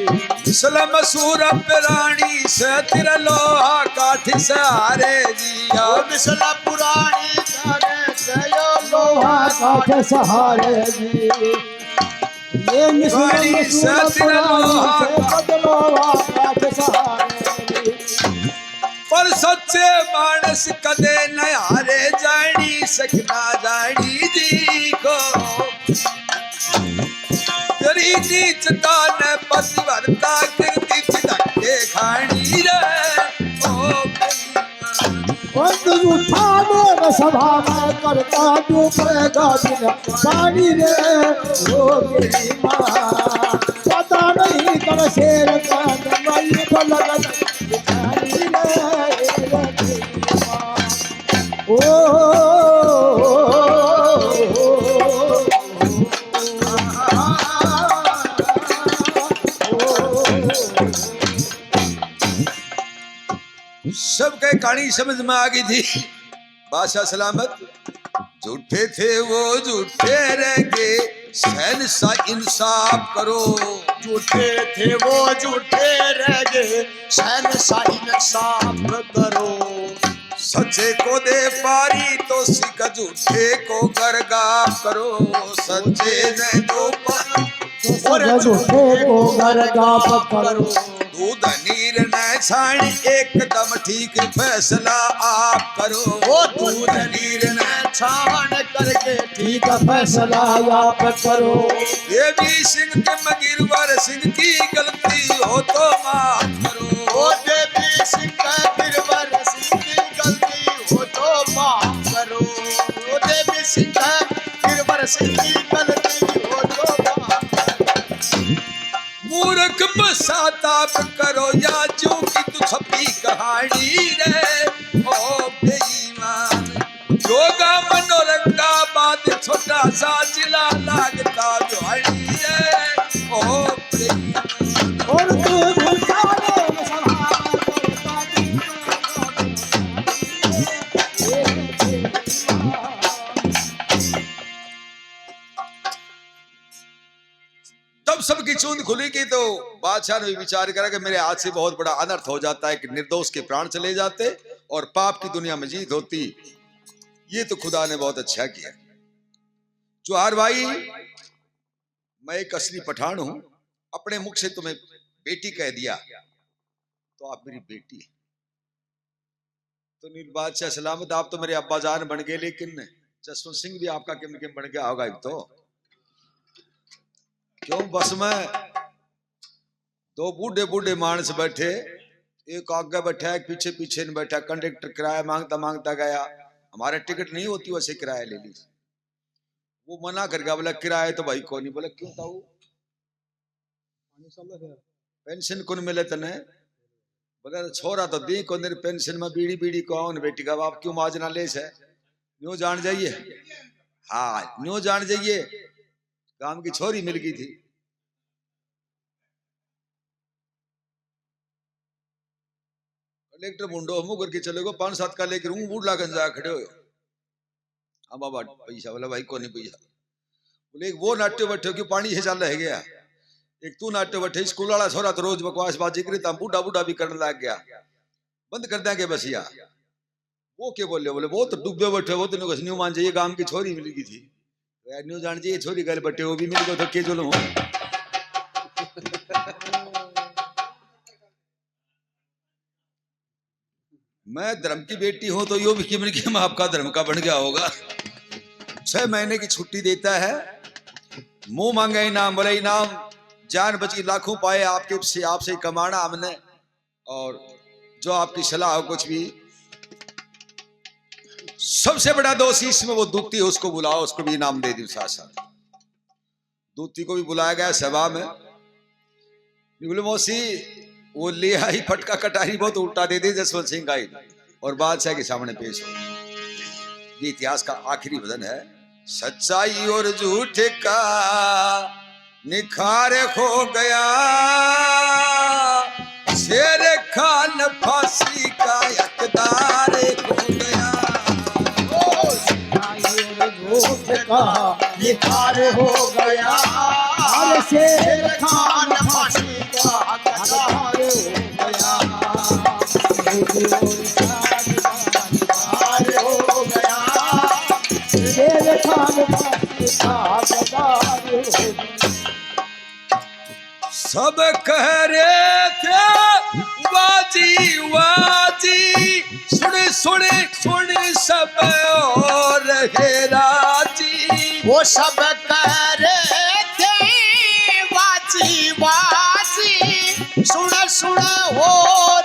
इस्लाम सूरत रानी से तेरा लोहा काठ सहारे जी। ओ मिसला पुरानी जाने से यो लोहा काठ सहारे जी। ये मिसरी काठ सहारे जी। पर सच्चे मानस कदे नयारे जानी सकना जानी जी को। तेरी नीचता ने पतिव्रता करती थी धक्के खानी रे। ओ बंद उठा मेरे सभा में करता डूबेगा बिना पानी रे। ओ मेरी माँ पता नहीं तब शेर का मई को लगन भिखारी रे। ओ सबके कहानी समझ में आ गई थी। बादशाह सलामत झूठे थे वो झूठे रह गए, शहनशाह इंसाफ करो। झूठे थे वो झूठे रह गए, शहनशाह इंसाफ करो। सच्चे को दे पारी तो सिख झूठे को गरगा करो, सच्चे ने दो और झूठे को गरगाप करो। दूध नीर न छाण एकदम ठीक फैसला आप करो, वो दूध नीर न छान करके ठीक फैसला आप करो। देवी सिंह के मगिरवर सिंह की गलती हो तो माफ करो, वो देवी सिंह का गिरवर सिंह की गलती हो तो माफ करो, वो देवी सिंह का गिरवर सिंह की गलती हो तो माफ करो। मूर्ख पश्चाताप करो या जो की तू छपी कहानी रे, ओ बेईमान जोगा मनोरंगा बात छोटा सा जिला लागता जोड़ी रे, ओ बेईमान। और तू भूसाले तब सबकी चूंद खुली की तो बादशाह ने विचार करा कि मेरे हाथ से बहुत बड़ा अनर्थ हो जाता है कि निर्दोष के प्राण चले जाते और पाप की दुनिया में जीत होती। ये तो खुदा ने बहुत अच्छा किया। जोहार भाई, मैं एक असली पठान हूं, अपने मुख से तुम्हें बेटी कह दिया तो आप मेरी बेटी है। तो नील बादशाह सलामत, आप तो मेरे अब्बा जान बन गए, लेकिन जसवंत सिंह भी आपका किम किम बन गया होगा। तो क्यों बस में दो बूढ़े बूढ़े मानस बैठे, एक आगे बैठा एक पीछे पीछे नहीं बैठा, कंडक्टर किराया मांगता मांगता गया, हमारे टिकट नहीं होती वैसे किराया ले ली। वो मना कर गया, बोला किराया तो भाई को नहीं। बोला क्यों था? वो पेंशन कौन मिले तने? बोला छोरा तो दी को पेंशन में बीड़ी बीड़ी कौन बेटी का बाप क्यों माजना ले से न्यू जान जाइए। हाँ न्यू जान जाइए, काम की छोरी मिल गई थी। कलेक्टर मुंडो मुंह करके चले गो 5-7 का लेकर हूँ बूढ़ लागन जा खड़े हो। हाँ बाबा पैसा? बोला भाई को नहीं पैसा। बोले एक वो नाट्य बैठे क्यों पानी से चल रह गया, एक तू नाट्य बैठे स्कूल वाला छोरा तो रोज बकवास बाजी करता, बूढ़ा बूढ़ा भी करने लग गया, बंद कर देंगे बसिया। वो क्या बोले? बोले वो तो डूबे बैठे, वो तो न्यू मान जाइए गांव की छोरी मिल गई थी। न्यू जान जी छोरी गल बटे वो भी मिल गए तो के जो लो। मैं धर्म की बेटी हूं तो यो भी किमन के मैं आपका धर्म का बन गया होगा। 6 महीने की छुट्टी देता है, मुंह मांगे इनाम, बोले इनाम जान बची लाखों पाए आपके से आपसे कमाना हमने, और जो आपकी सलाह हो कुछ भी। सबसे बड़ा दोषी इसमें वो दूती है, उसको बुलाओ, उसको भी इनाम दे दी। साथ साथ दूती को भी बुलाया गया सभा में। बोले मौसी वो ले आई फटका कटारी बहुत उल्टा दे दी जसवंत सिंह आई और बादशाह के सामने पेश हो। ये इतिहास का आखिरी वजन है। सच्चाई और झूठ का निखार हो गया, शेर खान फांसी का हकदार हो गया। का निखार हो गया, शेर खान फांसी का हकदार हो गया। हो गया शेर खान फांसी का हकदार हो गया। सब कह रहे थे वाजी वाजी, सुन सुन सुन सब और रहे राजी। वो सब कह रहे थे वाजी वाजी, सुन सुन हो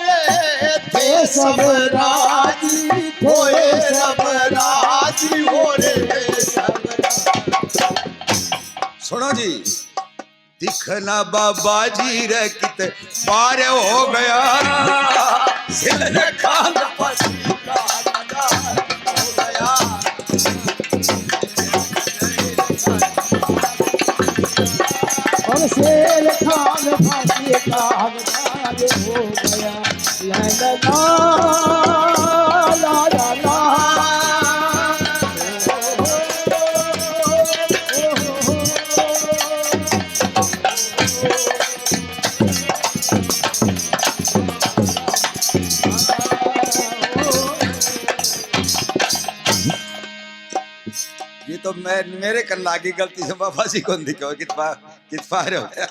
रहे थे सब राजी, होए सब राजी, हो रहे सब राजी। सुनो जी, दिखना बाबा जी रे कित पार हो गया, शेर खान फांसी का हकदार हो गया। और शेर खान फांसी का हकदार हो गया। ला ला ला ला मेरे कर लागी गलती से बाबा जी को दिखो कितफा रहे हो गया।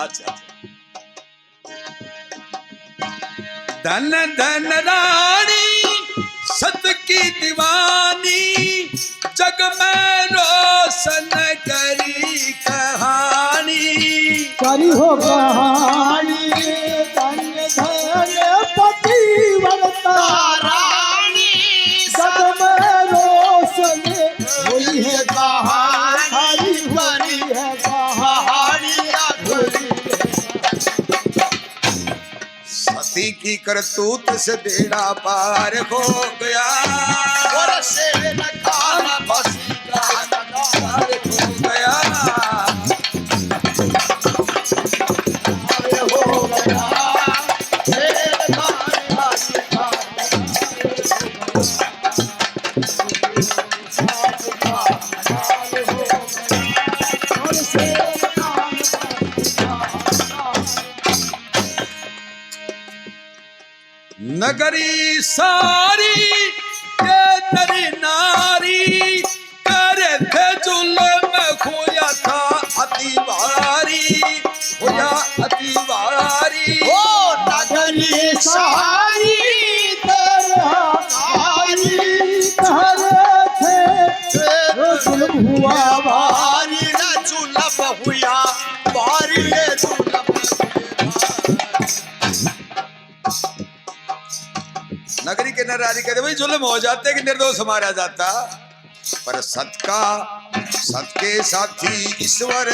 अच्छा धन धन रानी सत की दीवानी जग में रोशन करी कहानी करी हो कहानी धन्य धन्य पतिव्रता रानी जग में रोशन हुई है कहानी करी है कहानी सती की करतूत से बेड़ा पार हो गया और से खाना बसी का पार हो गया हो गया शेर खान बसी का नगरी सारी ये नरी नारी करे थे जुल्म खोया था अति भारी खोया अति भारी ओ नगरी सारी हुआ बारी न जुलब हुआ बारी ने जुलब नगरी के नरारी कहते भाई जुल्म हो जाते कि निर्दोष मारा जाता पर सत के साथी ईश्वर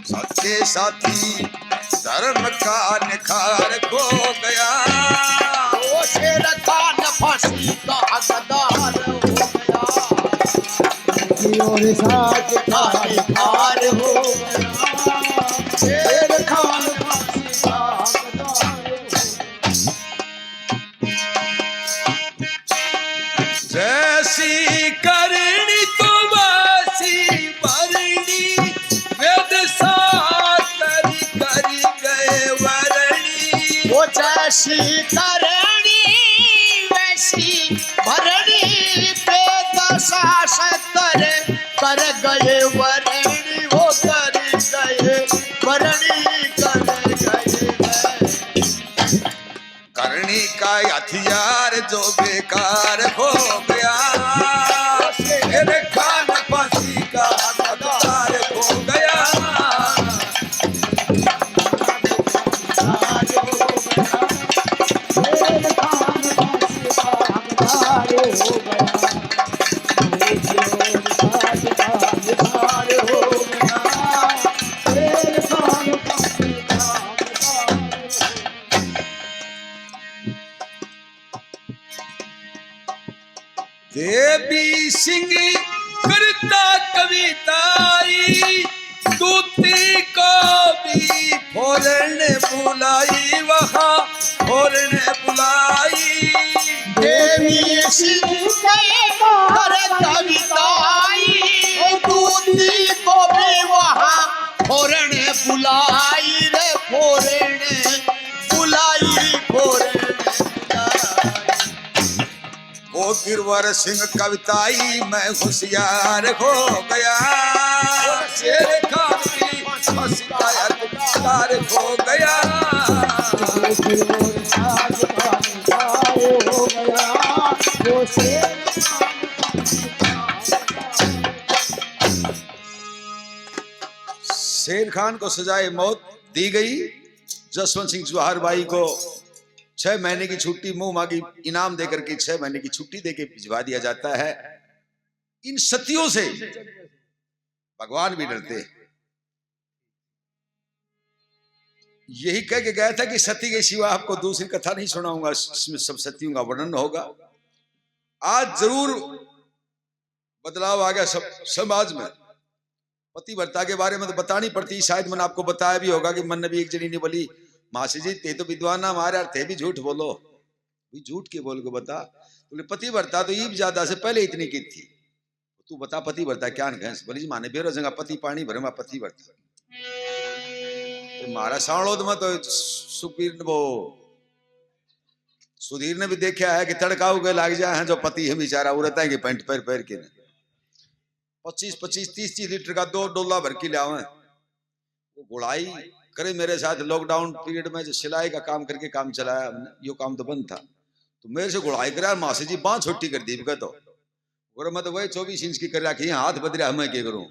सत के साथी धर्म का निखार खो गया ओ शेर खान फांसी का हकदार हो गया और साथ खार हो गया शेर खान फांसी का हकदार जैसी करनी तो वैसी भरनी वेद शास्त्र करी गए वरणी वो जैसी करणी वैसी भरणी बेदशा सतर कर गए वरणी वो कर गए वरणी कर गए करनी का हथियार जो बेकार हो गया मेरे खान फांसी का हथियार हो गया देवी सिंह करता कविताई दूती को भी फोरन बुलाई वहाँ फोरन बुलाई देवी सिंह कर कविताई दूती को भी वहाँ फोरन बुलाई रे फोरन बुलाई फोरन वो गिरवर सिंह कविताई मैं होशियार हो गया शेर खान की फांसी का हथियार हो गया शेर खान को सजाए मौत दी गई जसवंत सिंह जवाहर भाई को 6 महीने की छुट्टी मुंह मांगी इनाम देकर के 6 महीने की छुट्टी देके भिजवा दिया जाता है। इन सतियों से भगवान भी डरते हैं। यही कह के गया था कि सती के सिवा आपको दूसरी कथा नहीं सुनाऊंगा, इसमें सब सतियों का वर्णन होगा। आज जरूर बदलाव आ गया सब समाज में। पतिव्रता के बारे में तो बतानी पड़ती, शायद मैंने आपको बताया भी होगा कि मन ने भी एक जनी ने बोली मासी जी ते तो विद्वान हमारे यार थे भी झूठ बोलो, भी झूठ के बोल को बता। बोले पतिव्रता तो ईब ज्यादा से पहले इतनी की थी, तू बता पतिव्रता क्या न बोली जी माने बेरो जगह पति पानी भरे पतिव्रता मारा साणोद में तो सुखबीर वो सुधीर ने भी देखा है कि तड़का उगे लाग जाए हैं जो पति है बेचारा वो रहता है कि पैंट पैर पैर के 25 25 30 30 लीटर का 2 डोला भर के ले आवे। वो गुड़ाई करे मेरे साथ लॉकडाउन पीरियड में, जो सिलाई का काम करके काम चलाया हमने, यो काम तो बंद था, तो मेरे से गुड़ाई करा मासी जी बांह छोटी कर दी तो, और मैं तो वही 24 इंच की कर रखी, हाथ बदरिया मैं क्या करूं।